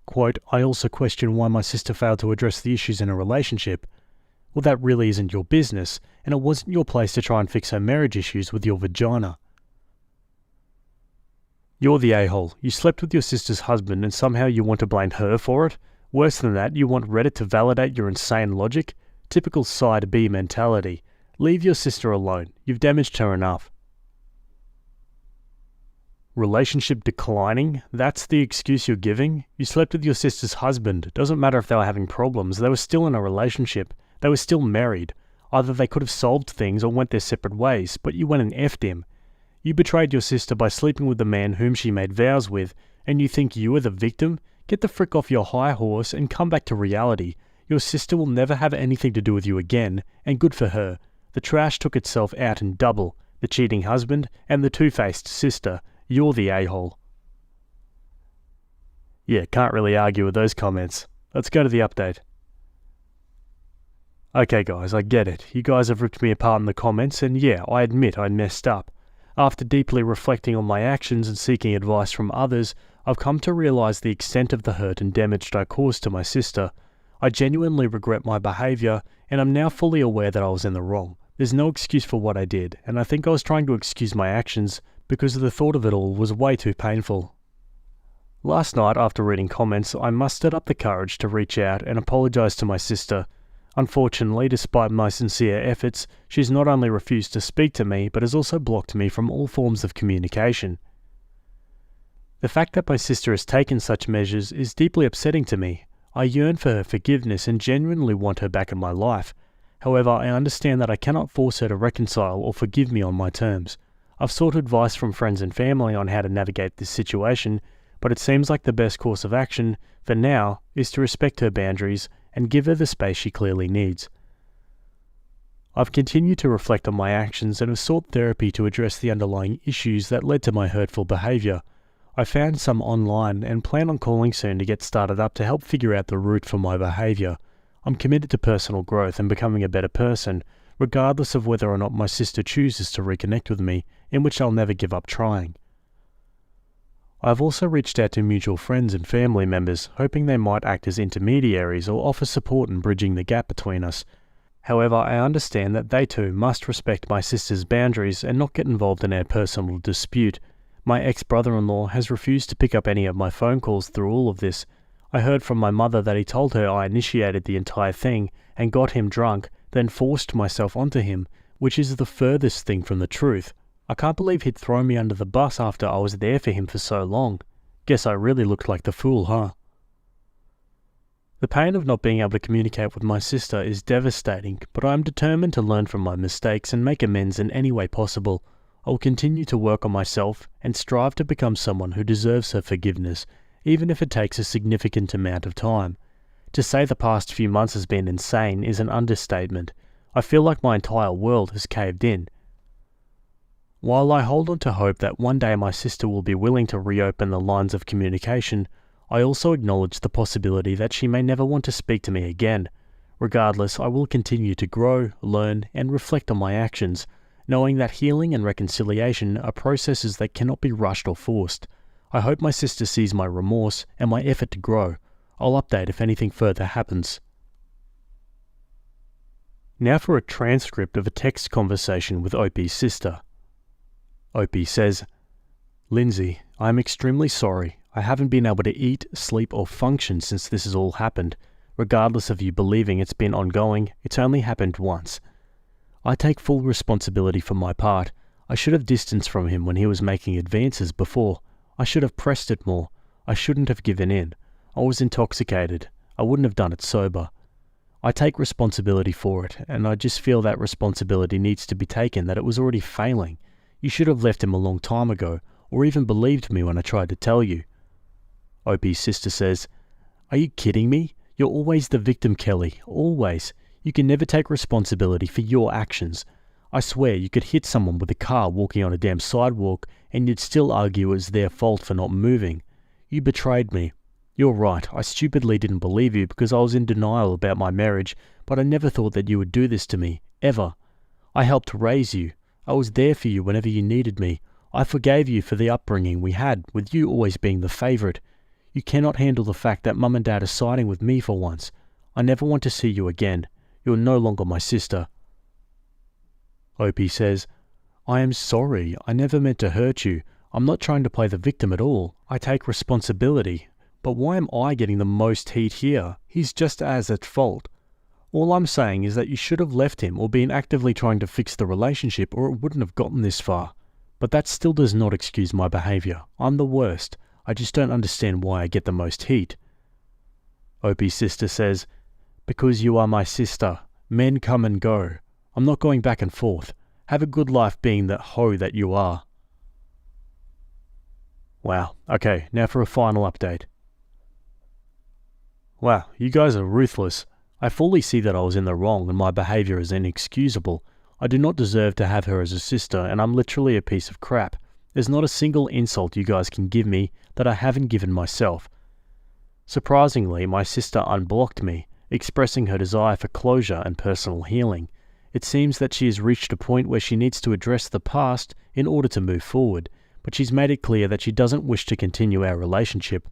Quote, I also question why my sister failed to address the issues in a relationship. Well, that really isn't your business, and it wasn't your place to try and fix her marriage issues with your vagina. You're the a-hole. You slept with your sister's husband and somehow you want to blame her for it? Worse than that, you want Reddit to validate your insane logic? Typical side B mentality. Leave your sister alone. You've damaged her enough. Relationship declining? That's the excuse you're giving? You slept with your sister's husband. Doesn't matter if they were having problems. They were still in a relationship. They were still married. Either they could have solved things or went their separate ways, but you went and effed him. You betrayed your sister by sleeping with the man whom she made vows with, and you think you were the victim? Get the frick off your high horse and come back to reality. Your sister will never have anything to do with you again, and good for her. The trash took itself out in double. The cheating husband and the two-faced sister. You're the a-hole. Yeah, can't really argue with those comments. Let's go to the update. Okay guys, I get it. You guys have ripped me apart in the comments, and yeah, I admit I messed up. After deeply reflecting on my actions and seeking advice from others, I've come to realise the extent of the hurt and damage I caused to my sister. I genuinely regret my behaviour, and I'm now fully aware that I was in the wrong. There's no excuse for what I did, and I think I was trying to excuse my actions because the thought of it all was way too painful. Last night, after reading comments, I mustered up the courage to reach out and apologise to my sister. Unfortunately, despite my sincere efforts, she's not only refused to speak to me, but has also blocked me from all forms of communication. The fact that my sister has taken such measures is deeply upsetting to me. I yearn for her forgiveness and genuinely want her back in my life. However, I understand that I cannot force her to reconcile or forgive me on my terms. I've sought advice from friends and family on how to navigate this situation, but it seems like the best course of action, for now, is to respect her boundaries and give her the space she clearly needs. I've continued to reflect on my actions and have sought therapy to address the underlying issues that led to my hurtful behaviour. I found some online and plan on calling soon to get started up to help figure out the root for my behaviour. I'm committed to personal growth and becoming a better person, regardless of whether or not my sister chooses to reconnect with me, in which I'll never give up trying. I've also reached out to mutual friends and family members, hoping they might act as intermediaries or offer support in bridging the gap between us. However, I understand that they too must respect my sister's boundaries and not get involved in our personal dispute. My ex-brother-in-law has refused to pick up any of my phone calls through all of this. I heard from my mother that he told her I initiated the entire thing and got him drunk, then forced myself onto him, which is the furthest thing from the truth. I can't believe he'd thrown me under the bus after I was there for him for so long. Guess I really looked like the fool, huh? The pain of not being able to communicate with my sister is devastating, but I am determined to learn from my mistakes and make amends in any way possible. I will continue to work on myself and strive to become someone who deserves her forgiveness, even if it takes a significant amount of time. To say the past few months has been insane is an understatement. I feel like my entire world has caved in. While I hold on to hope that one day my sister will be willing to reopen the lines of communication, I also acknowledge the possibility that she may never want to speak to me again. Regardless, I will continue to grow, learn, and reflect on my actions, knowing that healing and reconciliation are processes that cannot be rushed or forced. I hope my sister sees my remorse and my effort to grow. I'll update if anything further happens. Now for a transcript of a text conversation with Opie's sister. Opie says, "Lindsay, I am extremely sorry. I haven't been able to eat, sleep, or function since this has all happened. Regardless of you believing it's been ongoing, it's only happened once. I take full responsibility for my part. I should have distanced from him when he was making advances before. I should have pressed it more. I shouldn't have given in. I was intoxicated. I wouldn't have done it sober. I take responsibility for it, and I just feel that responsibility needs to be taken, that it was already failing. You should have left him a long time ago, or even believed me when I tried to tell you." Opie's sister says, "Are you kidding me? You're always the victim, Kelly. Always. You can never take responsibility for your actions. I swear you could hit someone with a car walking on a damn sidewalk and you'd still argue it was their fault for not moving. You betrayed me. You're right, I stupidly didn't believe you because I was in denial about my marriage, but I never thought that you would do this to me, ever. I helped raise you. I was there for you whenever you needed me. I forgave you for the upbringing we had, with you always being the favourite. You cannot handle the fact that Mum and Dad are siding with me for once. I never want to see you again. You're no longer my sister." Opie says, "I am sorry. I never meant to hurt you. I'm not trying to play the victim at all. I take responsibility. But why am I getting the most heat here? He's just as at fault. All I'm saying is that you should have left him or been actively trying to fix the relationship, or it wouldn't have gotten this far. But that still does not excuse my behaviour. I'm the worst. I just don't understand why I get the most heat." Opie's sister says, "Because you are my sister. Men come and go. I'm not going back and forth. Have a good life being the hoe that you are." Wow. Okay, now for a final update. Wow, you guys are ruthless. I fully see that I was in the wrong and my behaviour is inexcusable. I do not deserve to have her as a sister, and I'm literally a piece of crap. There's not a single insult you guys can give me that I haven't given myself. Surprisingly, my sister unblocked me, expressing her desire for closure and personal healing. It seems that she has reached a point where she needs to address the past in order to move forward, but she's made it clear that she doesn't wish to continue our relationship.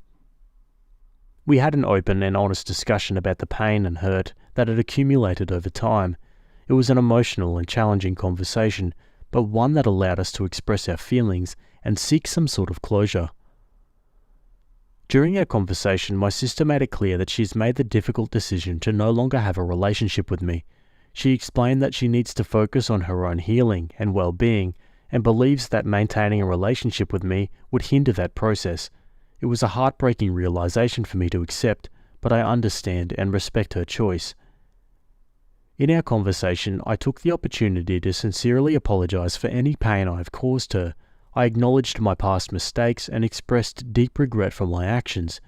We had an open and honest discussion about the pain and hurt that had accumulated over time. It was an emotional and challenging conversation, but one that allowed us to express our feelings and seek some sort of closure. During our conversation, my sister made it clear that she's made the difficult decision to no longer have a relationship with me. She explained that she needs to focus on her own healing and well-being, and believes that maintaining a relationship with me would hinder that process. It was a heartbreaking realization for me to accept, but I understand and respect her choice. In our conversation, I took the opportunity to sincerely apologize for any pain I have caused her. I acknowledged my past mistakes and expressed deep regret for my actions.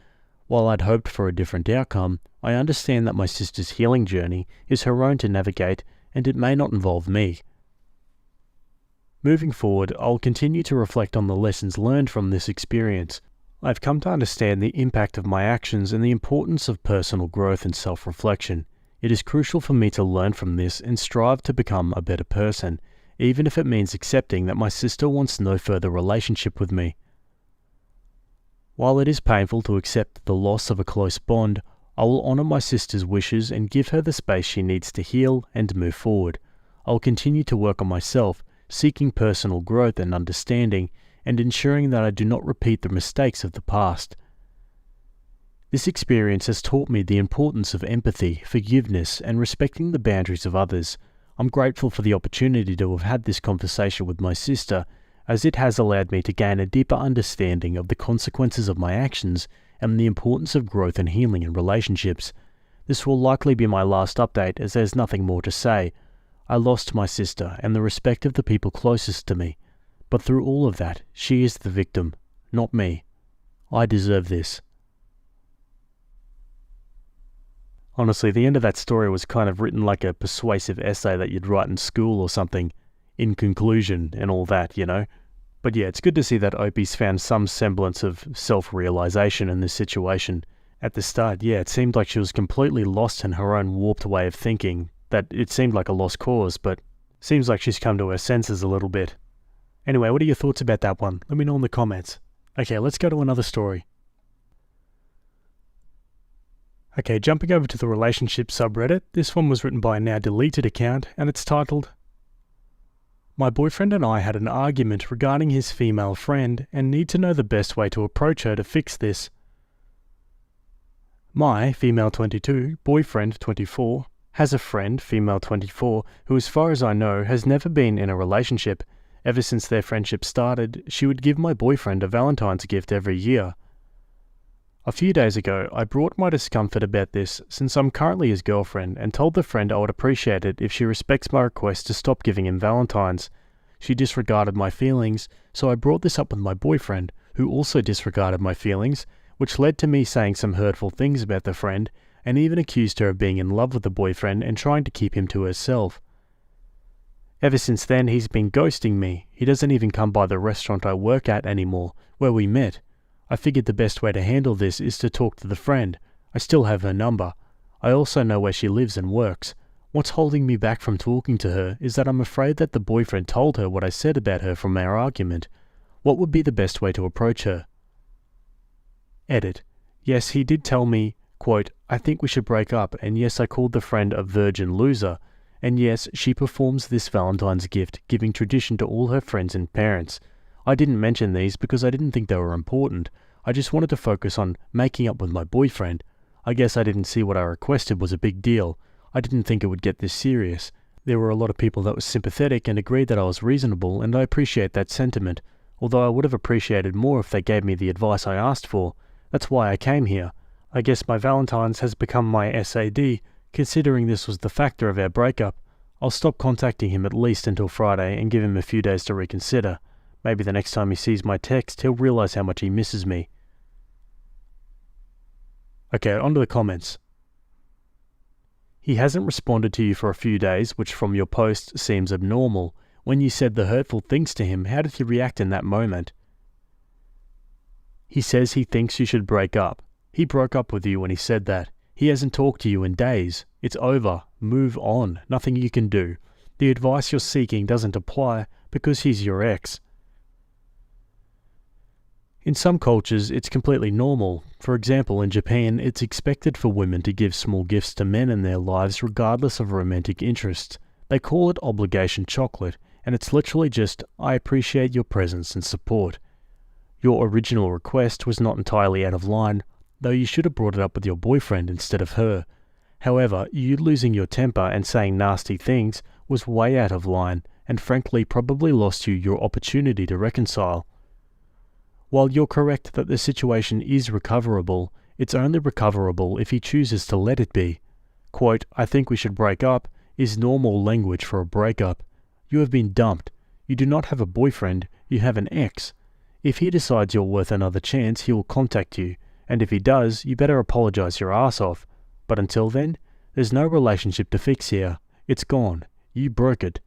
While I'd hoped for a different outcome, I understand that my sister's healing journey is her own to navigate, and it may not involve me. Moving forward, I'll continue to reflect on the lessons learned from this experience. I've come to understand the impact of my actions and the importance of personal growth and self-reflection. It is crucial for me to learn from this and strive to become a better person, even if it means accepting that my sister wants no further relationship with me. While it is painful to accept the loss of a close bond, I will honour my sister's wishes and give her the space she needs to heal and move forward. I'll continue to work on myself, seeking personal growth and understanding, and ensuring that I do not repeat the mistakes of the past. This experience has taught me the importance of empathy, forgiveness, and respecting the boundaries of others. I'm grateful for the opportunity to have had this conversation with my sister, as it has allowed me to gain a deeper understanding of the consequences of my actions and the importance of growth and healing in relationships. This will likely be my last update, as there's nothing more to say. I lost my sister and the respect of the people closest to me, but through all of that, she is the victim, not me. I deserve this. Honestly, the end of that story was kind of written like a persuasive essay that you'd write in school or something, in conclusion and all that, you know? But yeah, it's good to see that Opie's found some semblance of self-realization in this situation. At the start, yeah, it seemed like she was completely lost in her own warped way of thinking, that it seemed like a lost cause, but seems like she's come to her senses a little bit. Anyway, what are your thoughts about that one? Let me know in the comments. Okay, let's go to another story. Okay, jumping over to the relationship subreddit, this one was written by a now deleted account, and it's titled, "My boyfriend and I had an argument regarding his female friend and need to know the best way to approach her to fix this. My, female 22, boyfriend 24, has a friend, female 24, who as far as I know has never been in a relationship. Ever since their friendship started, she would give my boyfriend a Valentine's gift every year. A few days ago, I brought my discomfort about this since I'm currently his girlfriend and told the friend I would appreciate it if she respects my request to stop giving him Valentines. She disregarded my feelings, so I brought this up with my boyfriend, who also disregarded my feelings, which led to me saying some hurtful things about the friend and even accused her of being in love with the boyfriend and trying to keep him to herself. Ever since then, he's been ghosting me. He doesn't even come by the restaurant I work at anymore, where we met. I figured the best way to handle this is to talk to the friend. I still have her number. I also know where she lives and works. What's holding me back from talking to her is that I'm afraid that the boyfriend told her what I said about her from our argument. What would be the best way to approach her?" Edit. Yes, he did tell me, quote, "I think we should break up, and yes, I called the friend a virgin loser. And yes, she performs this Valentine's gift, giving tradition to all her friends and parents. I didn't mention these because I didn't think they were important. I just wanted to focus on making up with my boyfriend. I guess I didn't see what I requested was a big deal. I didn't think it would get this serious. There were a lot of people that were sympathetic and agreed that I was reasonable, and I appreciate that sentiment, although I would have appreciated more if they gave me the advice I asked for. That's why I came here. I guess my Valentine's has become my SAD, considering this was the factor of our breakup. I'll stop contacting him at least until Friday and give him a few days to reconsider. Maybe the next time he sees my text, he'll realize how much he misses me." Okay, on to the comments. "He hasn't responded to you for a few days, which from your post seems abnormal. When you said the hurtful things to him, how did he react in that moment?" "He says he thinks you should break up. He broke up with you when he said that. He hasn't talked to you in days. It's over. Move on. Nothing you can do. The advice you're seeking doesn't apply because he's your ex. In some cultures, it's completely normal. For example, in Japan, it's expected for women to give small gifts to men in their lives regardless of romantic interests. They call it obligation chocolate, and it's literally just, I appreciate your presence and support. Your original request was not entirely out of line, though you should have brought it up with your boyfriend instead of her. However, you losing your temper and saying nasty things was way out of line, and frankly probably lost you your opportunity to reconcile. While you're correct that the situation is recoverable, it's only recoverable if he chooses to let it be. Quote, "I think we should break up," is normal language for a breakup. You have been dumped. You do not have a boyfriend, you have an ex. If he decides you're worth another chance, he will contact you, and if he does, you better apologize your ass off. But until then, there's no relationship to fix here. It's gone. You broke it.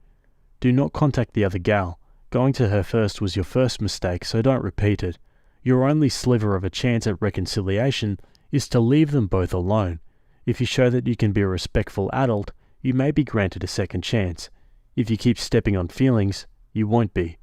Do not contact the other gal. Going to her first was your first mistake, so don't repeat it. Your only sliver of a chance at reconciliation is to leave them both alone. If you show that you can be a respectful adult, you may be granted a second chance. If you keep stepping on feelings, you won't be.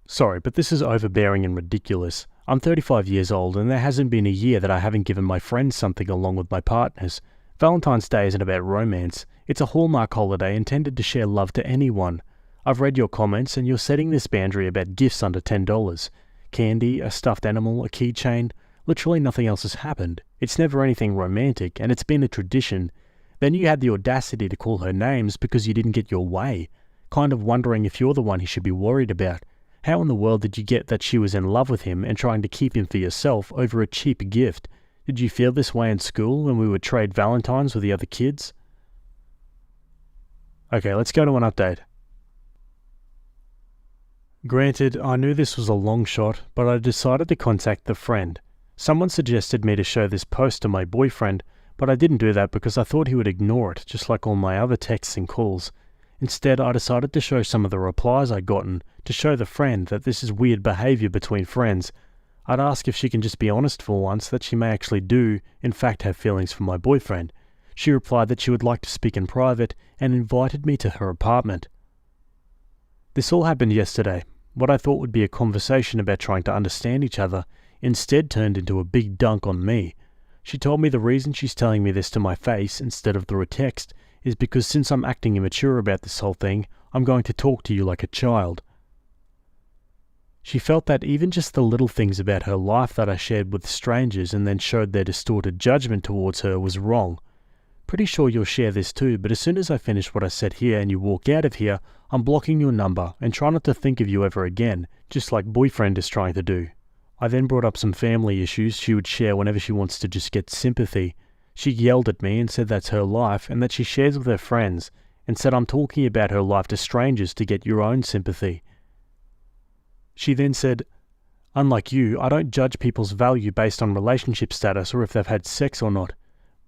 Sorry, but this is overbearing and ridiculous. I'm 35 years old and there hasn't been a year that I haven't given my friends something along with my partners. Valentine's Day isn't about romance. It's a Hallmark holiday intended to share love to anyone. I've read your comments and you're setting this boundary about gifts under $10. Candy, a stuffed animal, a keychain. Literally nothing else has happened. It's never anything romantic and it's been a tradition. Then you had the audacity to call her names because you didn't get your way. Kind of wondering if you're the one he should be worried about. How in the world did you get that she was in love with him and trying to keep him for yourself over a cheap gift? Did you feel this way in school when we would trade Valentines with the other kids? Okay, let's go to an update. Granted, I knew this was a long shot, but I decided to contact the friend. Someone suggested me to show this post to my boyfriend, but I didn't do that because I thought he would ignore it, just like all my other texts and calls. Instead, I decided to show some of the replies I'd gotten to show the friend that this is weird behavior between friends. I'd ask if she can just be honest for once that she may actually do, in fact, have feelings for my boyfriend. She replied that she would like to speak in private and invited me to her apartment. This all happened yesterday. What I thought would be a conversation about trying to understand each other instead turned into a big dunk on me. She told me the reason she's telling me this to my face instead of through a text is because since I'm acting immature about this whole thing, I'm going to talk to you like a child. She felt that even just the little things about her life that I shared with strangers and then showed their distorted judgment towards her was wrong. Pretty sure you'll share this too, but as soon as I finish what I said here and you walk out of here, I'm blocking your number and try not to think of you ever again, just like boyfriend is trying to do. I then brought up some family issues she would share whenever she wants to just get sympathy. She yelled at me and said that's her life and that she shares with her friends, and said I'm talking about her life to strangers to get your own sympathy. She then said, "Unlike you, I don't judge people's value based on relationship status or if they've had sex or not.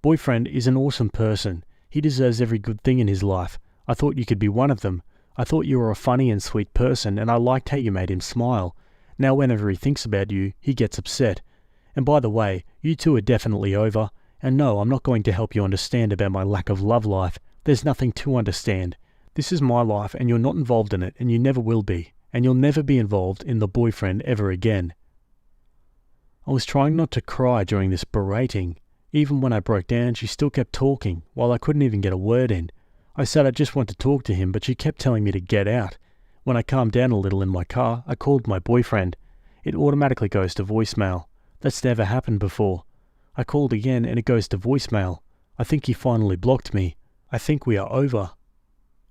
Boyfriend is an awesome person. He deserves every good thing in his life. I thought you could be one of them. I thought you were a funny and sweet person and I liked how you made him smile. Now whenever he thinks about you, he gets upset. And by the way, you two are definitely over. And no, I'm not going to help you understand about my lack of love life. There's nothing to understand. This is my life and you're not involved in it and you never will be. And you'll never be involved in the boyfriend ever again." I was trying not to cry during this berating. Even when I broke down, she still kept talking, while I couldn't even get a word in. I said I just want to talk to him, but she kept telling me to get out. When I calmed down a little in my car, I called my boyfriend. It automatically goes to voicemail. That's never happened before. I called again and it goes to voicemail. I think he finally blocked me. I think we are over.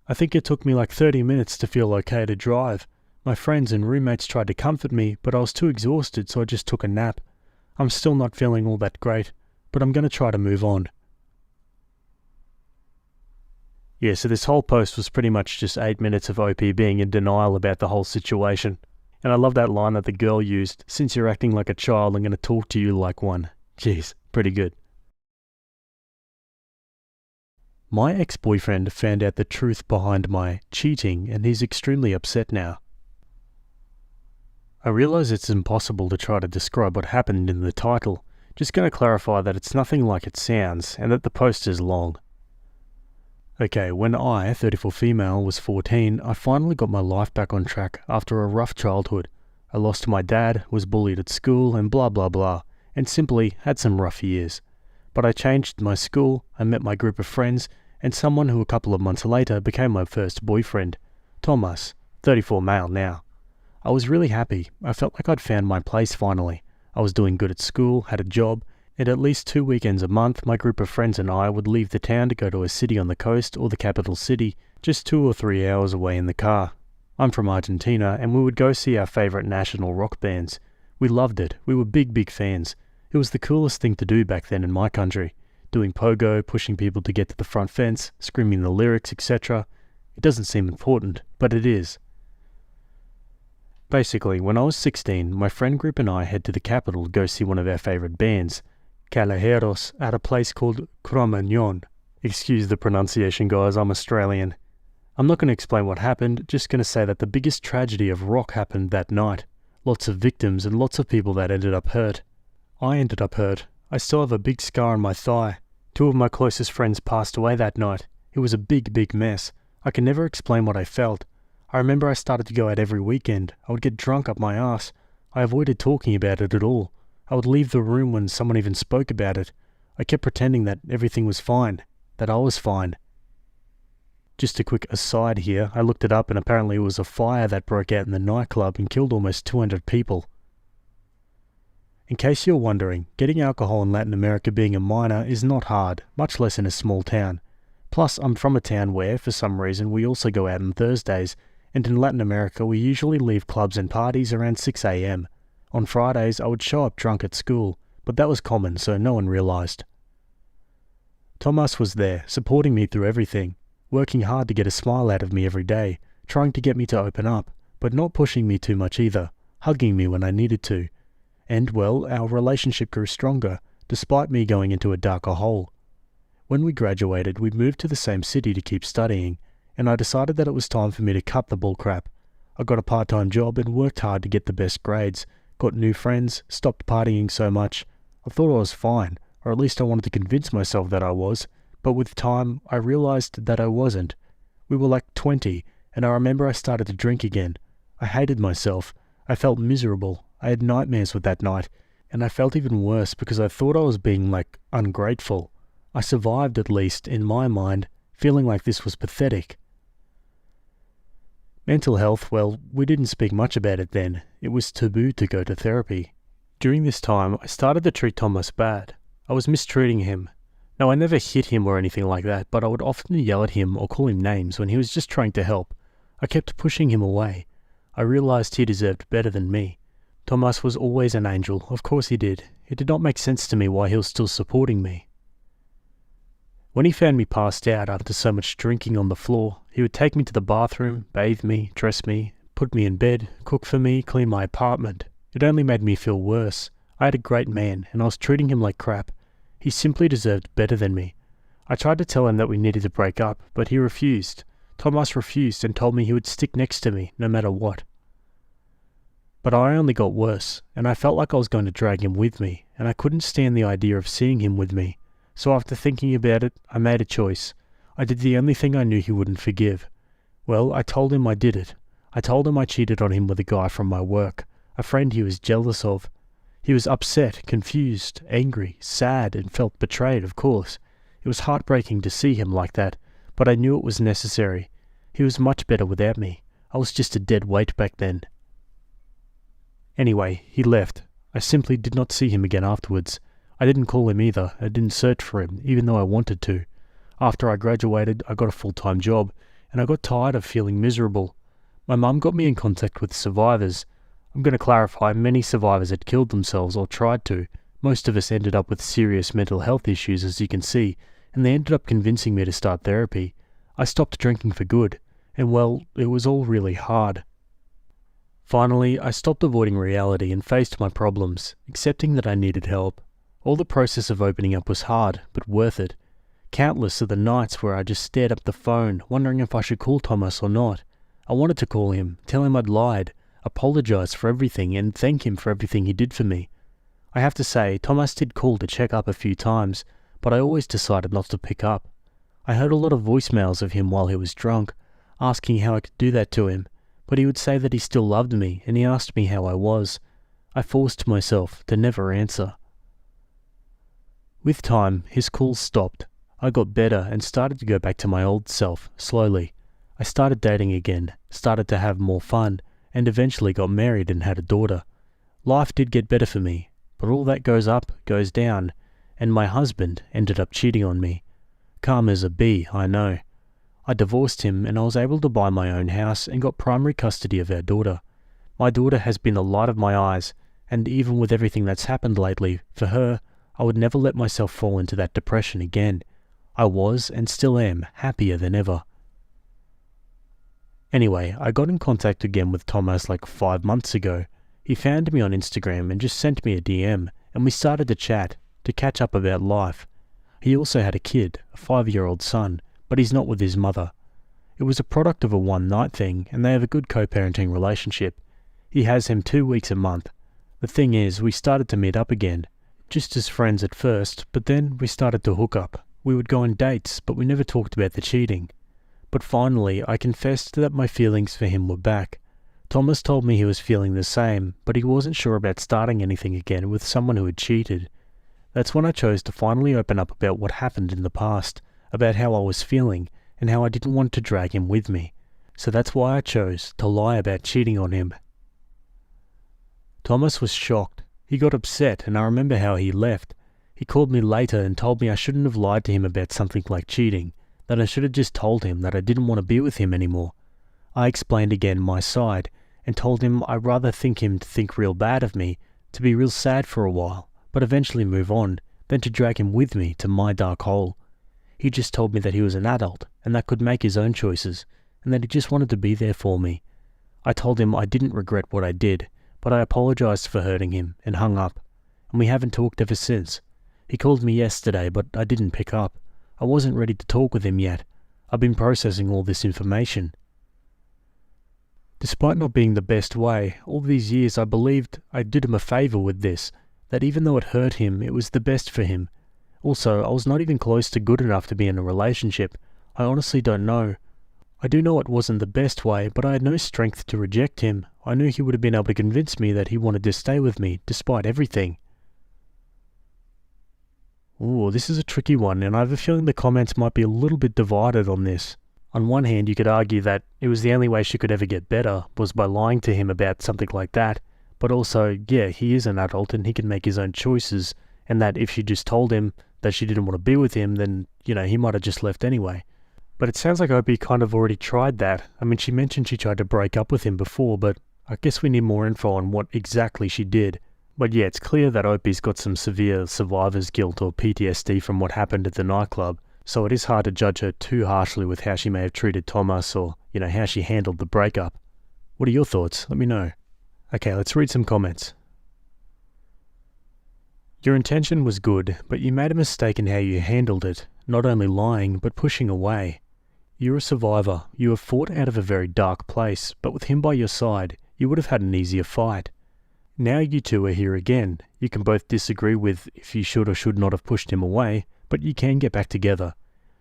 I think it took me like 30 minutes to feel okay to drive. My friends and roommates tried to comfort me, but I was too exhausted, so I just took a nap. I'm still not feeling all that great, but I'm going to try to move on. Yeah, so this whole post was pretty much just 8 minutes of OP being in denial about the whole situation. And I love that line that the girl used, "Since you're acting like a child, I'm going to talk to you like one." Jeez, pretty good. My ex-boyfriend found out the truth behind my cheating and he's extremely upset now. I realize it's impossible to try to describe what happened in the title. Just going to clarify that it's nothing like it sounds and that the post is long. Okay, when I, 34 female, was 14, I finally got my life back on track after a rough childhood. I lost my dad, was bullied at school and blah blah blah, and simply had some rough years. But I changed my school, I met my group of friends, and someone who a couple of months later became my first boyfriend. Thomas, 34 male now. I was really happy. I felt like I'd found my place finally. I was doing good at school, had a job, and at least 2 weekends a month my group of friends and I would leave the town to go to a city on the coast or the capital city, just 2 or 3 hours away in the car. I'm from Argentina, and we would go see our favourite national rock bands. We loved it. We were big fans. It was the coolest thing to do back then in my country. Doing pogo, pushing people to get to the front fence, screaming the lyrics, etc. It doesn't seem important, but it is. Basically, when I was 16, my friend group and I head to the capital to go see one of our favourite bands, Callejeros, at a place called Cro-Magnon. Excuse the pronunciation, guys, I'm Australian. I'm not going to explain what happened, just going to say that the biggest tragedy of rock happened that night. Lots of victims and lots of people that ended up hurt. I ended up hurt. I still have a big scar on my thigh. 2 of my closest friends passed away that night. It was a big mess. I can never explain what I felt. I remember I started to go out every weekend. I would get drunk up my ass. I avoided talking about it at all. I would leave the room when someone even spoke about it. I kept pretending that everything was fine, that I was fine. Just a quick aside here, I looked it up and apparently it was a fire that broke out in the nightclub and killed almost 200 people. In case you're wondering, getting alcohol in Latin America being a minor is not hard, much less in a small town. Plus, I'm from a town where, for some reason, we also go out on Thursdays, and in Latin America we usually leave clubs and parties around 6 a.m. On Fridays I would show up drunk at school, but that was common so no one realised. Tomas was there, supporting me through everything, working hard to get a smile out of me every day, trying to get me to open up, but not pushing me too much either, hugging me when I needed to. And, well, our relationship grew stronger, despite me going into a darker hole. When we graduated, we moved to the same city to keep studying, and I decided that it was time for me to cut the bullcrap. I got a part-time job and worked hard to get the best grades, got new friends, stopped partying so much. I thought I was fine, or at least I wanted to convince myself that I was, but with time, I realised that I wasn't. We were like 20, and I remember I started to drink again. I hated myself. I felt miserable. I had nightmares with that night, and I felt even worse because I thought I was being, ungrateful. I survived, at least, in my mind, feeling like this was pathetic. Mental health, well, we didn't speak much about it then. It was taboo to go to therapy. During this time, I started to treat Tomas bad. I was mistreating him. Now, I never hit him or anything like that, but I would often yell at him or call him names when he was just trying to help. I kept pushing him away. I realised he deserved better than me. Tomas was always an angel, of course he did. It did not make sense to me why he was still supporting me. When he found me passed out after so much drinking on the floor, he would take me to the bathroom, bathe me, dress me, put me in bed, cook for me, clean my apartment. It only made me feel worse. I had a great man, and I was treating him like crap. He simply deserved better than me. I tried to tell him that we needed to break up, but he refused. Tomas refused and told me he would stick next to me, no matter what. But I only got worse, and I felt like I was going to drag him with me, and I couldn't stand the idea of seeing him with me. So after thinking about it, I made a choice. I did the only thing I knew he wouldn't forgive. Well, I told him I did it. I told him I cheated on him with a guy from my work, a friend he was jealous of. He was upset, confused, angry, sad, and felt betrayed, of course. It was heartbreaking to see him like that, but I knew it was necessary. He was much better without me. I was just a dead weight back then. Anyway, he left. I simply did not see him again afterwards. I didn't call him either. I didn't search for him, even though I wanted to. After I graduated, I got a full-time job, and I got tired of feeling miserable. My mum got me in contact with survivors. I'm going to clarify, many survivors had killed themselves or tried to. Most of us ended up with serious mental health issues, as you can see, and they ended up convincing me to start therapy. I stopped drinking for good, and well, it was all really hard. Finally, I stopped avoiding reality and faced my problems, accepting that I needed help. All the process of opening up was hard, but worth it. Countless are the nights where I just stared up the phone, wondering if I should call Tomas or not. I wanted to call him, tell him I'd lied, apologise for everything, and thank him for everything he did for me. I have to say, Tomas did call to check up a few times, but I always decided not to pick up. I heard a lot of voicemails of him while he was drunk, asking how I could do that to him, but he would say that he still loved me, and he asked me how I was. I forced myself to never answer. With time, his calls stopped. I got better and started to go back to my old self, slowly. I started dating again, started to have more fun, and eventually got married and had a daughter. Life did get better for me, but all that goes up, goes down, and my husband ended up cheating on me. Karma's a B, I know. I divorced him and I was able to buy my own house and got primary custody of our daughter. My daughter has been the light of my eyes, and even with everything that's happened lately, for her, I would never let myself fall into that depression again. I was, and still am, happier than ever. Anyway, I got in contact again with Thomas like 5 months ago. He found me on Instagram and just sent me a DM, and we started to chat, to catch up about life. He also had a kid, a 5-year-old son, but he's not with his mother. It was a product of a one-night thing, and they have a good co-parenting relationship. He has him 2 weeks a month. The thing is, we started to meet up again, just as friends at first, but then we started to hook up. We would go on dates, but we never talked about the cheating. But finally, I confessed that my feelings for him were back. Thomas told me he was feeling the same, but he wasn't sure about starting anything again with someone who had cheated. That's when I chose to finally open up about what happened in the past, about how I was feeling, and how I didn't want to drag him with me. So that's why I chose to lie about cheating on him. Thomas was shocked. He got upset, and I remember how he left. He called me later and told me I shouldn't have lied to him about something like cheating, that I should have just told him that I didn't want to be with him anymore. I explained again my side, and told him I'd rather think him to think real bad of me, to be real sad for a while, but eventually move on, than to drag him with me to my dark hole. He just told me that he was an adult, and that could make his own choices, and that he just wanted to be there for me. I told him I didn't regret what I did, but I apologized for hurting him, and hung up, and we haven't talked ever since. He called me yesterday, but I didn't pick up. I wasn't ready to talk with him yet. I've been processing all this information. Despite not being the best way, all these years I believed I did him a favor with this, that even though it hurt him, it was the best for him. Also, I was not even close to good enough to be in a relationship. I honestly don't know. I do know it wasn't the best way, but I had no strength to reject him. I knew he would have been able to convince me that he wanted to stay with me, despite everything. Ooh, this is a tricky one, and I have a feeling the comments might be a little bit divided on this. On one hand, you could argue that it was the only way she could ever get better, was by lying to him about something like that. But also, yeah, he is an adult and he can make his own choices, and that if she just told him that she didn't want to be with him, then, he might have just left anyway. But it sounds like Opie kind of already tried that. I mean, she mentioned she tried to break up with him before, but I guess we need more info on what exactly she did. But yeah, it's clear that Opie's got some severe survivor's guilt or PTSD from what happened at the nightclub, so it is hard to judge her too harshly with how she may have treated Thomas or, how she handled the breakup. What are your thoughts? Let me know. Okay, let's read some comments. Your intention was good, but you made a mistake in how you handled it, not only lying, but pushing away. You're a survivor. You have fought out of a very dark place, but with him by your side, you would have had an easier fight. Now you two are here again. You can both disagree with if you should or should not have pushed him away, but you can get back together.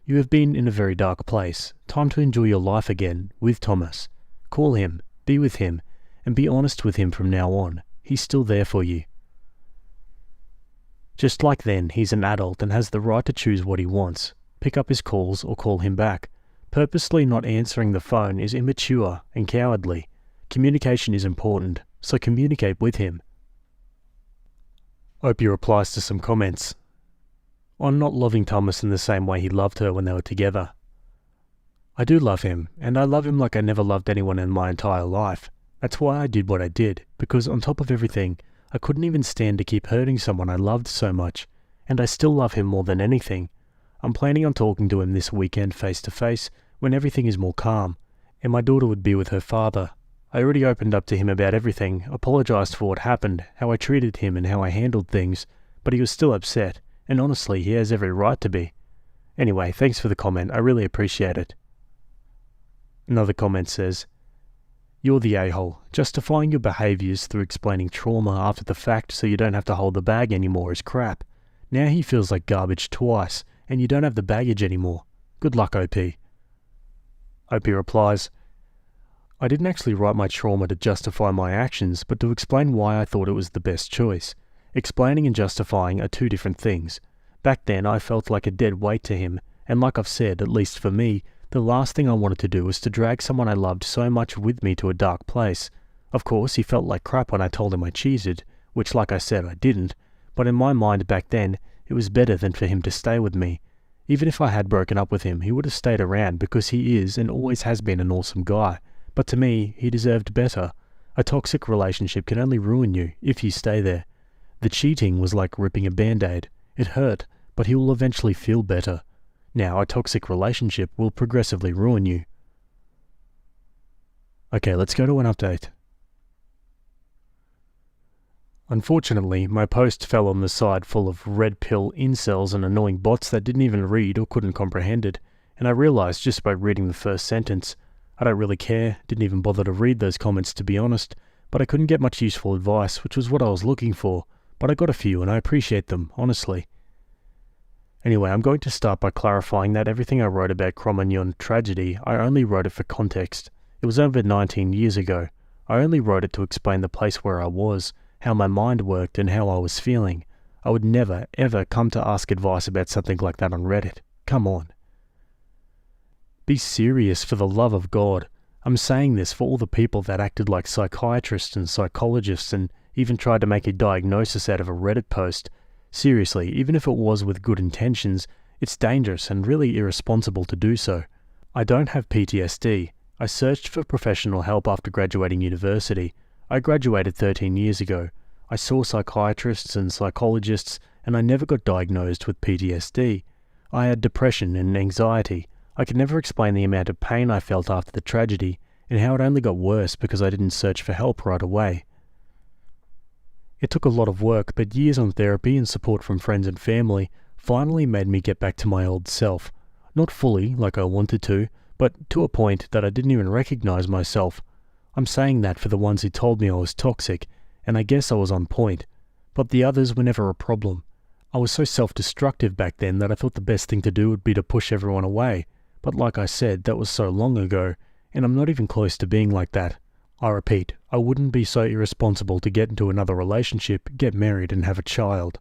You have been in a very dark place. Time to enjoy your life again, with Thomas. Call him, be with him, and be honest with him from now on. He's still there for you. Just like then, he's an adult and has the right to choose what he wants. Pick up his calls or call him back. Purposely not answering the phone is immature and cowardly. Communication is important, so communicate with him. Opie replies to some comments on not loving Thomas in the same way he loved her when they were together. I do love him, and I love him like I never loved anyone in my entire life. That's why I did what I did, because on top of everything, I couldn't even stand to keep hurting someone I loved so much, and I still love him more than anything. I'm planning on talking to him this weekend face to face when everything is more calm, and my daughter would be with her father. I already opened up to him about everything, apologized for what happened, how I treated him and how I handled things, but he was still upset, and honestly, he has every right to be. Anyway, thanks for the comment, I really appreciate it. Another comment says, "You're the a-hole. Justifying your behaviours through explaining trauma after the fact so you don't have to hold the bag anymore is crap. Now he feels like garbage twice, and you don't have the baggage anymore. Good luck, OP." OP replies, "I didn't actually write my trauma to justify my actions, but to explain why I thought it was the best choice. Explaining and justifying are two different things. Back then I felt like a dead weight to him, and like I've said, at least for me, the last thing I wanted to do was to drag someone I loved so much with me to a dark place. Of course, he felt like crap when I told him I cheated, which like I said I didn't, but in my mind back then, it was better than for him to stay with me. Even if I had broken up with him, he would have stayed around because he is and always has been an awesome guy. But to me, he deserved better. A toxic relationship can only ruin you if you stay there. The cheating was like ripping a band-aid. It hurt, but he will eventually feel better. Now, a toxic relationship will progressively ruin you. Okay, let's go to an update. Unfortunately, my post fell on the side full of red pill incels and annoying bots that didn't even read or couldn't comprehend it, and I realized just by reading the first sentence. I don't really care, didn't even bother to read those comments to be honest, but I couldn't get much useful advice, which was what I was looking for, but I got a few and I appreciate them, honestly. Anyway, I'm going to start by clarifying that everything I wrote about Cro-Magnon tragedy, I only wrote it for context. It was over 19 years ago. I only wrote it to explain the place where I was, how my mind worked and how I was feeling. I would never, ever come to ask advice about something like that on Reddit. Come on. Be serious, for the love of God. I'm saying this for all the people that acted like psychiatrists and psychologists and even tried to make a diagnosis out of a Reddit post. Seriously, even if it was with good intentions, it's dangerous and really irresponsible to do so. I don't have PTSD. I searched for professional help after graduating university. I graduated 13 years ago. I saw psychiatrists and psychologists, and I never got diagnosed with PTSD. I had depression and anxiety. I could never explain the amount of pain I felt after the tragedy, and how it only got worse because I didn't search for help right away. It took a lot of work, but years on therapy and support from friends and family finally made me get back to my old self. Not fully, like I wanted to, but to a point that I didn't even recognize myself. I'm saying that for the ones who told me I was toxic, and I guess I was on point, but the others were never a problem. I was so self-destructive back then that I thought the best thing to do would be to push everyone away, but like I said, that was so long ago, and I'm not even close to being like that. I repeat, I wouldn't be so irresponsible to get into another relationship, get married and have a child.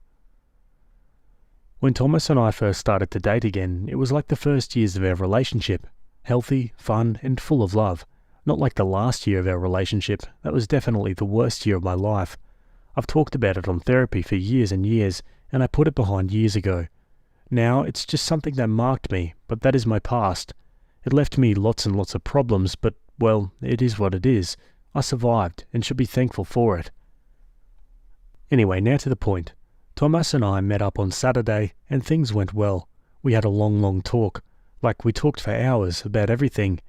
When Thomas and I first started to date again, it was like the first years of our relationship. Healthy, fun, and full of love. Not like the last year of our relationship. That was definitely the worst year of my life. I've talked about it on therapy for years and years, and I put it behind years ago. Now, it's just something that marked me, but that is my past. It left me lots and lots of problems, but, well, it is what it is. I survived, and should be thankful for it. Anyway, now to the point. Thomas and I met up on Saturday, and things went well. We had a long talk. Like, we talked for hours about everything.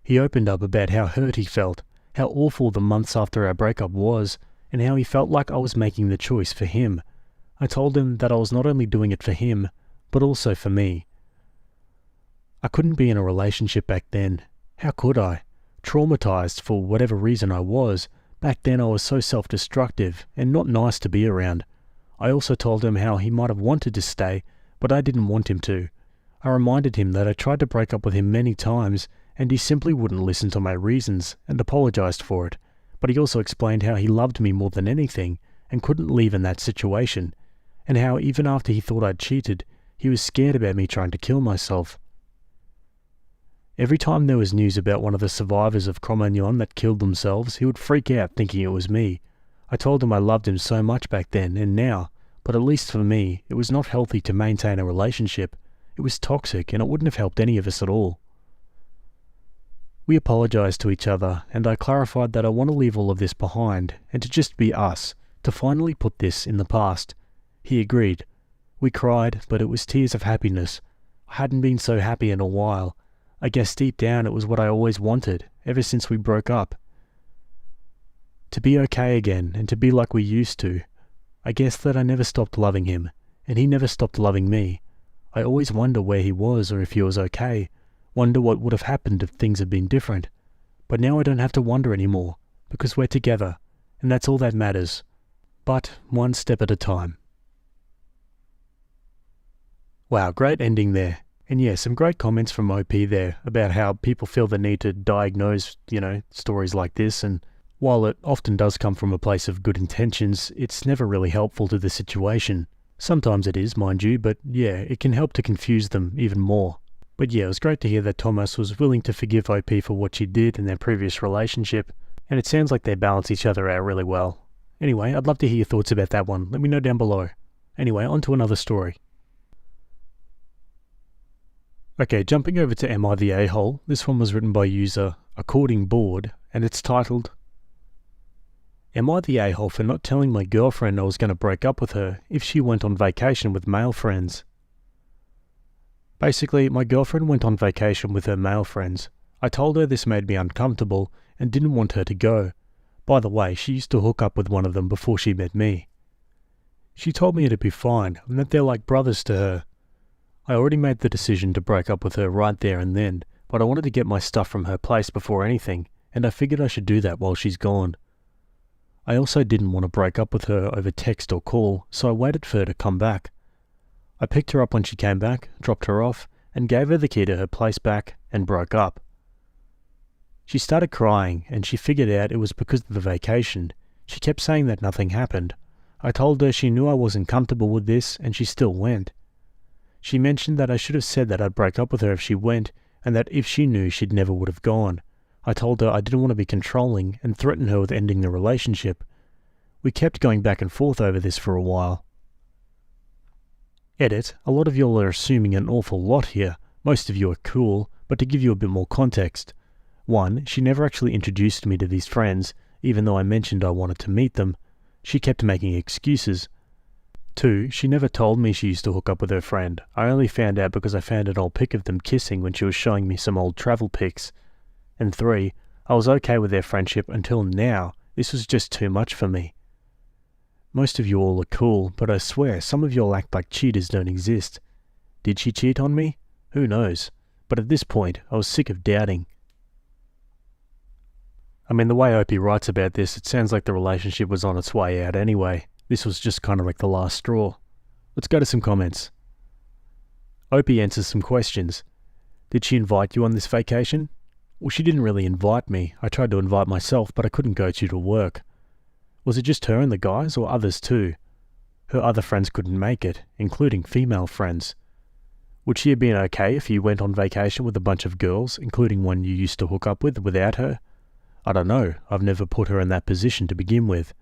He opened up about how hurt he felt, how awful the months after our breakup was, and how he felt like I was making the choice for him. I told him that I was not only doing it for him, but also for me. I couldn't be in a relationship back then. How could I? Traumatized for whatever reason I was. Back then I was so self-destructive and not nice to be around. I also told him how he might have wanted to stay, but I didn't want him to. I reminded him that I tried to break up with him many times, and he simply wouldn't listen to my reasons, and apologized for it. But he also explained how he loved me more than anything, and couldn't leave in that situation, and how even after he thought I'd cheated, he was scared about me trying to kill myself. Every time there was news about one of the survivors of Cro-Magnon that killed themselves, he would freak out thinking it was me. I told him I loved him so much back then and now, but at least for me, it was not healthy to maintain a relationship. It was toxic and it wouldn't have helped any of us at all. We apologized to each other, and I clarified that I want to leave all of this behind and to just be us, to finally put this in the past. He agreed. We cried, but it was tears of happiness. I hadn't been so happy in a while. I guess deep down it was what I always wanted, ever since we broke up. To be okay again and to be like we used to. I guess that I never stopped loving him, and he never stopped loving me. I always wonder where he was or if he was okay. Wonder what would have happened if things had been different. But now I don't have to wonder anymore, because we're together, and that's all that matters. But one step at a time. Wow, great ending there. And yeah, some great comments from OP there about how people feel the need to diagnose, stories like this, and while it often does come from a place of good intentions, it's never really helpful to the situation. Sometimes it is, mind you, but yeah, it can help to confuse them even more. But yeah, it was great to hear that Thomas was willing to forgive OP for what she did in their previous relationship. And it sounds like they balance each other out really well. Anyway, I'd love to hear your thoughts about that one. Let me know down below. Anyway, on to another story. Okay, jumping over to Am I the A-hole? This one was written by user According Board, and it's titled, Am I the a-hole for not telling my girlfriend I was going to break up with her if she went on vacation with male friends? Basically, my girlfriend went on vacation with her male friends. I told her this made me uncomfortable and didn't want her to go. By the way, she used to hook up with one of them before she met me. She told me it'd be fine and that they're like brothers to her. I already made the decision to break up with her right there and then, but I wanted to get my stuff from her place before anything, and I figured I should do that while she's gone. I also didn't want to break up with her over text or call, so I waited for her to come back. I picked her up when she came back, dropped her off, and gave her the key to her place back, and broke up. She started crying, and she figured out it was because of the vacation. She kept saying that nothing happened. I told her she knew I wasn't comfortable with this, and she still went. She mentioned that I should have said that I'd break up with her if she went, and that if she knew she'd never would have gone. I told her I didn't want to be controlling and threatened her with ending the relationship. We kept going back and forth over this for a while. Edit, a lot of y'all are assuming an awful lot here. Most of you are cool, but to give you a bit more context. 1. She never actually introduced me to these friends, even though I mentioned I wanted to meet them. She kept making excuses. 2. She never told me she used to hook up with her friend. I only found out because I found an old pic of them kissing when she was showing me some old travel pics. And 3. I was okay with their friendship until now. This was just too much for me. Most of you all are cool, but I swear some of you all act like cheaters don't exist. Did she cheat on me? Who knows? But at this point, I was sick of doubting. I mean, the way Opie writes about this, it sounds like the relationship was on its way out anyway. This was just kind of like the last straw. Let's go to some comments. Opie answers some questions. Did she invite you on this vacation? Well, she didn't really invite me. I tried to invite myself, but I couldn't go due to work. Was it just her and the guys, or others too? Her other friends couldn't make it, including female friends. Would she have been okay if you went on vacation with a bunch of girls, including one you used to hook up with, without her? I don't know. I've never put her in that position to begin with.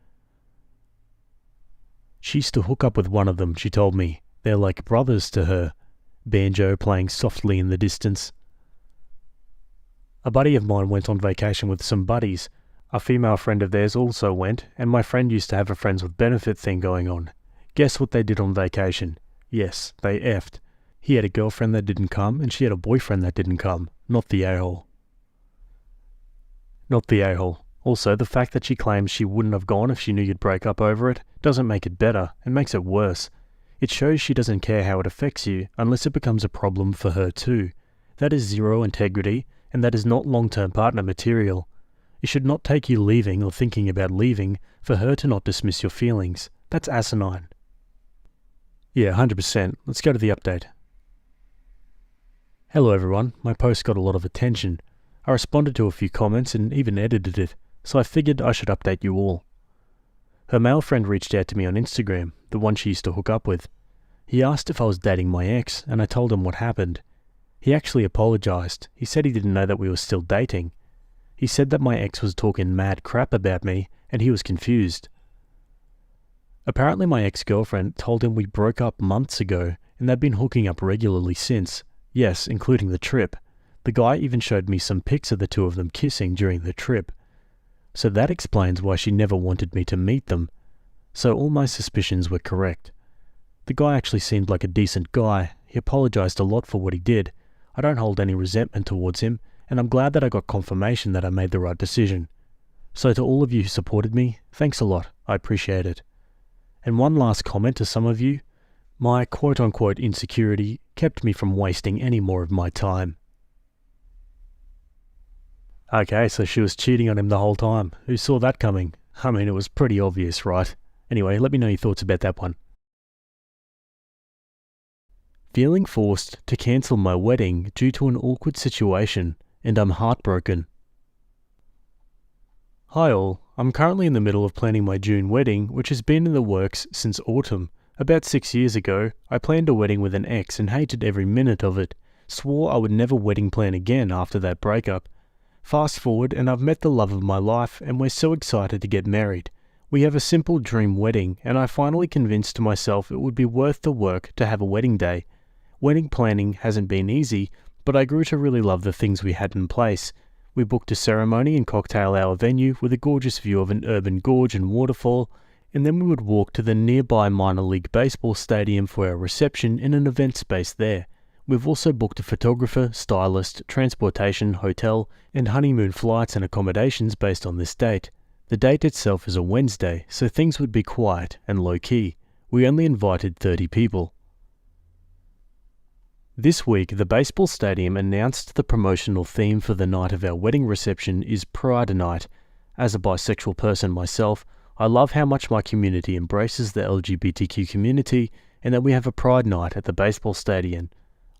She used to hook up with one of them, she told me. They're like brothers to her. Banjo playing softly in the distance. A buddy of mine went on vacation with some buddies. A female friend of theirs also went, and my friend used to have a friends with benefit thing going on. Guess what they did on vacation? Yes, they effed. He had a girlfriend that didn't come, and she had a boyfriend that didn't come. Not the a-hole. Not the a-hole. Also, the fact that she claims she wouldn't have gone if she knew you'd break up over it doesn't make it better, and makes it worse. It shows she doesn't care how it affects you, unless it becomes a problem for her too. That is zero integrity, and that is not long-term partner material. It should not take you leaving or thinking about leaving for her to not dismiss your feelings. That's asinine. Yeah, 100%. Let's go to the update. Hello everyone, my post got a lot of attention. I responded to a few comments and even edited it, so I figured I should update you all. Her male friend reached out to me on Instagram, the one she used to hook up with. He asked if I was dating my ex, and I told him what happened. He actually apologized. He said he didn't know that we were still dating. He said that my ex was talking mad crap about me, and he was confused. Apparently my ex-girlfriend told him we broke up months ago, and they'd been hooking up regularly since. Yes, including the trip. The guy even showed me some pics of the two of them kissing during the trip. So that explains why she never wanted me to meet them. So all my suspicions were correct. The guy actually seemed like a decent guy. He apologized a lot for what he did. I don't hold any resentment towards him, and I'm glad that I got confirmation that I made the right decision. So to all of you who supported me, thanks a lot. I appreciate it. And one last comment to some of you. My quote-unquote insecurity kept me from wasting any more of my time. Okay, so she was cheating on him the whole time. Who saw that coming? I mean, it was pretty obvious, right? Anyway, let me know your thoughts about that one. Feeling forced to cancel my wedding due to an awkward situation, and I'm heartbroken. Hi all, I'm currently in the middle of planning my June wedding, which has been in the works since autumn. About 6 years ago, I planned a wedding with an ex and hated every minute of it. Swore I would never wedding plan again after that breakup. Fast forward and I've met the love of my life and we're so excited to get married. We have a simple dream wedding and I finally convinced myself it would be worth the work to have a wedding day. Wedding planning hasn't been easy, but I grew to really love the things we had in place. We booked a ceremony and cocktail hour venue with a gorgeous view of an urban gorge and waterfall, and then we would walk to the nearby minor league baseball stadium for our reception in an event space there. We've also booked a photographer, stylist, transportation, hotel, and honeymoon flights and accommodations based on this date. The date itself is a Wednesday, so things would be quiet and low-key. We only invited 30 people. This week, the baseball stadium announced the promotional theme for the night of our wedding reception is Pride Night. As a bisexual person myself, I love how much my community embraces the LGBTQ community and that we have a Pride Night at the baseball stadium.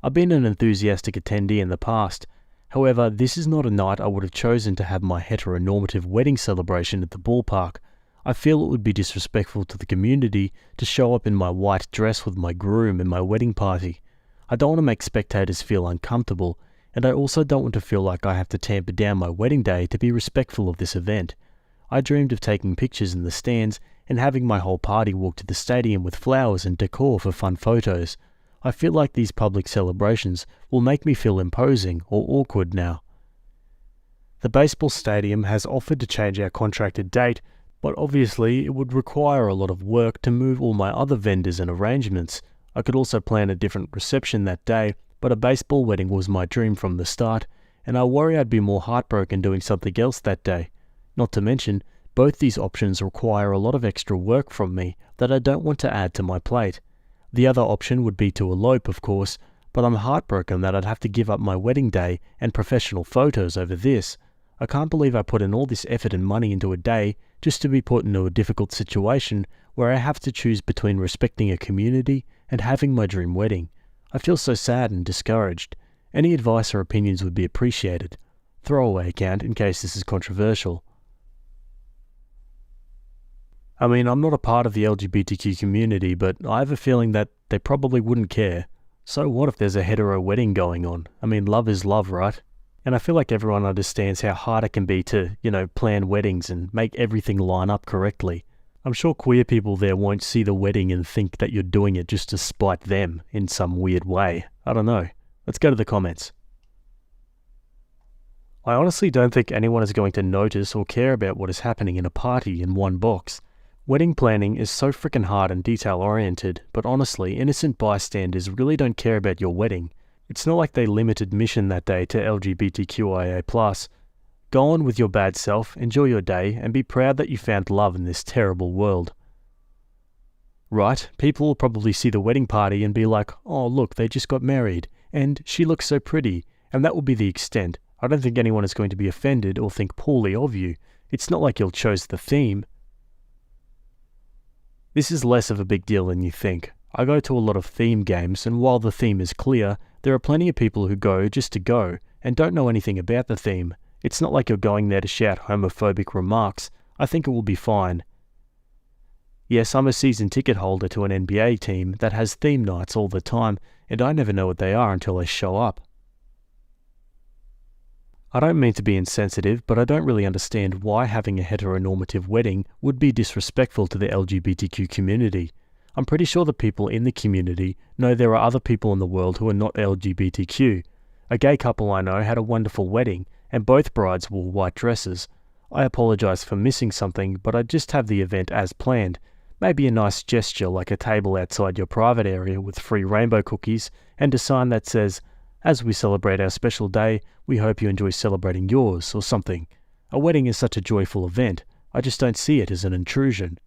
I've been an enthusiastic attendee in the past. However, this is not a night I would have chosen to have my heteronormative wedding celebration at the ballpark. I feel it would be disrespectful to the community to show up in my white dress with my groom in my wedding party. I don't want to make spectators feel uncomfortable, and I also don't want to feel like I have to tamper down my wedding day to be respectful of this event. I dreamed of taking pictures in the stands and having my whole party walk to the stadium with flowers and decor for fun photos. I feel like these public celebrations will make me feel imposing or awkward now. The baseball stadium has offered to change our contracted date, but obviously it would require a lot of work to move all my other vendors and arrangements. I could also plan a different reception that day, but a baseball wedding was my dream from the start, and I worry I'd be more heartbroken doing something else that day. Not to mention, both these options require a lot of extra work from me that I don't want to add to my plate. The other option would be to elope, of course, but I'm heartbroken that I'd have to give up my wedding day and professional photos over this. I can't believe I put in all this effort and money into a day just to be put into a difficult situation where I have to choose between respecting a community and having my dream wedding. I feel so sad and discouraged. Any advice or opinions would be appreciated. Throwaway account in case this is controversial. I mean, I'm not a part of the LGBTQ community, but I have a feeling that they probably wouldn't care. So what if there's a hetero wedding going on? I mean, love is love, right? And I feel like everyone understands how hard it can be to, plan weddings and make everything line up correctly. I'm sure queer people there won't see the wedding and think that you're doing it just to spite them in some weird way. I don't know. Let's go to the comments. I honestly don't think anyone is going to notice or care about what is happening in a party in one box. Wedding planning is so freaking hard and detail-oriented, but honestly, innocent bystanders really don't care about your wedding. It's not like they limit admission that day to LGBTQIA+. Go on with your bad self, enjoy your day, and be proud that you found love in this terrible world. Right, people will probably see the wedding party and be like, oh look, they just got married, and she looks so pretty, and that will be the extent. I don't think anyone is going to be offended or think poorly of you. It's not like you'll chose the theme. This is less of a big deal than you think. I go to a lot of theme games, and while the theme is clear, there are plenty of people who go just to go, and don't know anything about the theme. It's not like you're going there to shout homophobic remarks. I think it will be fine. Yes, I'm a season ticket holder to an NBA team that has theme nights all the time, and I never know what they are until they show up. I don't mean to be insensitive, but I don't really understand why having a heteronormative wedding would be disrespectful to the LGBTQ community. I'm pretty sure the people in the community know there are other people in the world who are not LGBTQ. A gay couple I know had a wonderful wedding, and both brides wore white dresses. I apologize for missing something, but I just have the event as planned. Maybe a nice gesture like a table outside your private area with free rainbow cookies and a sign that says, "As we celebrate our special day, we hope you enjoy celebrating yours," or something. A wedding is such a joyful event. I just don't see it as an intrusion.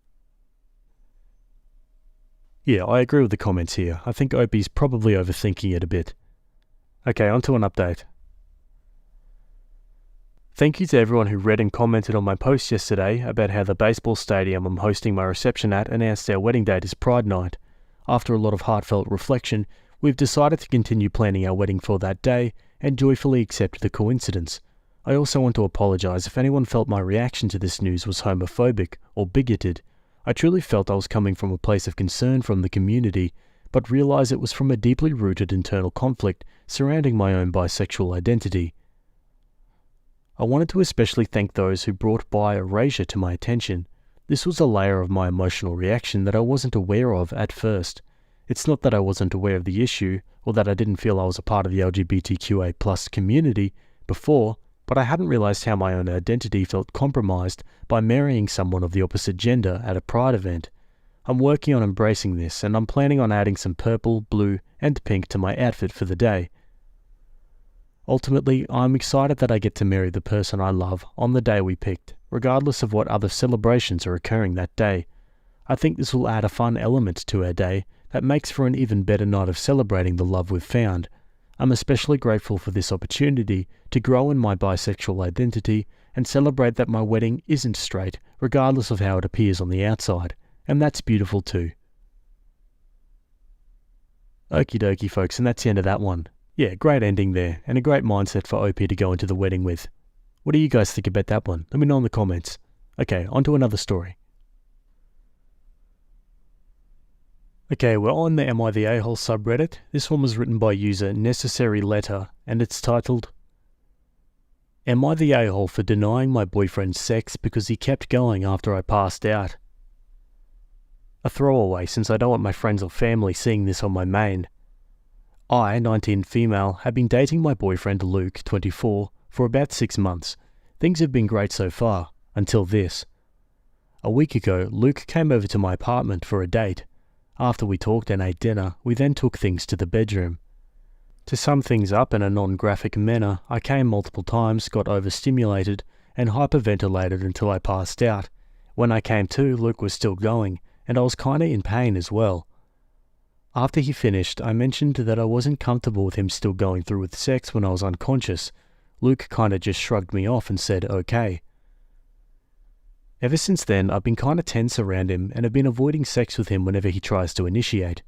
Yeah, I agree with the comments here. I think Opie's probably overthinking it a bit. Okay, on to an update. Thank you to everyone who read and commented on my post yesterday about how the baseball stadium I'm hosting my reception at announced our wedding date is Pride Night. After a lot of heartfelt reflection, we've decided to continue planning our wedding for that day and joyfully accept the coincidence. I also want to apologise if anyone felt my reaction to this news was homophobic or bigoted. I truly felt I was coming from a place of concern from the community, but realised it was from a deeply rooted internal conflict surrounding my own bisexual identity. I wanted to especially thank those who brought bi erasure to my attention. This was a layer of my emotional reaction that I wasn't aware of at first. It's not that I wasn't aware of the issue, or that I didn't feel I was a part of the LGBTQA+ community before, but I hadn't realized how my own identity felt compromised by marrying someone of the opposite gender at a Pride event. I'm working on embracing this, and I'm planning on adding some purple, blue, and pink to my outfit for the day. Ultimately, I'm excited that I get to marry the person I love on the day we picked, regardless of what other celebrations are occurring that day. I think this will add a fun element to our day that makes for an even better night of celebrating the love we've found. I'm especially grateful for this opportunity to grow in my bisexual identity and celebrate that my wedding isn't straight, regardless of how it appears on the outside, and that's beautiful too. Okie dokie folks, and that's the end of that one. Yeah, great ending there, and a great mindset for OP to go into the wedding with. What do you guys think about that one? Let me know in the comments. Okay, on to another story. Okay, we're on the Am I the A-hole subreddit. This one was written by user Necessary Letter, and it's titled, Am I the a-hole for denying my boyfriend sex because he kept going after I passed out? A throwaway, since I don't want my friends or family seeing this on my main. I, 19 female, have been dating my boyfriend Luke, 24, for about 6 months. Things have been great so far, until this. A week ago, Luke came over to my apartment for a date. After we talked and ate dinner, we then took things to the bedroom. To sum things up in a non-graphic manner, I came multiple times, got overstimulated, and hyperventilated until I passed out. When I came to, Luke was still going, and I was kinda in pain as well. After he finished, I mentioned that I wasn't comfortable with him still going through with sex when I was unconscious. Luke kinda just shrugged me off and said, okay. Ever since then, I've been kinda tense around him and have been avoiding sex with him whenever he tries to initiate.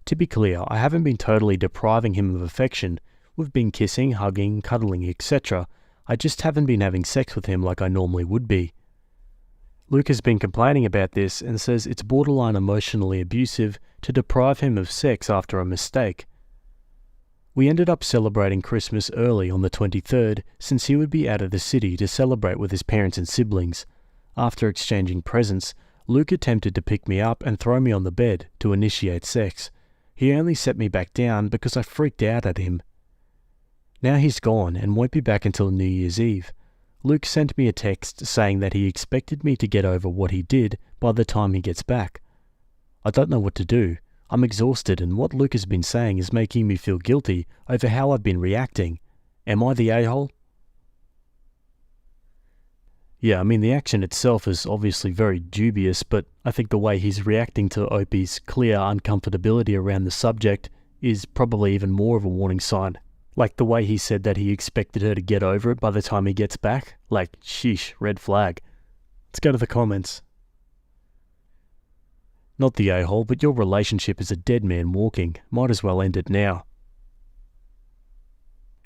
To be clear, I haven't been totally depriving him of affection. We've been kissing, hugging, cuddling, etc. I just haven't been having sex with him like I normally would be. Luke has been complaining about this and says it's borderline emotionally abusive to deprive him of sex after a mistake. We ended up celebrating Christmas early on the 23rd since he would be out of the city to celebrate with his parents and siblings. After exchanging presents, Luke attempted to pick me up and throw me on the bed to initiate sex. He only set me back down because I freaked out at him. Now he's gone and won't be back until New Year's Eve. Luke sent me a text saying that he expected me to get over what he did by the time he gets back. I don't know what to do. I'm exhausted, and what Luke has been saying is making me feel guilty over how I've been reacting. Am I the a-hole? Yeah, I mean, the action itself is obviously very dubious, but I think the way he's reacting to Opie's clear uncomfortability around the subject is probably even more of a warning sign. Like the way he said that he expected her to get over it by the time he gets back. Like, sheesh, red flag. Let's go to the comments. Not the a-hole, but your relationship is a dead man walking. Might as well end it now.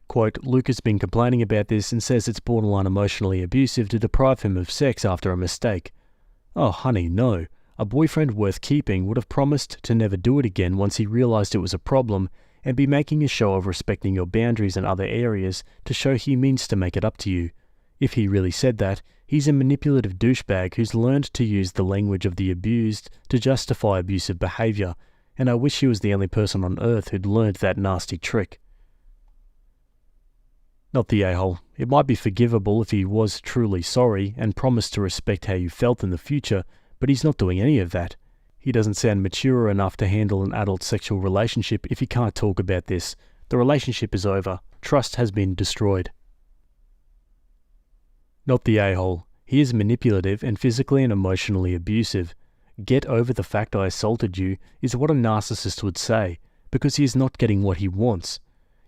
Quote, Luke has been complaining about this and says it's borderline emotionally abusive to deprive him of sex after a mistake. Oh honey, no. A boyfriend worth keeping would have promised to never do it again once he realized it was a problem, and be making a show of respecting your boundaries in other areas to show he means to make it up to you. If he really said that, he's a manipulative douchebag who's learned to use the language of the abused to justify abusive behavior, and I wish he was the only person on earth who'd learned that nasty trick. Not the a-hole. It might be forgivable if he was truly sorry and promised to respect how you felt in the future, but he's not doing any of that. He doesn't sound mature enough to handle an adult sexual relationship if he can't talk about this. The relationship is over. Trust has been destroyed. Not the a-hole. He is manipulative and physically and emotionally abusive. Get over the fact I assaulted you is what a narcissist would say, because he is not getting what he wants.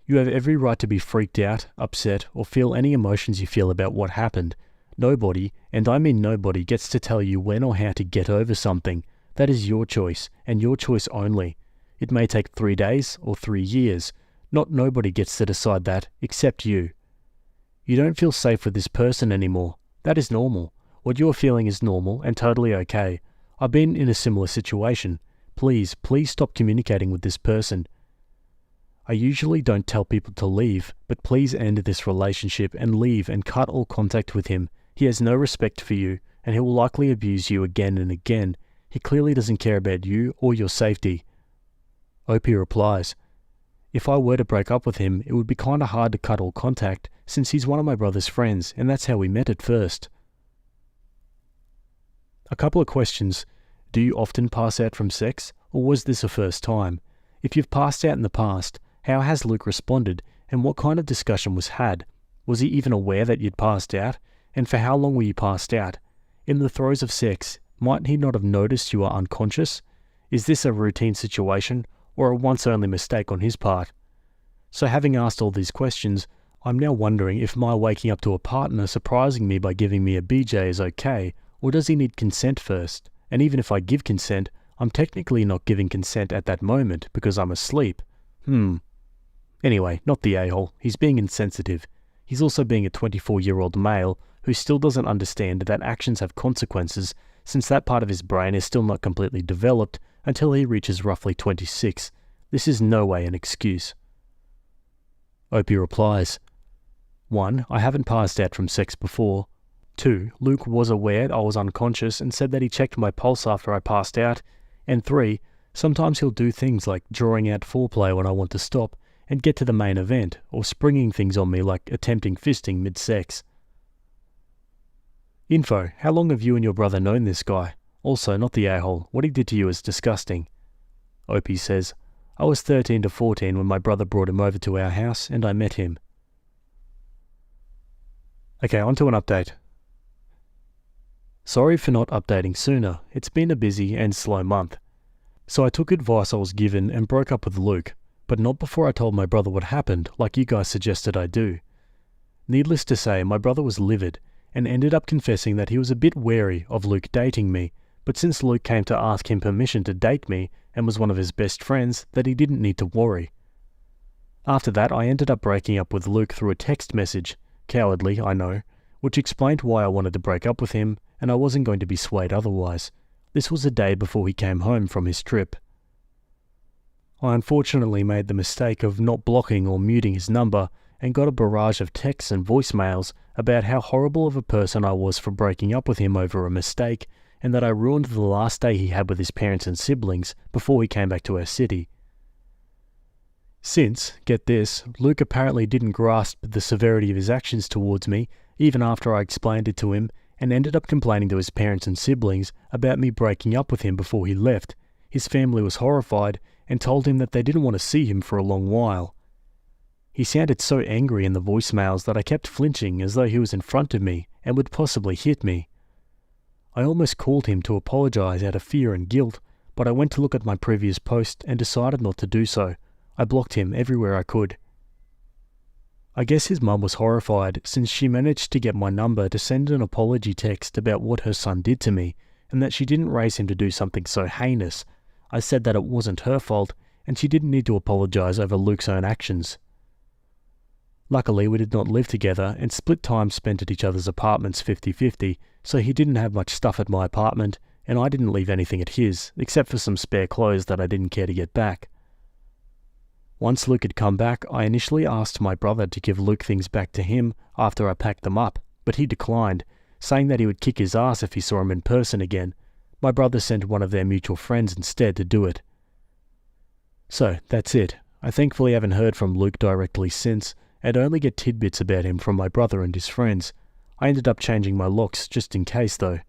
You have every right to be freaked out, upset, or feel any emotions you feel about what happened. Nobody, and I mean nobody, gets to tell you when or how to get over something. That is your choice, and your choice only. It may take 3 days or 3 years. Not nobody gets to decide that, except you. You don't feel safe with this person anymore. That is normal. What you're feeling is normal and totally okay. I've been in a similar situation. Please stop communicating with this person. I usually don't tell people to leave, but please end this relationship and leave and cut all contact with him. He has no respect for you, and he will likely abuse you again and again. He clearly doesn't care about you or your safety. Opie replies, if I were to break up with him, it would be kinda hard to cut all contact, since he's one of my brother's friends, and that's how we met at first. A couple of questions. Do you often pass out from sex, or was this a first time? If you've passed out in the past, how has Luke responded, and what kind of discussion was had? Was he even aware that you'd passed out? And for how long were you passed out? In the throes of sex, might he not have noticed you are unconscious? Is this a routine situation, or a once-only mistake on his part? So having asked all these questions, I'm now wondering if my waking up to a partner surprising me by giving me a BJ is okay, or does he need consent first? And even if I give consent, I'm technically not giving consent at that moment because I'm asleep. Anyway, not the a-hole. He's being insensitive. He's also being a 24-year-old male who still doesn't understand that actions have consequences, since that part of his brain is still not completely developed until he reaches roughly 26. This is no way an excuse. Opie replies, 1. I haven't passed out from sex before. 2. Luke was aware I was unconscious and said that he checked my pulse after I passed out. And 3. Sometimes he'll do things like drawing out foreplay when I want to stop and get to the main event, or springing things on me like attempting fisting mid-sex. Info. How long have you and your brother known this guy? Also, not the a-hole. What he did to you is disgusting. Opie says, I was 13 to 14 when my brother brought him over to our house and I met him. Okay, on to an update. Sorry for not updating sooner. It's been a busy and slow month. So I took advice I was given and broke up with Luke, but not before I told my brother what happened, like you guys suggested I do. Needless to say, my brother was livid and ended up confessing that he was a bit wary of Luke dating me, but since Luke came to ask him permission to date me and was one of his best friends, that he didn't need to worry. After that, I ended up breaking up with Luke through a text message, cowardly, I know, which explained why I wanted to break up with him, and I wasn't going to be swayed otherwise. This was a day before he came home from his trip. I unfortunately made the mistake of not blocking or muting his number and got a barrage of texts and voicemails about how horrible of a person I was for breaking up with him over a mistake, and that I ruined the last day he had with his parents and siblings before he came back to our city. Since, get this, Luke apparently didn't grasp the severity of his actions towards me, even after I explained it to him, and ended up complaining to his parents and siblings about me breaking up with him before he left. His family was horrified and told him that they didn't want to see him for a long while. He sounded so angry in the voicemails that I kept flinching as though he was in front of me and would possibly hit me. I almost called him to apologize out of fear and guilt, but I went to look at my previous post and decided not to do so. I blocked him everywhere I could. I guess his mum was horrified since she managed to get my number to send an apology text about what her son did to me, and that she didn't raise him to do something so heinous. I said that it wasn't her fault, and she didn't need to apologize over Luke's own actions. Luckily, we did not live together and split time spent at each other's apartments 50-50, so he didn't have much stuff at my apartment, and I didn't leave anything at his, except for some spare clothes that I didn't care to get back. Once Luke had come back, I initially asked my brother to give Luke things back to him after I packed them up, but he declined, saying that he would kick his ass if he saw him in person again. My brother sent one of their mutual friends instead to do it. So, that's it. I thankfully haven't heard from Luke directly since, and only get tidbits about him from my brother and his friends. I ended up changing my locks just in case though.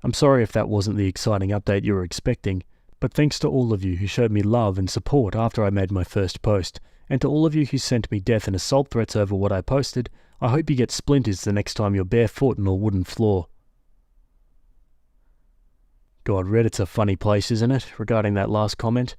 I'm sorry if that wasn't the exciting update you were expecting, but thanks to all of you who showed me love and support after I made my first post, and to all of you who sent me death and assault threats over what I posted, I hope you get splinters the next time you're barefoot on a wooden floor. God, Reddit's a funny place, isn't it, regarding that last comment?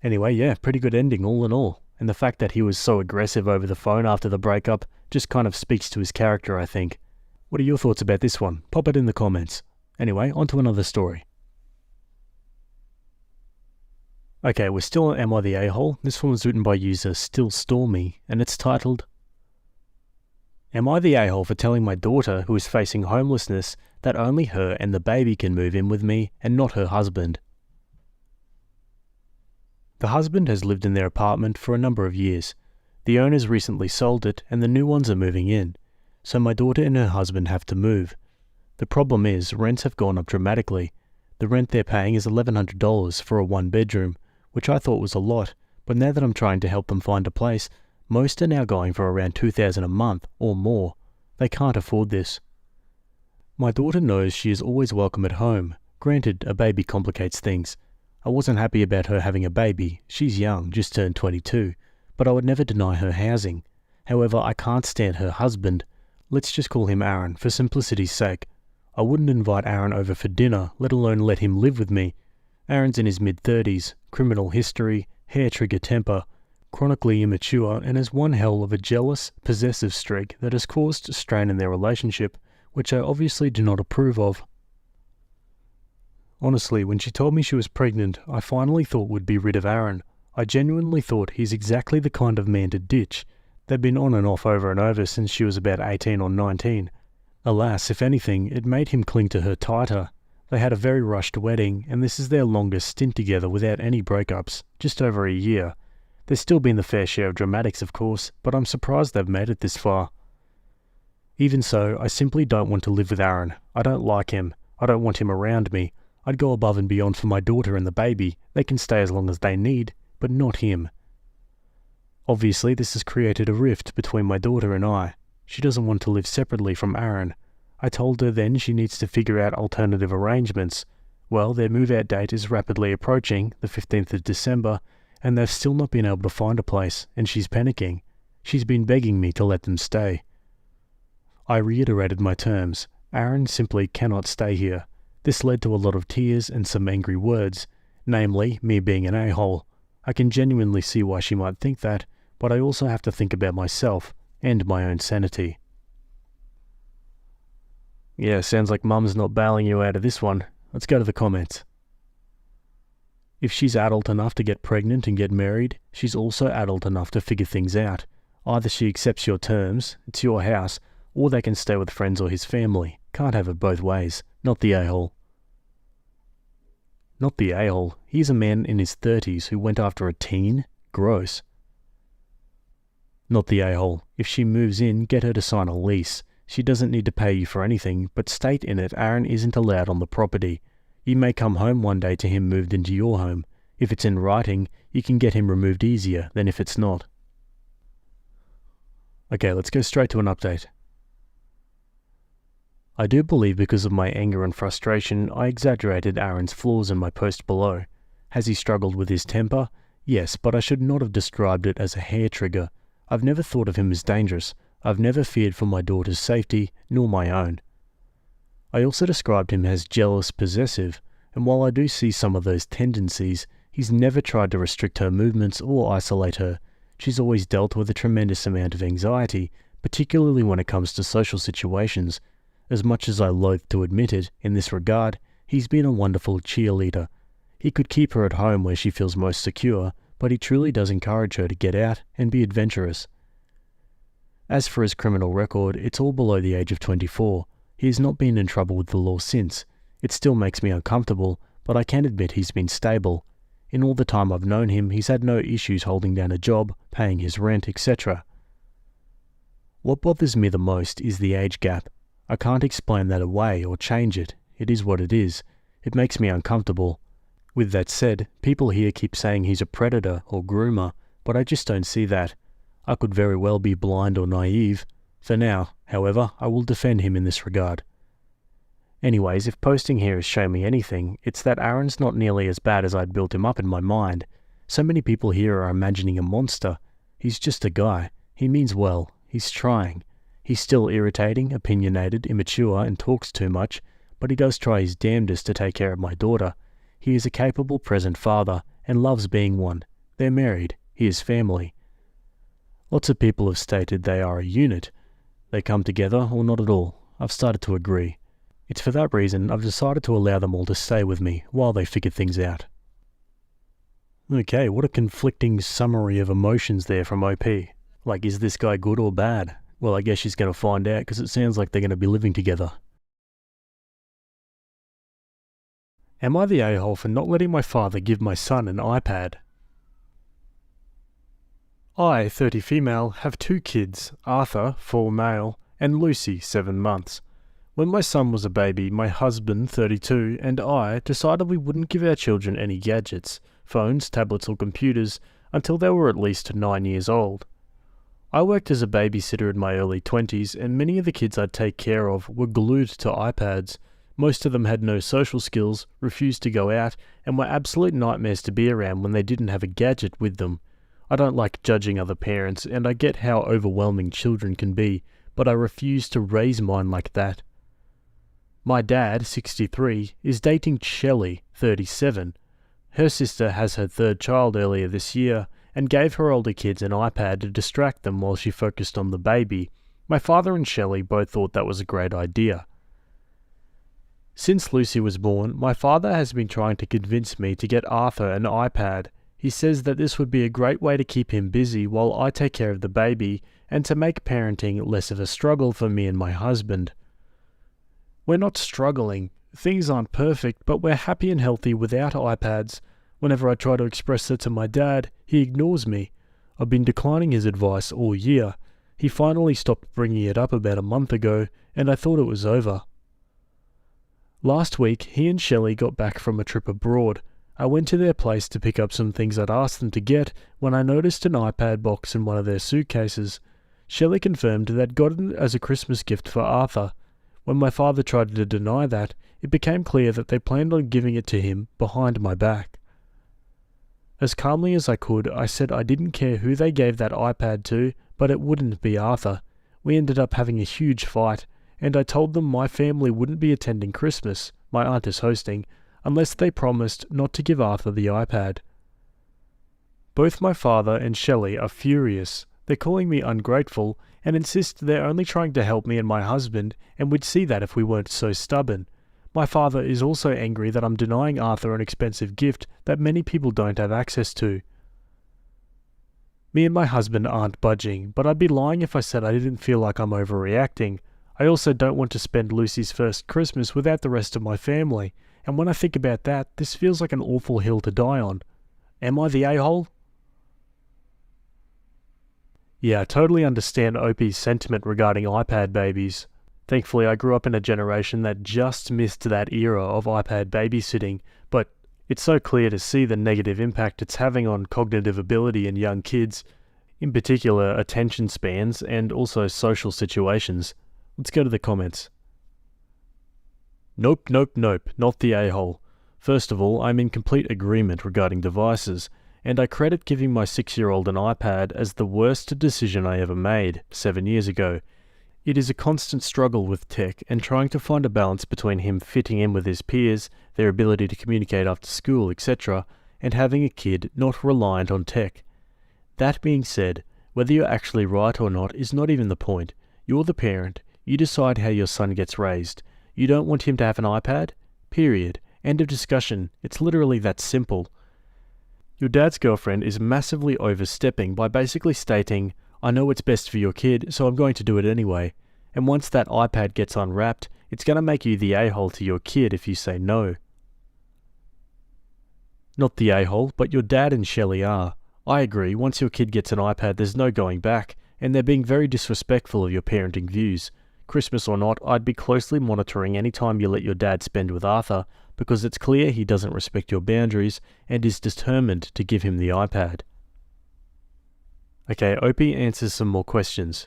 Anyway, yeah, pretty good ending all in all. And the fact that he was so aggressive over the phone after the breakup just kind of speaks to his character, I think. What are your thoughts about this one? Pop it in the comments. Anyway, on to another story. Okay, we're still on Am I the A-hole? This one was written by user Still Stormy, and it's titled, Am I the a-hole for telling my daughter, who is facing homelessness, that only her and the baby can move in with me and not her husband? The husband has lived in their apartment for a number of years. The owners recently sold it and the new ones are moving in, so my daughter and her husband have to move. The problem is, rents have gone up dramatically. The rent they're paying is $1,100 for a one-bedroom, which I thought was a lot, but now that I'm trying to help them find a place, most are now going for around $2,000 a month or more. They can't afford this. My daughter knows she is always welcome at home. Granted, a baby complicates things. I wasn't happy about her having a baby. She's young, just turned 22, but I would never deny her housing. However, I can't stand her husband. Let's just call him Aaron, for simplicity's sake. I wouldn't invite Aaron over for dinner, let alone let him live with me. Aaron's in his mid-30s, criminal history, hair-trigger temper, chronically immature, and has one hell of a jealous, possessive streak that has caused strain in their relationship, which I obviously do not approve of. Honestly, when she told me she was pregnant, I finally thought we'd be rid of Aaron. I genuinely thought he's exactly the kind of man to ditch. They've been on and off over and over since she was about 18 or 19. Alas, if anything, it made him cling to her tighter. They had a very rushed wedding, and this is their longest stint together without any breakups, just over a year. There's still been the fair share of dramatics, of course, but I'm surprised they've made it this far. Even so, I simply don't want to live with Aaron. I don't like him. I don't want him around me. I'd go above and beyond for my daughter and the baby. They can stay as long as they need, but not him. Obviously, this has created a rift between my daughter and I. She doesn't want to live separately from Aaron. I told her then she needs to figure out alternative arrangements. Well, their move-out date is rapidly approaching, the 15th of December, and they've still not been able to find a place, and she's panicking. She's been begging me to let them stay. I reiterated my terms. Aaron simply cannot stay here. This led to a lot of tears and some angry words, namely, me being an a-hole. I can genuinely see why she might think that, but I also have to think about myself and my own sanity. Yeah, sounds like Mum's not bailing you out of this one. Let's go to the comments. If she's adult enough to get pregnant and get married, she's also adult enough to figure things out. Either she accepts your terms, it's your house, or they can stay with friends or his family. Can't have it both ways. Not the a-hole. Not the a-hole. He's a man in his 30s who went after a teen? Gross. Not the a-hole. If she moves in, get her to sign a lease. She doesn't need to pay you for anything, but state in it Aaron isn't allowed on the property. You may come home one day to him moved into your home. If it's in writing, you can get him removed easier than if it's not. Okay, let's go straight to an update. I do believe because of my anger and frustration, I exaggerated Aaron's flaws in my post below. Has he struggled with his temper? Yes, but I should not have described it as a hair trigger. I've never thought of him as dangerous. I've never feared for my daughter's safety, nor my own. I also described him as jealous, possessive, and while I do see some of those tendencies, he's never tried to restrict her movements or isolate her. She's always dealt with a tremendous amount of anxiety, particularly when it comes to social situations. As much as I loathe to admit it, in this regard, he's been a wonderful cheerleader. He could keep her at home where she feels most secure, but he truly does encourage her to get out and be adventurous. As for his criminal record, it's all below the age of 24. He has not been in trouble with the law since. It still makes me uncomfortable, but I can admit he's been stable. In all the time I've known him, he's had no issues holding down a job, paying his rent, etc. What bothers me the most is the age gap. I can't explain that away or change it. It is what it is. It makes me uncomfortable. With that said, people here keep saying he's a predator or groomer, but I just don't see that. I could very well be blind or naive. For now, however, I will defend him in this regard. Anyways, if posting here has shown me anything, it's that Aaron's not nearly as bad as I'd built him up in my mind. So many people here are imagining a monster. He's just a guy. He means well. He's trying. He's still irritating, opinionated, immature, and talks too much, but he does try his damnedest to take care of my daughter. He is a capable present father, and loves being one. They're married. He has family. Lots of people have stated they are a unit. They come together, or not at all. I've started to agree. It's for that reason I've decided to allow them all to stay with me while they figure things out. Okay, what a conflicting summary of emotions there from OP. Like, is this guy good or bad? Well, I guess she's going to find out because it sounds like they're going to be living together. Am I the a-hole for not letting my father give my son an iPad? I, 30 female, have 2 kids, Arthur, 4 male, and Lucy, 7 months. When my son was a baby, my husband, 32, and I decided we wouldn't give our children any gadgets, phones, tablets or computers, until they were at least 9 years old. I worked as a babysitter in my early 20s, and many of the kids I'd take care of were glued to iPads. Most of them had no social skills, refused to go out, and were absolute nightmares to be around when they didn't have a gadget with them. I don't like judging other parents, and I get how overwhelming children can be, but I refuse to raise mine like that. My dad, 63, is dating Shelley, 37. Her sister has her 3rd child earlier this year, and gave her older kids an iPad to distract them while she focused on the baby. My father and Shelley both thought that was a great idea. Since Lucy was born, my father has been trying to convince me to get Arthur an iPad. He says that this would be a great way to keep him busy while I take care of the baby, and to make parenting less of a struggle for me and my husband. We're not struggling. Things aren't perfect, but we're happy and healthy without iPads. Whenever I try to express that to my dad, he ignores me. I've been declining his advice all year. He finally stopped bringing it up about a month ago, and I thought it was over. Last week, he and Shelley got back from a trip abroad. I went to their place to pick up some things I'd asked them to get when I noticed an iPad box in one of their suitcases. Shelley confirmed they'd gotten it as a Christmas gift for Arthur. When my father tried to deny that, it became clear that they planned on giving it to him behind my back. As calmly as I could, I said I didn't care who they gave that iPad to, but it wouldn't be Arthur. We ended up having a huge fight, and I told them my family wouldn't be attending Christmas, my aunt is hosting, unless they promised not to give Arthur the iPad. Both my father and Shelley are furious. They're calling me ungrateful and insist they're only trying to help me and my husband, and would see that if we weren't so stubborn. My father is also angry that I'm denying Arthur an expensive gift that many people don't have access to. Me and my husband aren't budging, but I'd be lying if I said I didn't feel like I'm overreacting. I also don't want to spend Lucy's first Christmas without the rest of my family, and when I think about that, this feels like an awful hill to die on. Am I the a-hole? Yeah, I totally understand Opie's sentiment regarding iPad babies. Thankfully, I grew up in a generation that just missed that era of iPad babysitting, but it's so clear to see the negative impact it's having on cognitive ability in young kids, in particular attention spans and also social situations. Let's go to the comments. Nope, not the a-hole. First of all, I'm in complete agreement regarding devices, and I credit giving my 6-year-old an iPad as the worst decision I ever made 7 years ago. It is a constant struggle with tech and trying to find a balance between him fitting in with his peers, their ability to communicate after school, etc., and having a kid not reliant on tech. That being said, whether you're actually right or not is not even the point. You're the parent. You decide how your son gets raised. You don't want him to have an iPad? Period. End of discussion. It's literally that simple. Your dad's girlfriend is massively overstepping by basically stating, I know what's best for your kid, so I'm going to do it anyway. And once that iPad gets unwrapped, it's going to make you the a-hole to your kid if you say no. Not the a-hole, but your dad and Shelley are. I agree, once your kid gets an iPad there's no going back, and they're being very disrespectful of your parenting views. Christmas or not, I'd be closely monitoring any time you let your dad spend with Arthur, because it's clear he doesn't respect your boundaries and is determined to give him the iPad. Okay, Opie answers some more questions.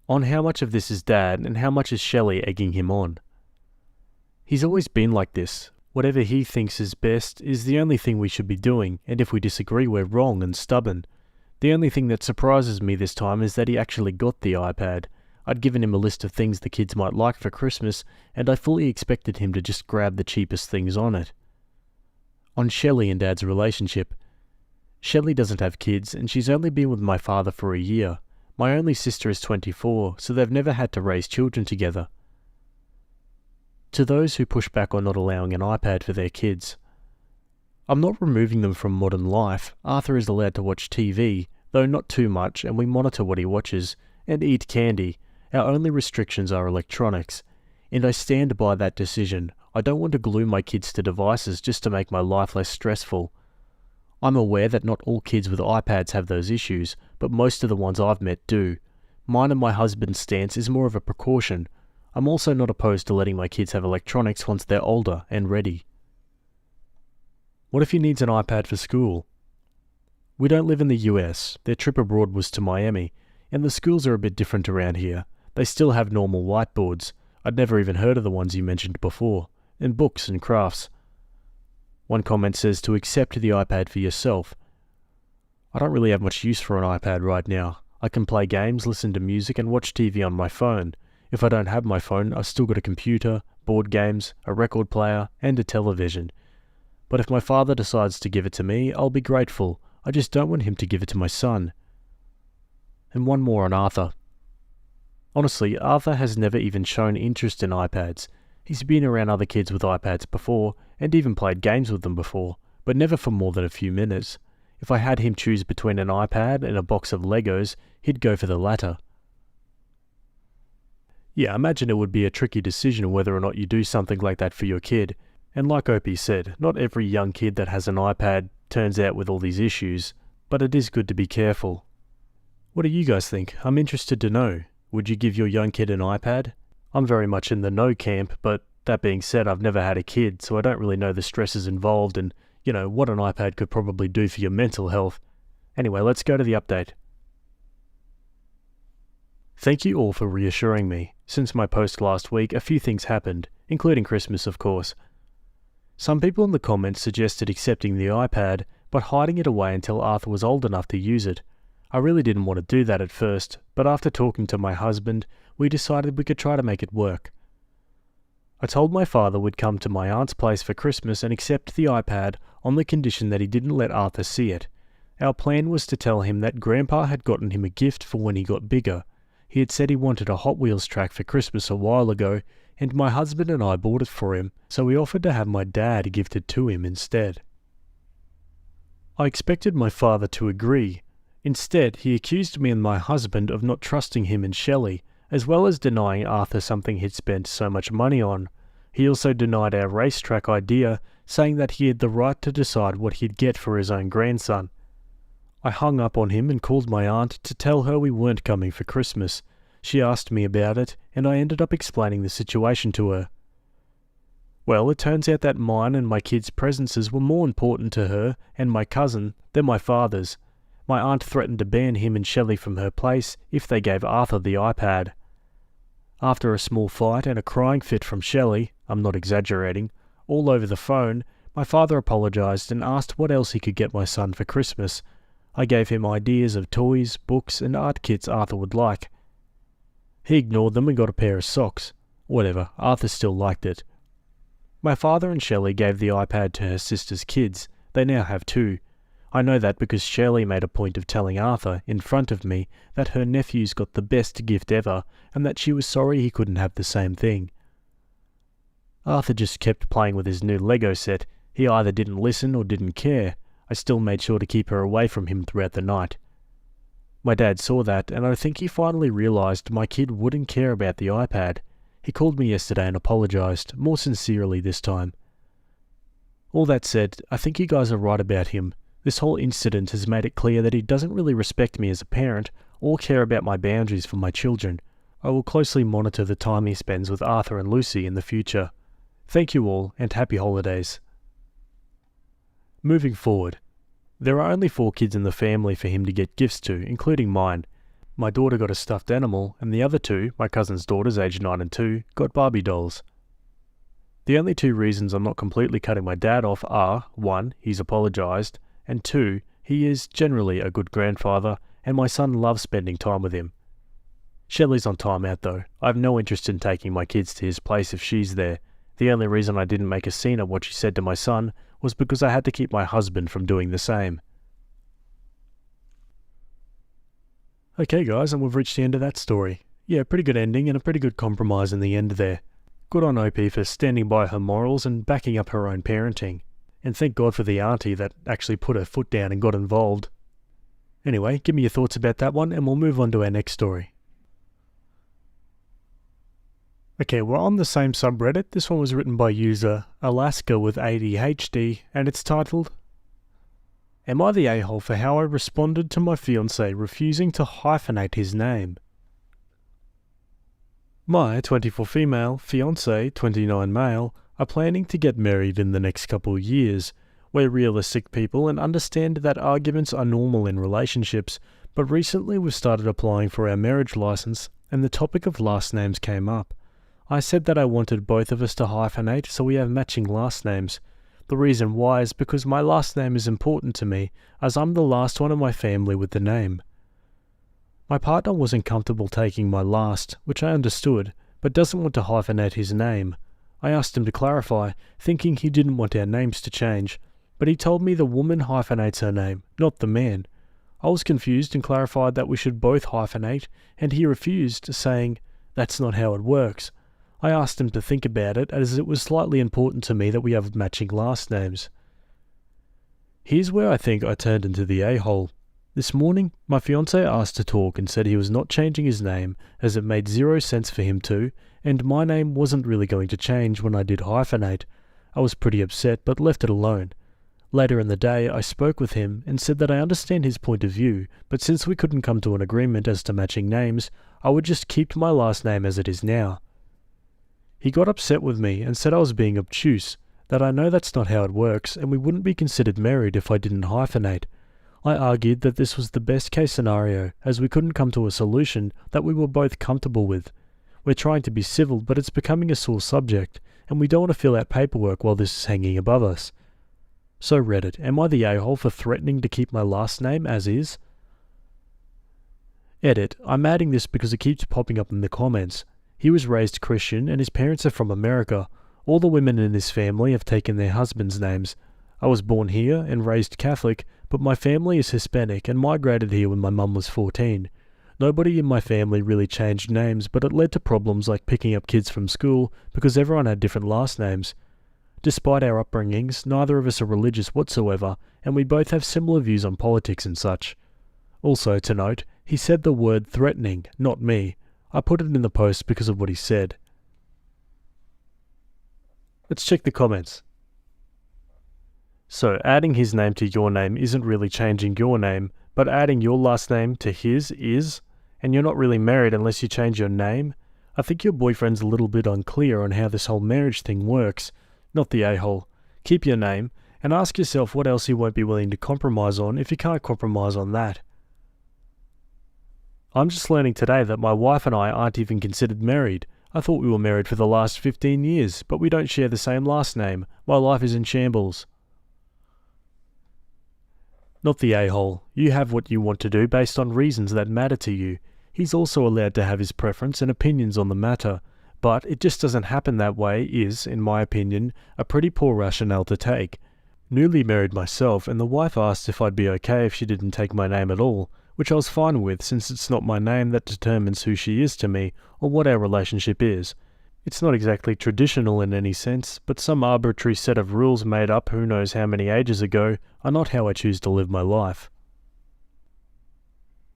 On how much of this is dad and how much is Shelley egging him on? He's always been like this. Whatever he thinks is best is the only thing we should be doing, and if we disagree we're wrong and stubborn. The only thing that surprises me this time is that he actually got the iPad. I'd given him a list of things the kids might like for Christmas, and I fully expected him to just grab the cheapest things on it. On Shelley and Dad's relationship. Shelley doesn't have kids, and she's only been with my father for a year. My only sister is 24, so they've never had to raise children together. To those who push back on not allowing an iPad for their kids. I'm not removing them from modern life. Arthur is allowed to watch TV, though not too much, and we monitor what he watches, and eat candy. Our only restrictions are electronics, and I stand by that decision. I don't want to glue my kids to devices just to make my life less stressful. I'm aware that not all kids with iPads have those issues, but most of the ones I've met do. Mine and my husband's stance is more of a precaution. I'm also not opposed to letting my kids have electronics once they're older and ready. What if he needs an iPad for school? We don't live in the US. Their trip abroad was to Miami, and the schools are a bit different around here. They still have normal whiteboards. I'd never even heard of the ones you mentioned before, and books and crafts. One comment says to accept the iPad for yourself. I don't really have much use for an iPad right now. I can play games, listen to music, and watch TV on my phone. If I don't have my phone, I've still got a computer, board games, a record player, and a television. But if my father decides to give it to me, I'll be grateful. I just don't want him to give it to my son. And one more on Arthur. Honestly, Arthur has never even shown interest in iPads. He's been around other kids with iPads before, and even played games with them before, but never for more than a few minutes. If I had him choose between an iPad and a box of Legos, he'd go for the latter. Yeah, I imagine it would be a tricky decision whether or not you do something like that for your kid. And like Opie said, not every young kid that has an iPad turns out with all these issues, but it is good to be careful. What do you guys think? I'm interested to know. Would you give your young kid an iPad? I'm very much in the no camp, but that being said, I've never had a kid, so I don't really know the stresses involved and, what an iPad could probably do for your mental health. Anyway, let's go to the update. Thank you all for reassuring me. Since my post last week, a few things happened, including Christmas, of course. Some people in the comments suggested accepting the iPad, but hiding it away until Arthur was old enough to use it. I really didn't want to do that at first, but after talking to my husband, we decided we could try to make it work. I told my father we'd come to my aunt's place for Christmas and accept the iPad on the condition that he didn't let Arthur see it. Our plan was to tell him that Grandpa had gotten him a gift for when he got bigger. He had said he wanted a Hot Wheels track for Christmas a while ago, and my husband and I bought it for him, so we offered to have my dad gift it to him instead. I expected my father to agree. Instead, he accused me and my husband of not trusting him and Shelley, as well as denying Arthur something he'd spent so much money on. He also denied our racetrack idea, saying that he had the right to decide what he'd get for his own grandson. I hung up on him and called my aunt to tell her we weren't coming for Christmas. She asked me about it, and I ended up explaining the situation to her. Well, it turns out that mine and my kids' presences were more important to her and my cousin than my father's. My aunt threatened to ban him and Shelley from her place if they gave Arthur the iPad. After a small fight and a crying fit from Shelley, I'm not exaggerating, all over the phone, my father apologised and asked what else he could get my son for Christmas. I gave him ideas of toys, books and art kits Arthur would like. He ignored them and got a pair of socks. Whatever, Arthur still liked it. My father and Shelley gave the iPad to her sister's kids. They now have two. I know that because Shelley made a point of telling Arthur, in front of me, that her nephews got the best gift ever, and that she was sorry he couldn't have the same thing. Arthur just kept playing with his new Lego set. He either didn't listen or didn't care. I still made sure to keep her away from him throughout the night. My dad saw that, and I think he finally realised my kid wouldn't care about the iPad. He called me yesterday and apologised, more sincerely this time. All that said, I think you guys are right about him. This whole incident has made it clear that he doesn't really respect me as a parent or care about my boundaries for my children. I will closely monitor the time he spends with Arthur and Lucy in the future. Thank you all, and happy holidays. Moving forward. There are only 4 kids in the family for him to get gifts to, including mine. My daughter got a stuffed animal, and the other 2, my cousin's daughters aged 9 and 2, got Barbie dolls. The only 2 reasons I'm not completely cutting my dad off are, 1, he's apologised, and 2, he is generally a good grandfather, and my son loves spending time with him. Shelley's on timeout though. I have no interest in taking my kids to his place if she's there. The only reason I didn't make a scene of what she said to my son was because I had to keep my husband from doing the same. Okay guys, and we've reached the end of that story. Yeah, pretty good ending and a pretty good compromise in the end there. Good on OP for standing by her morals and backing up her own parenting. And thank God for the auntie that actually put her foot down and got involved. Anyway, give me your thoughts about that one and we'll move on to our next story. Okay, we're on the same subreddit. This one was written by user Alaska with ADHD and it's titled Am I the a-hole for how I responded to my fiancé refusing to hyphenate his name? My 24 female, fiancé, 29 male, are planning to get married in the next couple of years. We're realistic people and understand that arguments are normal in relationships, but recently we've started applying for our marriage license and the topic of last names came up. I said that I wanted both of us to hyphenate so we have matching last names. The reason why is because my last name is important to me, as I'm the last one in my family with the name. My partner wasn't comfortable taking my last, which I understood, but doesn't want to hyphenate his name. I asked him to clarify, thinking he didn't want our names to change, but he told me the woman hyphenates her name, not the man. I was confused and clarified that we should both hyphenate, and he refused, saying, "That's not how it works." I asked him to think about it, as it was slightly important to me that we have matching last names. Here's where I think I turned into the a-hole. This morning, my fiancé asked to talk and said he was not changing his name as it made 0 sense for him to, and my name wasn't really going to change when I did hyphenate. I was pretty upset but left it alone. Later in the day, I spoke with him and said that I understand his point of view, but since we couldn't come to an agreement as to matching names, I would just keep my last name as it is now. He got upset with me and said I was being obtuse, that I know that's not how it works and we wouldn't be considered married if I didn't hyphenate. I argued that this was the best case scenario, as we couldn't come to a solution that we were both comfortable with. We're trying to be civil, but it's becoming a sore subject, and we don't want to fill out paperwork while this is hanging above us. So Reddit, am I the a-hole for threatening to keep my last name as is? Edit, I'm adding this because it keeps popping up in the comments. He was raised Christian and his parents are from America. All the women in his family have taken their husbands' names. I was born here and raised Catholic, but my family is Hispanic and migrated here when my mum was 14. Nobody in my family really changed names, but it led to problems like picking up kids from school because everyone had different last names. Despite our upbringings, neither of us are religious whatsoever, and we both have similar views on politics and such. Also to note, he said the word threatening, not me. I put it in the post because of what he said. Let's check the comments. So, adding his name to your name isn't really changing your name, but adding your last name to his is, and you're not really married unless you change your name? I think your boyfriend's a little bit unclear on how this whole marriage thing works. Not the a-hole. Keep your name, and ask yourself what else he won't be willing to compromise on if you can't compromise on that. I'm just learning today that my wife and I aren't even considered married. I thought we were married for the last 15 years, but we don't share the same last name. My life is in shambles. Not the a-hole. You have what you want to do based on reasons that matter to you. He's also allowed to have his preference and opinions on the matter, but it just doesn't happen that way is, in my opinion, a pretty poor rationale to take. Newly married myself, and the wife asked if I'd be okay if she didn't take my name at all, which I was fine with since it's not my name that determines who she is to me or what our relationship is. It's not exactly traditional in any sense, but some arbitrary set of rules made up who knows how many ages ago are not how I choose to live my life.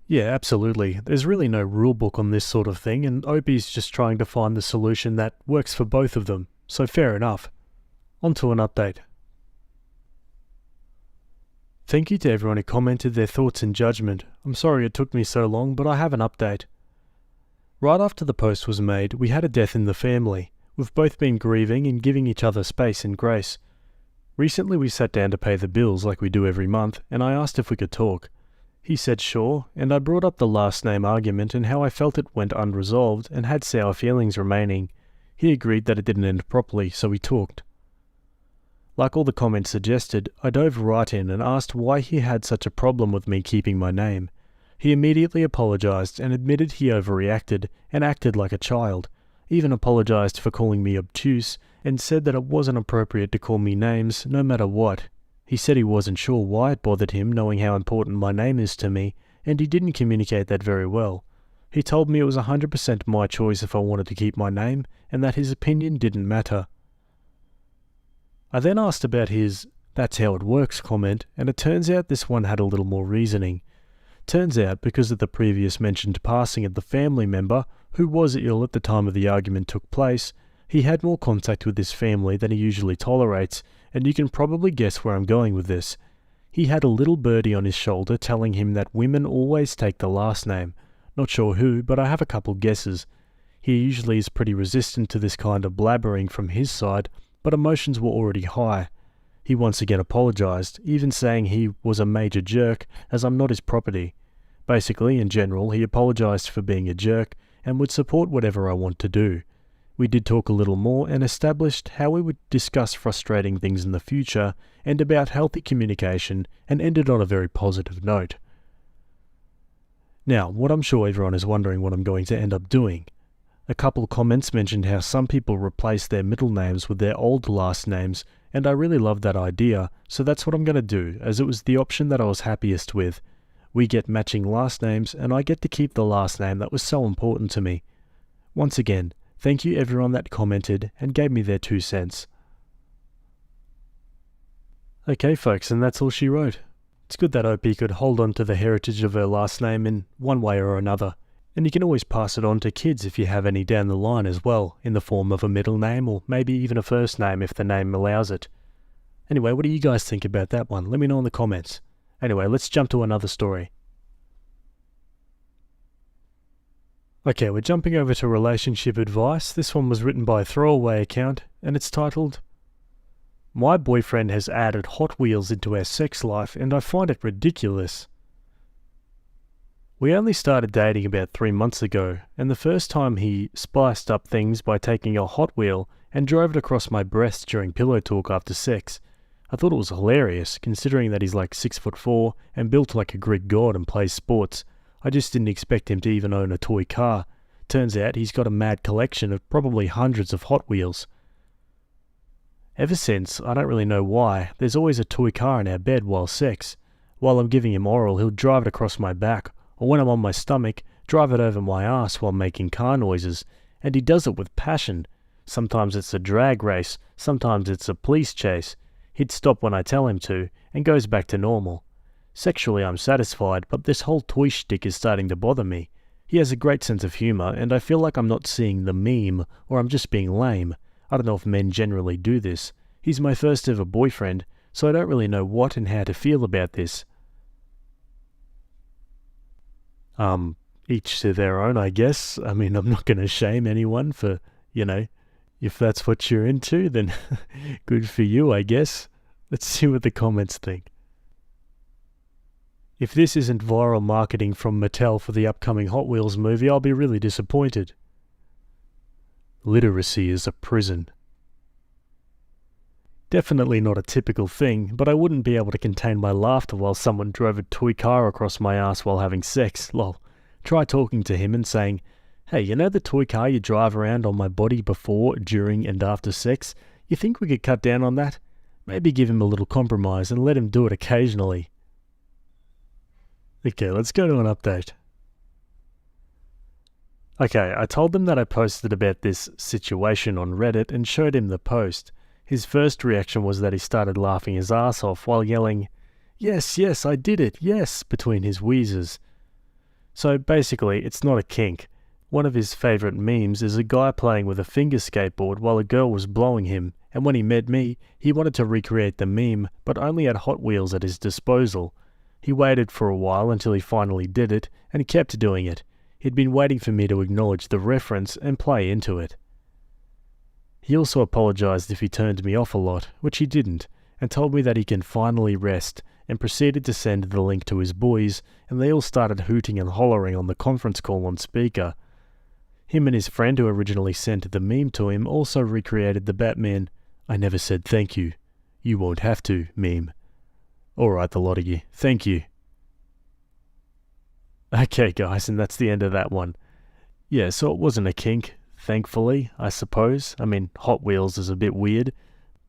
Yeah, absolutely. There's really no rule book on this sort of thing, and Opie's just trying to find the solution that works for both of them, so fair enough. On to an update. Thank you to everyone who commented their thoughts and judgment. I'm sorry it took me so long, but I have an update. Right after the post was made, we had a death in the family. We've both been grieving and giving each other space and grace. Recently we sat down to pay the bills like we do every month, and I asked if we could talk. He said sure, and I brought up the last name argument and how I felt it went unresolved and had sour feelings remaining. He agreed that it didn't end properly, so we talked. Like all the comments suggested, I dove right in and asked why he had such a problem with me keeping my name. He immediately apologized and admitted he overreacted and acted like a child, even apologized for calling me obtuse, and said that it wasn't appropriate to call me names no matter what. He said he wasn't sure why it bothered him knowing how important my name is to me, and he didn't communicate that very well. He told me it was 100% my choice if I wanted to keep my name, and that his opinion didn't matter. I then asked about his "that's how it works" comment, and it turns out this one had a little more reasoning. Turns out, because of the previous mentioned passing of the family member, who was ill at the time of the argument took place, he had more contact with his family than he usually tolerates, and you can probably guess where I'm going with this. He had a little birdie on his shoulder telling him that women always take the last name. Not sure who, but I have a couple guesses. He usually is pretty resistant to this kind of blabbering from his side, but emotions were already high. He once again apologised, even saying he was a major jerk as I'm not his property. Basically, in general, he apologised for being a jerk and would support whatever I want to do. We did talk a little more and established how we would discuss frustrating things in the future and about healthy communication, and ended on a very positive note. Now, what I'm sure everyone is wondering what I'm going to end up doing. A couple comments mentioned how some people replace their middle names with their old last names, and I really love that idea, so that's what I'm going to do, as it was the option that I was happiest with. We get matching last names, and I get to keep the last name that was so important to me. Once again, thank you everyone that commented and gave me their 2 cents. Okay folks, and that's all she wrote. It's good that OP could hold on to the heritage of her last name in one way or another, and you can always pass it on to kids if you have any down the line as well, in the form of a middle name or maybe even a first name if the name allows it. Anyway, what do you guys think about that one? Let me know in the comments. Anyway, let's jump to another story. Okay, we're jumping over to relationship advice. This one was written by a throwaway account, and it's titled, "My boyfriend has added Hot Wheels into our sex life and I find it ridiculous. We only started dating about 3 months ago, and the first time he spiced up things by taking a Hot Wheel and drove it across my breast during pillow talk after sex. I thought it was hilarious, considering that he's like 6'4" and built like a Greek god and plays sports. I just didn't expect him to even own a toy car. Turns out he's got a mad collection of probably hundreds of Hot Wheels. Ever since, I don't really know why, there's always a toy car in our bed while sex. While I'm giving him oral, he'll drive it across my back, or when I'm on my stomach, drive it over my ass while making car noises, and he does it with passion. Sometimes it's a drag race, sometimes it's a police chase. He'd stop when I tell him to, and goes back to normal. Sexually I'm satisfied, but this whole toy shtick is starting to bother me. He has a great sense of humour, and I feel like I'm not seeing the meme, or I'm just being lame. I don't know if men generally do this. He's my first ever boyfriend, so I don't really know what and how to feel about this." Each to their own, I guess. I mean, I'm not going to shame anyone for, if that's what you're into, then good for you, I guess. Let's see what the comments think. "If this isn't viral marketing from Mattel for the upcoming Hot Wheels movie, I'll be really disappointed. Literacy is a prison. Definitely not a typical thing, but I wouldn't be able to contain my laughter while someone drove a toy car across my ass while having sex. Lol. Try talking to him and saying, 'Hey, you know the toy car you drive around on my body before, during and after sex? You think we could cut down on that?' Maybe give him a little compromise and let him do it occasionally." Okay, let's go to an update. Okay, I told them that I posted about this situation on Reddit and showed him the post. His first reaction was that he started laughing his ass off while yelling, "Yes, yes, I did it, yes," between his wheezes. So basically, it's not a kink. One of his favourite memes is a guy playing with a finger skateboard while a girl was blowing him, and when he met me, he wanted to recreate the meme, but only had Hot Wheels at his disposal. He waited for a while until he finally did it, and he kept doing it. He'd been waiting for me to acknowledge the reference and play into it. He also apologised if he turned me off a lot, which he didn't, and told me that he can finally rest, and proceeded to send the link to his boys, and they all started hooting and hollering on the conference call on speaker. Him and his friend who originally sent the meme to him also recreated the Batman, "I never said thank you. You won't have to" meme. Alright, the lot of you. Thank you. Okay guys, and that's the end of that one. Yeah, so it wasn't a kink, thankfully, I suppose. I mean, Hot Wheels is a bit weird,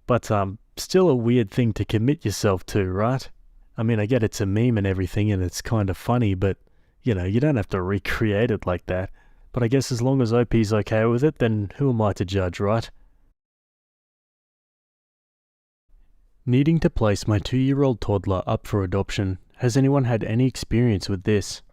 but still a weird thing to commit yourself to, right? I mean, I get it's a meme and everything and it's kind of funny, but, you don't have to recreate it like that. But I guess as long as OP's okay with it, then who am I to judge, right? Needing to place my 2-year-old toddler up for adoption. Has anyone had any experience with this?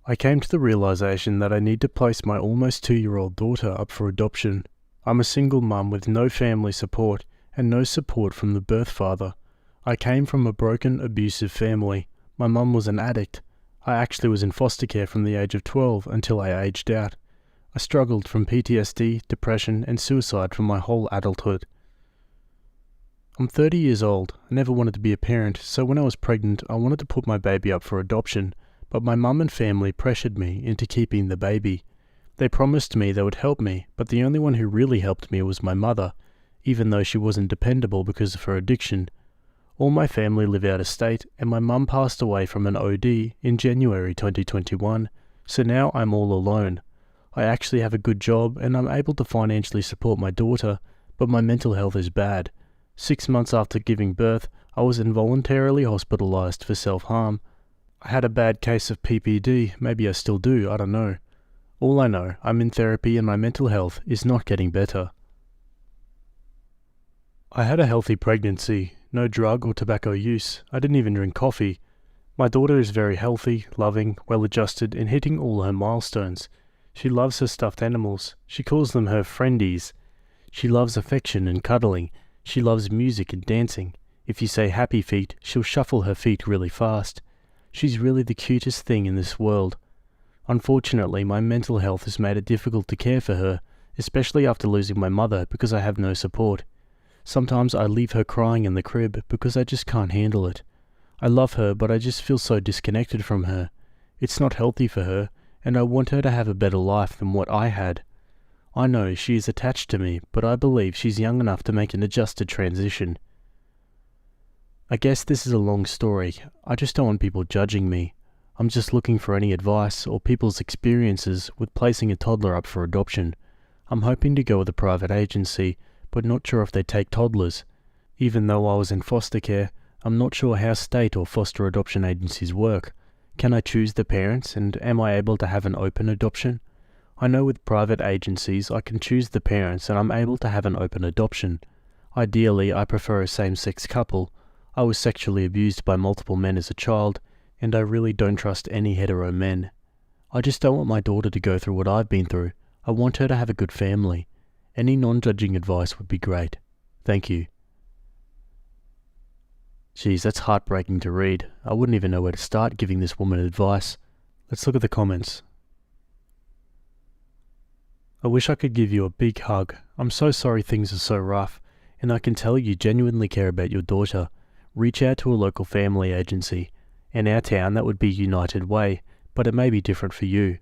I came to the realization that I need to place my almost 2-year-old daughter up for adoption. I'm a single mum with no family support, and no support from the birth father. I came from a broken, abusive family. My mum was an addict. I actually was in foster care from the age of 12 until I aged out. I struggled from PTSD, depression, and suicide for my whole adulthood. I'm 30 years old. I never wanted to be a parent, so when I was pregnant, I wanted to put my baby up for adoption, but my mum and family pressured me into keeping the baby. They promised me they would help me, but the only one who really helped me was my mother, even though she wasn't dependable because of her addiction. All my family live out of state, and my mum passed away from an OD in January 2021, so now I'm all alone. I actually have a good job and I'm able to financially support my daughter, but my mental health is bad. 6 months after giving birth, I was involuntarily hospitalized for self-harm. I had a bad case of PPD, maybe I still do, I don't know. All I know, I'm in therapy and my mental health is not getting better. I had a healthy pregnancy, no drug or tobacco use. I didn't even drink coffee. My daughter is very healthy, loving, well-adjusted, and hitting all her milestones. She loves her stuffed animals. She calls them her friendies. She loves affection and cuddling. She loves music and dancing. If you say happy feet, she'll shuffle her feet really fast. She's really the cutest thing in this world. Unfortunately, my mental health has made it difficult to care for her, especially after losing my mother because I have no support. Sometimes I leave her crying in the crib because I just can't handle it. I love her, but I just feel so disconnected from her. It's not healthy for her, and I want her to have a better life than what I had. I know she is attached to me, but I believe she's young enough to make an adjusted transition. I guess this is a long story. I just don't want people judging me. I'm just looking for any advice or people's experiences with placing a toddler up for adoption. I'm hoping to go with a private agency, but not sure if they take toddlers. Even though I was in foster care, I'm not sure how state or foster adoption agencies work. Can I choose the parents, and am I able to have an open adoption? I know with private agencies I can choose the parents and I'm able to have an open adoption. Ideally, I prefer a same-sex couple. I was sexually abused by multiple men as a child, and I really don't trust any hetero men. I just don't want my daughter to go through what I've been through. I want her to have a good family. Any non-judging advice would be great. Thank you. Geez, that's heartbreaking to read. I wouldn't even know where to start giving this woman advice. Let's look at the comments. I wish I could give you a big hug. I'm so sorry things are so rough, and I can tell you genuinely care about your daughter. Reach out to a local family agency. In our town, that would be United Way, but it may be different for you.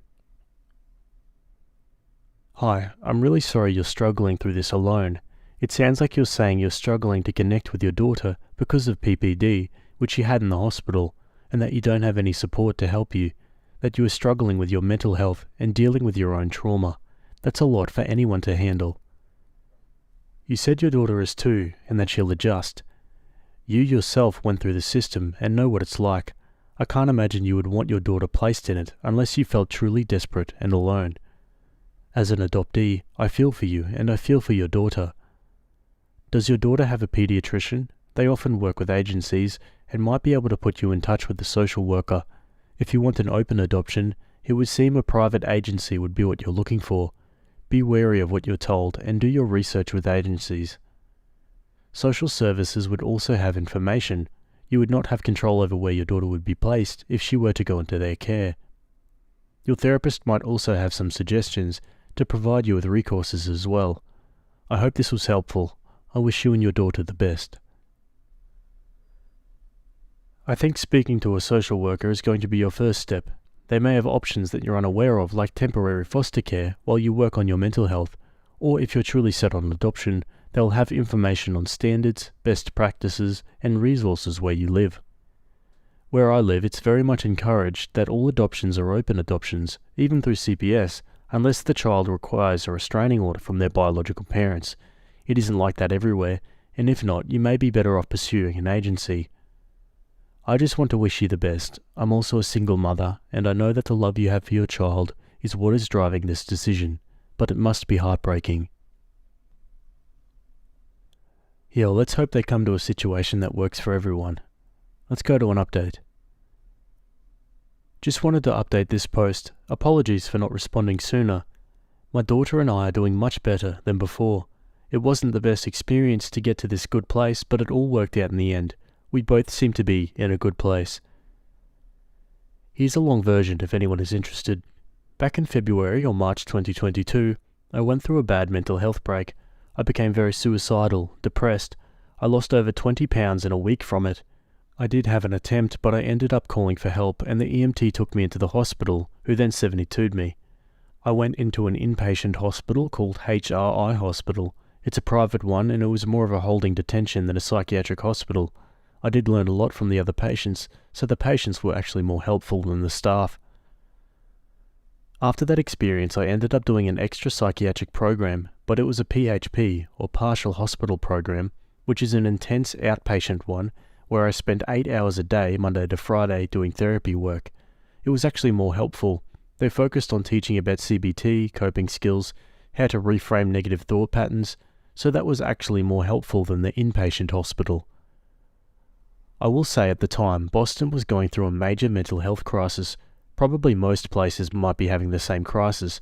Hi, I'm really sorry you're struggling through this alone. It sounds like you're saying you're struggling to connect with your daughter because of PPD, which you had in the hospital, and that you don't have any support to help you, that you are struggling with your mental health and dealing with your own trauma. That's a lot for anyone to handle. You said your daughter is 2 and that she'll adjust. You yourself went through the system and know what it's like. I can't imagine you would want your daughter placed in it unless you felt truly desperate and alone. As an adoptee, I feel for you and I feel for your daughter. Does your daughter have a pediatrician? They often work with agencies and might be able to put you in touch with the social worker. If you want an open adoption, it would seem a private agency would be what you're looking for. Be wary of what you're told and do your research with agencies. Social services would also have information. You would not have control over where your daughter would be placed if she were to go into their care. Your therapist might also have some suggestions to provide you with recourses as well. I hope this was helpful. I wish you and your daughter the best. I think speaking to a social worker is going to be your first step. They may have options that you're unaware of, like temporary foster care while you work on your mental health, or if you're truly set on adoption, they'll have information on standards, best practices, and resources where you live. Where I live, it's very much encouraged that all adoptions are open adoptions, even through CPS, unless the child requires a restraining order from their biological parents. It isn't like that everywhere, and if not, you may be better off pursuing an agency. I just want to wish you the best. I'm also a single mother, and I know that the love you have for your child is what is driving this decision, but it must be heartbreaking. Yeah, let's hope they come to a situation that works for everyone. Let's go to an update. Just wanted to update this post. Apologies for not responding sooner. My daughter and I are doing much better than before. It wasn't the best experience to get to this good place, but it all worked out in the end. We both seem to be in a good place. Here's a long version if anyone is interested. Back in February or March 2022, I went through a bad mental health break. I became very suicidal, depressed. I lost over 20 pounds in a week from it. I did have an attempt, but I ended up calling for help, and the EMT took me into the hospital, who then 72'd me. I went into an inpatient hospital called HRI Hospital. It's a private one, and it was more of a holding detention than a psychiatric hospital. I did learn a lot from the other patients, so the patients were actually more helpful than the staff. After that experience, I ended up doing an extra psychiatric program, but it was a PHP, or partial hospital program, which is an intense outpatient one, where I spent 8 hours a day, Monday to Friday, doing therapy work. It was actually more helpful. They focused on teaching about CBT, coping skills, how to reframe negative thought patterns, so that was actually more helpful than the inpatient hospital. I will say at the time, Boston was going through a major mental health crisis. Probably most places might be having the same crisis.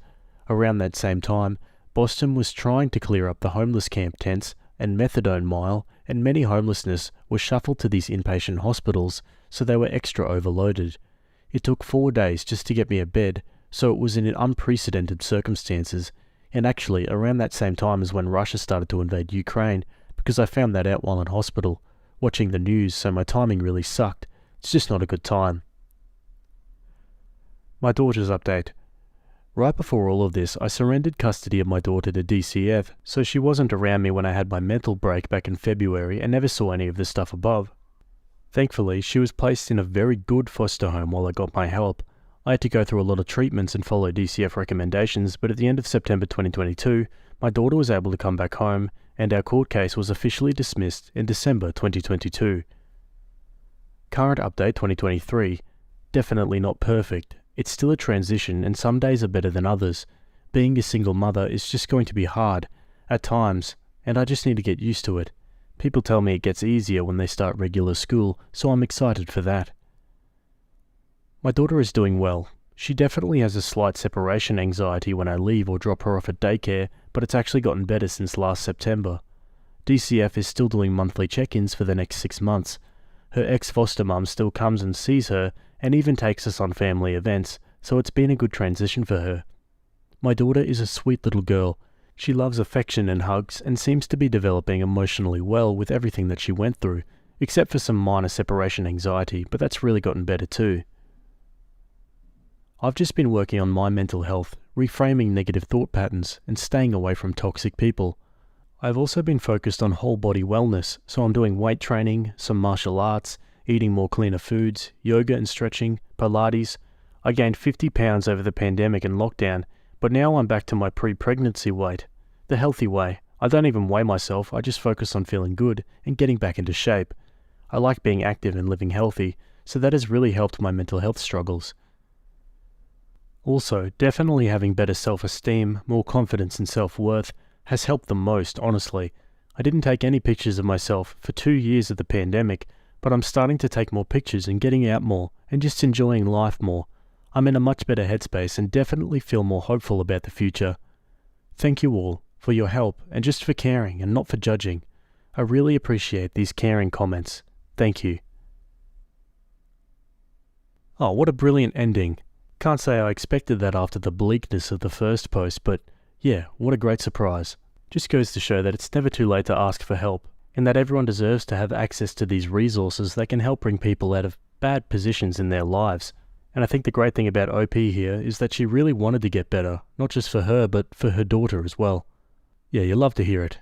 Around that same time, Boston was trying to clear up the homeless camp tents and methadone mile, and many homelessness was shuffled to these inpatient hospitals, so they were extra overloaded. It took 4 days just to get me a bed, so it was in unprecedented circumstances, and actually around that same time is when Russia started to invade Ukraine, because I found that out while in hospital, watching the news, so my timing really sucked. It's just not a good time. My daughter's update. Right before all of this, I surrendered custody of my daughter to DCF, so she wasn't around me when I had my mental break back in February and never saw any of the stuff above. Thankfully, she was placed in a very good foster home while I got my help. I had to go through a lot of treatments and follow DCF recommendations, but at the end of September 2022, my daughter was able to come back home, and our court case was officially dismissed in December 2022. Current update 2023. Definitely not perfect. It's still a transition, and some days are better than others. Being a single mother is just going to be hard, at times, and I just need to get used to it. People tell me it gets easier when they start regular school, so I'm excited for that. My daughter is doing well. She definitely has a slight separation anxiety when I leave or drop her off at daycare, but it's actually gotten better since last September. DCF is still doing monthly check-ins for the next 6 months. Her ex-foster mum still comes and sees her, and even takes us on family events, so it's been a good transition for her. My daughter is a sweet little girl. She loves affection and hugs, and seems to be developing emotionally well with everything that she went through, except for some minor separation anxiety, but that's really gotten better too. I've just been working on my mental health, reframing negative thought patterns, and staying away from toxic people. I've also been focused on whole body wellness, so I'm doing weight training, some martial arts, eating more cleaner foods, yoga and stretching, Pilates. I gained 50 pounds over the pandemic and lockdown, but now I'm back to my pre-pregnancy weight. The healthy way. I don't even weigh myself, I just focus on feeling good and getting back into shape. I like being active and living healthy, so that has really helped my mental health struggles. Also, definitely having better self-esteem, more confidence and self-worth has helped the most, honestly. I didn't take any pictures of myself for 2 years of the pandemic, but I'm starting to take more pictures and getting out more and just enjoying life more. I'm in a much better headspace and definitely feel more hopeful about the future. Thank you all for your help and just for caring and not for judging. I really appreciate these caring comments. Thank you. Oh, what a brilliant ending. Can't say I expected that after the bleakness of the first post, but yeah, what a great surprise. Just goes to show that it's never too late to ask for help, and that everyone deserves to have access to these resources that can help bring people out of bad positions in their lives. And I think the great thing about OP here is that she really wanted to get better, not just for her, but for her daughter as well. Yeah, you love to hear it.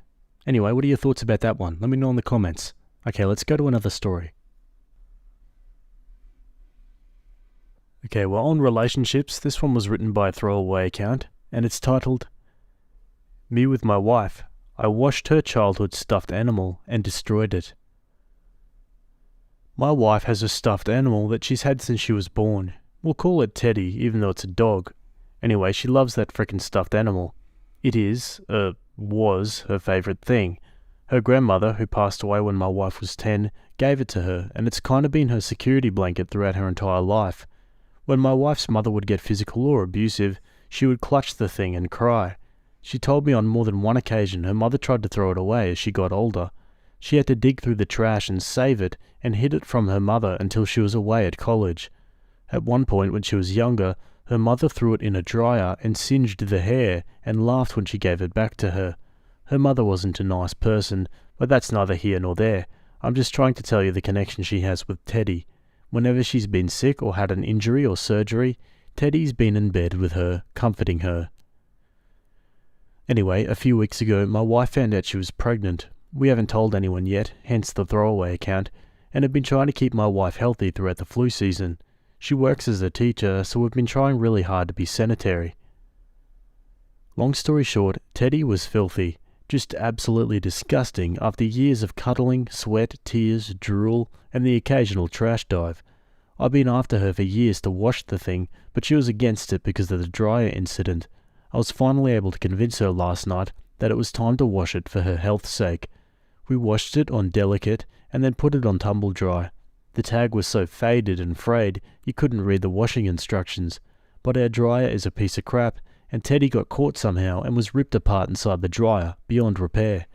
Anyway, what are your thoughts about that one? Let me know in the comments. Okay, let's go to another story. Okay, well, on relationships, this one was written by a throwaway account, and it's titled, Me with my wife. I washed her childhood stuffed animal and destroyed it. My wife has a stuffed animal that she's had since she was born. We'll call it Teddy, even though it's a dog. Anyway, she loves that frickin' stuffed animal. It was her favourite thing. Her grandmother, who passed away when my wife was 10, gave it to her, and it's kind of been her security blanket throughout her entire life. When my wife's mother would get physical or abusive, she would clutch the thing and cry. She told me on more than one occasion her mother tried to throw it away as she got older. She had to dig through the trash and save it and hid it from her mother until she was away at college. At one point when she was younger, her mother threw it in a dryer and singed the hair and laughed when she gave it back to her. Her mother wasn't a nice person, but that's neither here nor there. I'm just trying to tell you the connection she has with Teddy. Whenever she's been sick or had an injury or surgery, Teddy's been in bed with her, comforting her. Anyway, a few weeks ago, my wife found out she was pregnant. We haven't told anyone yet, hence the throwaway account, and have been trying to keep my wife healthy throughout the flu season. She works as a teacher, so we've been trying really hard to be sanitary. Long story short, Teddy was filthy, just absolutely disgusting after years of cuddling, sweat, tears, drool, and the occasional trash dive. I've been after her for years to wash the thing, but she was against it because of the dryer incident. I was finally able to convince her last night that it was time to wash it for her health's sake. We washed it on Delicate and then put it on Tumble Dry. The tag was so faded and frayed you couldn't read the washing instructions, but our dryer is a piece of crap, and Teddy got caught somehow and was ripped apart inside the dryer, beyond repair.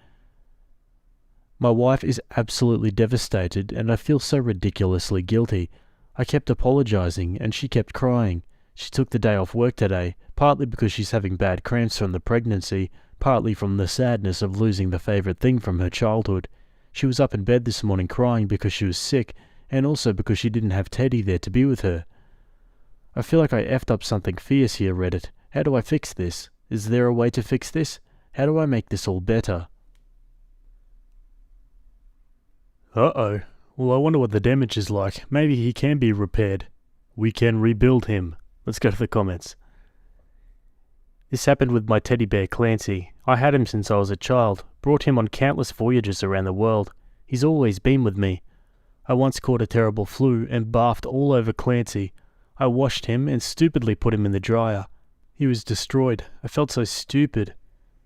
My wife is absolutely devastated, and I feel so ridiculously guilty. I kept apologizing, and she kept crying. She took the day off work today, partly because she's having bad cramps from the pregnancy, partly from the sadness of losing the favorite thing from her childhood. She was up in bed this morning crying because she was sick, and also because she didn't have Teddy there to be with her. I feel like I effed up something fierce here, Reddit. How do I fix this? Is there a way to fix this? How do I make this all better? Uh-oh. Well, I wonder what the damage is like. Maybe he can be repaired. We can rebuild him. Let's go to the comments. This happened with my teddy bear Clancy. I had him since I was a child, brought him on countless voyages around the world. He's always been with me. I once caught a terrible flu and barfed all over Clancy. I washed him and stupidly put him in the dryer. He was destroyed. I felt so stupid.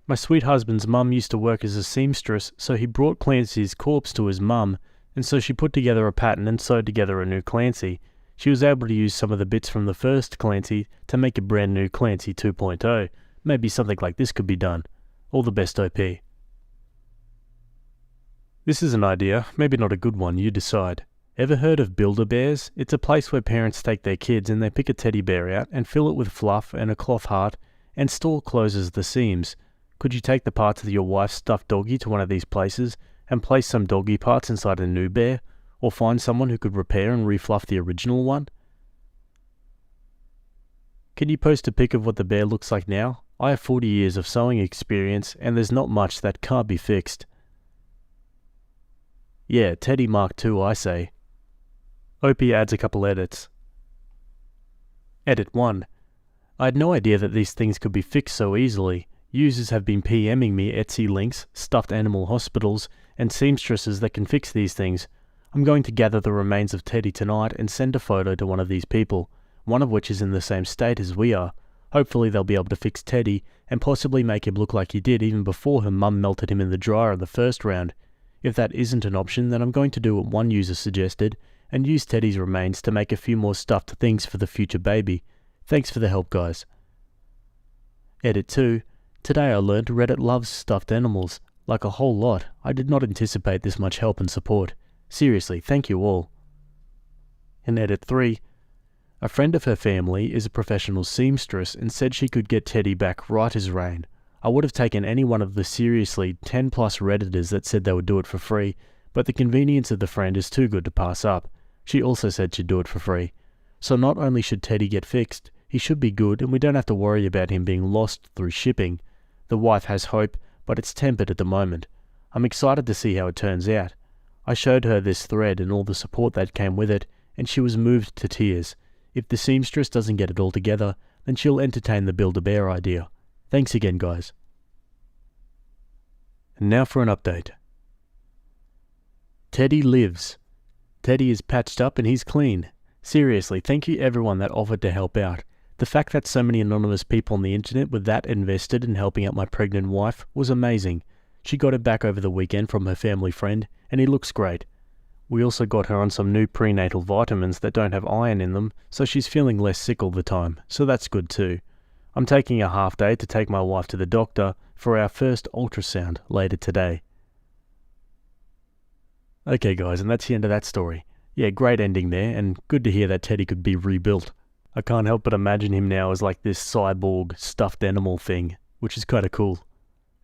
My sweet husband's mum used to work as a seamstress, so he brought Clancy's corpse to his mum, and so she put together a pattern and sewed together a new Clancy. She was able to use some of the bits from the first Clancy to make a brand new Clancy 2.0. Maybe something like this could be done. All the best, OP. This is an idea, maybe not a good one, you decide. Ever heard of Build-A-Bears? It's a place where parents take their kids and they pick a teddy bear out and fill it with fluff and a cloth heart and store closes the seams. Could you take the parts of your wife's stuffed doggy to one of these places and place some doggy parts inside a new bear? Or find someone who could repair and refluff the original one? Can you post a pic of what the bear looks like now? I have 40 years of sewing experience and there's not much that can't be fixed. Yeah, Teddy Mark II, I say. OP adds a couple edits. Edit 1. I had no idea that these things could be fixed so easily. Users have been PMing me Etsy links, stuffed animal hospitals, and seamstresses that can fix these things. I'm going to gather the remains of Teddy tonight and send a photo to one of these people, one of which is in the same state as we are. Hopefully they'll be able to fix Teddy and possibly make him look like he did even before her mum melted him in the dryer in the first round. If that isn't an option, then I'm going to do what one user suggested and use Teddy's remains to make a few more stuffed things for the future baby. Thanks for the help, guys. Edit 2. Today I learned Reddit loves stuffed animals. Like a whole lot. I did not anticipate this much help and support. Seriously, thank you all. In Edit 3, a friend of her family is a professional seamstress and said she could get Teddy back right as rain. I would have taken any one of the seriously 10 plus Redditors that said they would do it for free, but the convenience of the friend is too good to pass up. She also said she'd do it for free. So not only should Teddy get fixed, he should be good and we don't have to worry about him being lost through shipping. The wife has hope, but it's tempered at the moment. I'm excited to see how it turns out. I showed her this thread and all the support that came with it, and she was moved to tears. If the seamstress doesn't get it all together, then she'll entertain the Build-A-Bear idea. Thanks again, guys. And now for an update. Teddy lives. Teddy is patched up and he's clean. Seriously, thank you everyone that offered to help out. The fact that so many anonymous people on the internet were that invested in helping out my pregnant wife was amazing. She got it back over the weekend from her family friend, and he looks great. We also got her on some new prenatal vitamins that don't have iron in them, so she's feeling less sick all the time, so that's good too. I'm taking a half day to take my wife to the doctor for our first ultrasound later today. Okay guys, and that's the end of that story. Yeah, great ending there, and good to hear that Teddy could be rebuilt. I can't help but imagine him now as like this cyborg stuffed animal thing, which is kind of cool.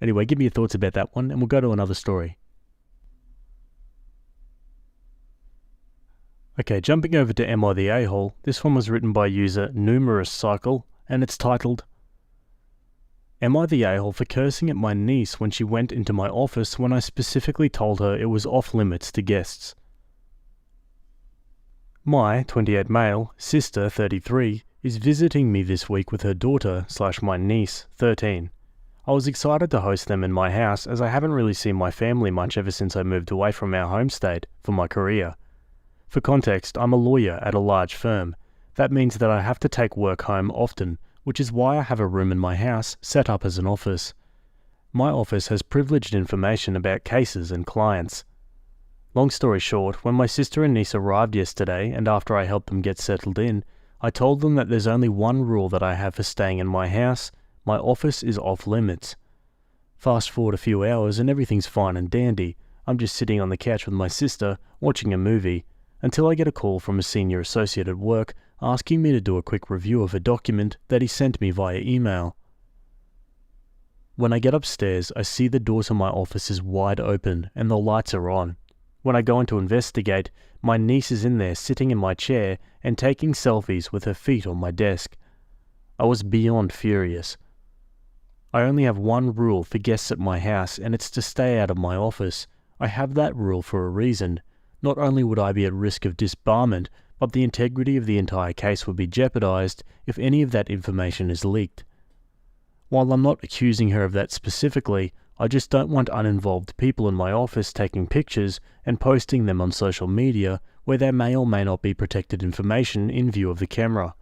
Anyway, give me your thoughts about that one, and we'll go to another story. Okay, jumping over to Am I the A-hole, this one was written by user Numerous Cycle, and it's titled, Am I the a-hole for cursing at my niece when she went into my office when I specifically told her it was off limits to guests? My 28 male sister 33 is visiting me this week with her daughter/my niece 13. I was excited to host them in my house as I haven't really seen my family much ever since I moved away from our home state for my career. For context, I'm a lawyer at a large firm. That means that I have to take work home often, which is why I have a room in my house set up as an office. My office has privileged information about cases and clients. Long story short, when my sister and niece arrived yesterday and after I helped them get settled in, I told them that there's only one rule that I have for staying in my house: my office is off limits. Fast forward a few hours and everything's fine and dandy. I'm just sitting on the couch with my sister, watching a movie, until I get a call from a senior associate at work asking me to do a quick review of a document that he sent me via email. When I get upstairs, I see the door to my office is wide open and the lights are on. When I go in to investigate, my niece is in there sitting in my chair and taking selfies with her feet on my desk. I was beyond furious. I only have one rule for guests at my house, and it's to stay out of my office. I have that rule for a reason. Not only would I be at risk of disbarment, but the integrity of the entire case would be jeopardized if any of that information is leaked. While I'm not accusing her of that specifically, I just don't want uninvolved people in my office taking pictures and posting them on social media where there may or may not be protected information in view of the camera.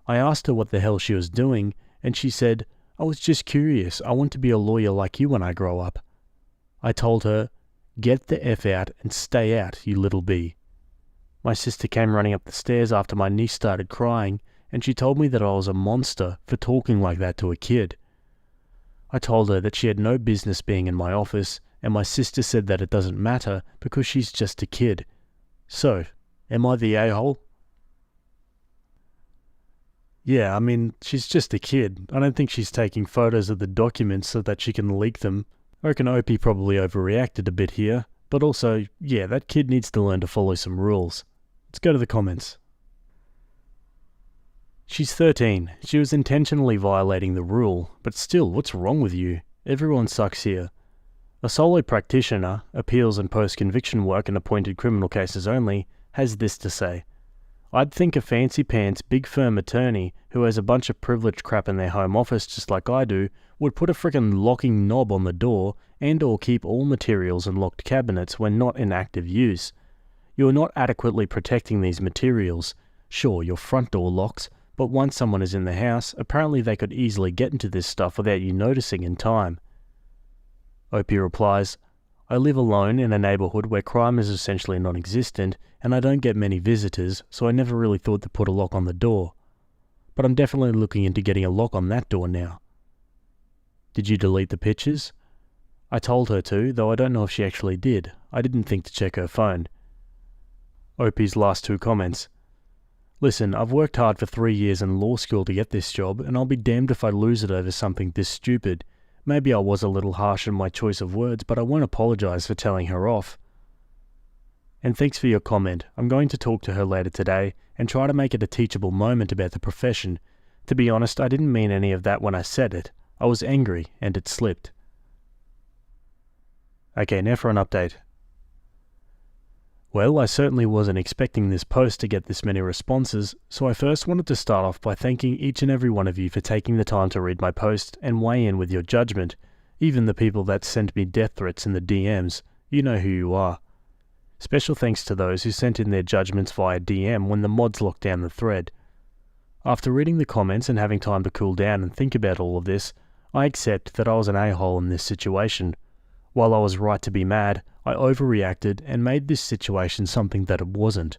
I asked her what the hell she was doing, and she said, "I was just curious. I want to be a lawyer like you when I grow up." I told her, "Get the F out and stay out, you little bee." My sister came running up the stairs after my niece started crying, and she told me that I was a monster for talking like that to a kid. I told her that she had no business being in my office, and my sister said that it doesn't matter because she's just a kid. So, am I the a-hole? Yeah, I mean, she's just a kid. I don't think she's taking photos of the documents so that she can leak them. I reckon Opie probably overreacted a bit here, but also, yeah, that kid needs to learn to follow some rules. Let's go to the comments. She's 13. She was intentionally violating the rule, but still, what's wrong with you? Everyone sucks here. A solo practitioner, appeals and post-conviction work in appointed criminal cases only, has this to say. I'd think a fancy-pants big firm attorney who has a bunch of privileged crap in their home office just like I do would put a frickin' locking knob on the door and or keep all materials in locked cabinets when not in active use. You are not adequately protecting these materials. Sure, your front door locks, but once someone is in the house, apparently they could easily get into this stuff without you noticing in time. Opie replies, I live alone in a neighbourhood where crime is essentially non-existent and I don't get many visitors, so I never really thought to put a lock on the door. But I'm definitely looking into getting a lock on that door now. Did you delete the pictures? I told her to, though I don't know if she actually did. I didn't think to check her phone. Opie's last two comments. Listen, I've worked hard for 3 years in law school to get this job, and I'll be damned if I lose it over something this stupid. Maybe I was a little harsh in my choice of words, but I won't apologise for telling her off. And thanks for your comment. I'm going to talk to her later today and try to make it a teachable moment about the profession. To be honest, I didn't mean any of that when I said it. I was angry and it slipped. Okay, now for an update. Well, I certainly wasn't expecting this post to get this many responses, so I first wanted to start off by thanking each and every one of you for taking the time to read my post and weigh in with your judgment. Even the people that sent me death threats in the DMs, you know who you are. Special thanks to those who sent in their judgments via DM when the mods locked down the thread. After reading the comments and having time to cool down and think about all of this, I accept that I was an a-hole in this situation. While I was right to be mad, I overreacted and made this situation something that it wasn't.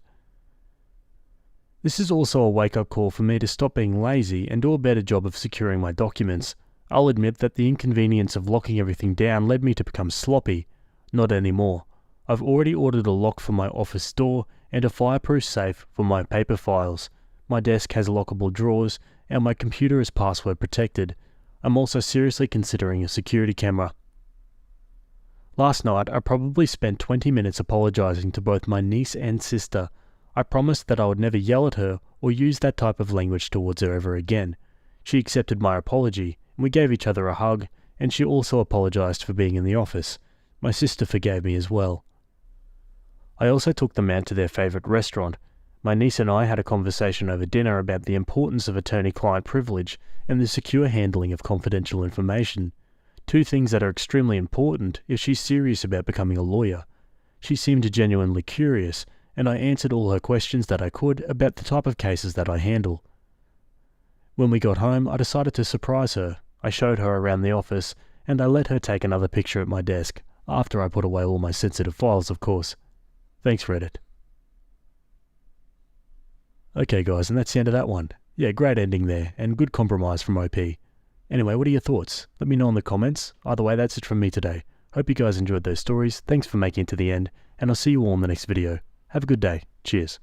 This is also a wake-up call for me to stop being lazy and do a better job of securing my documents. I'll admit that the inconvenience of locking everything down led me to become sloppy. Not anymore. I've already ordered a lock for my office door and a fireproof safe for my paper files. My desk has lockable drawers and my computer is password protected. I'm also seriously considering a security camera. Last night, I probably spent 20 minutes apologizing to both my niece and sister. I promised that I would never yell at her or use that type of language towards her ever again. She accepted my apology, and we gave each other a hug, and she also apologized for being in the office. My sister forgave me as well. I also took them out to their favorite restaurant. My niece and I had a conversation over dinner about the importance of attorney-client privilege and the secure handling of confidential information. Two things that are extremely important if she's serious about becoming a lawyer. She seemed genuinely curious, and I answered all her questions that I could about the type of cases that I handle. When we got home, I decided to surprise her. I showed her around the office, and I let her take another picture at my desk, after I put away all my sensitive files, of course. Thanks, Reddit. Okay guys, and that's the end of that one. Yeah, great ending there, and good compromise from OP. Anyway, what are your thoughts? Let me know in the comments. Either way, that's it from me today. Hope you guys enjoyed those stories. Thanks for making it to the end, and I'll see you all in the next video. Have a good day. Cheers.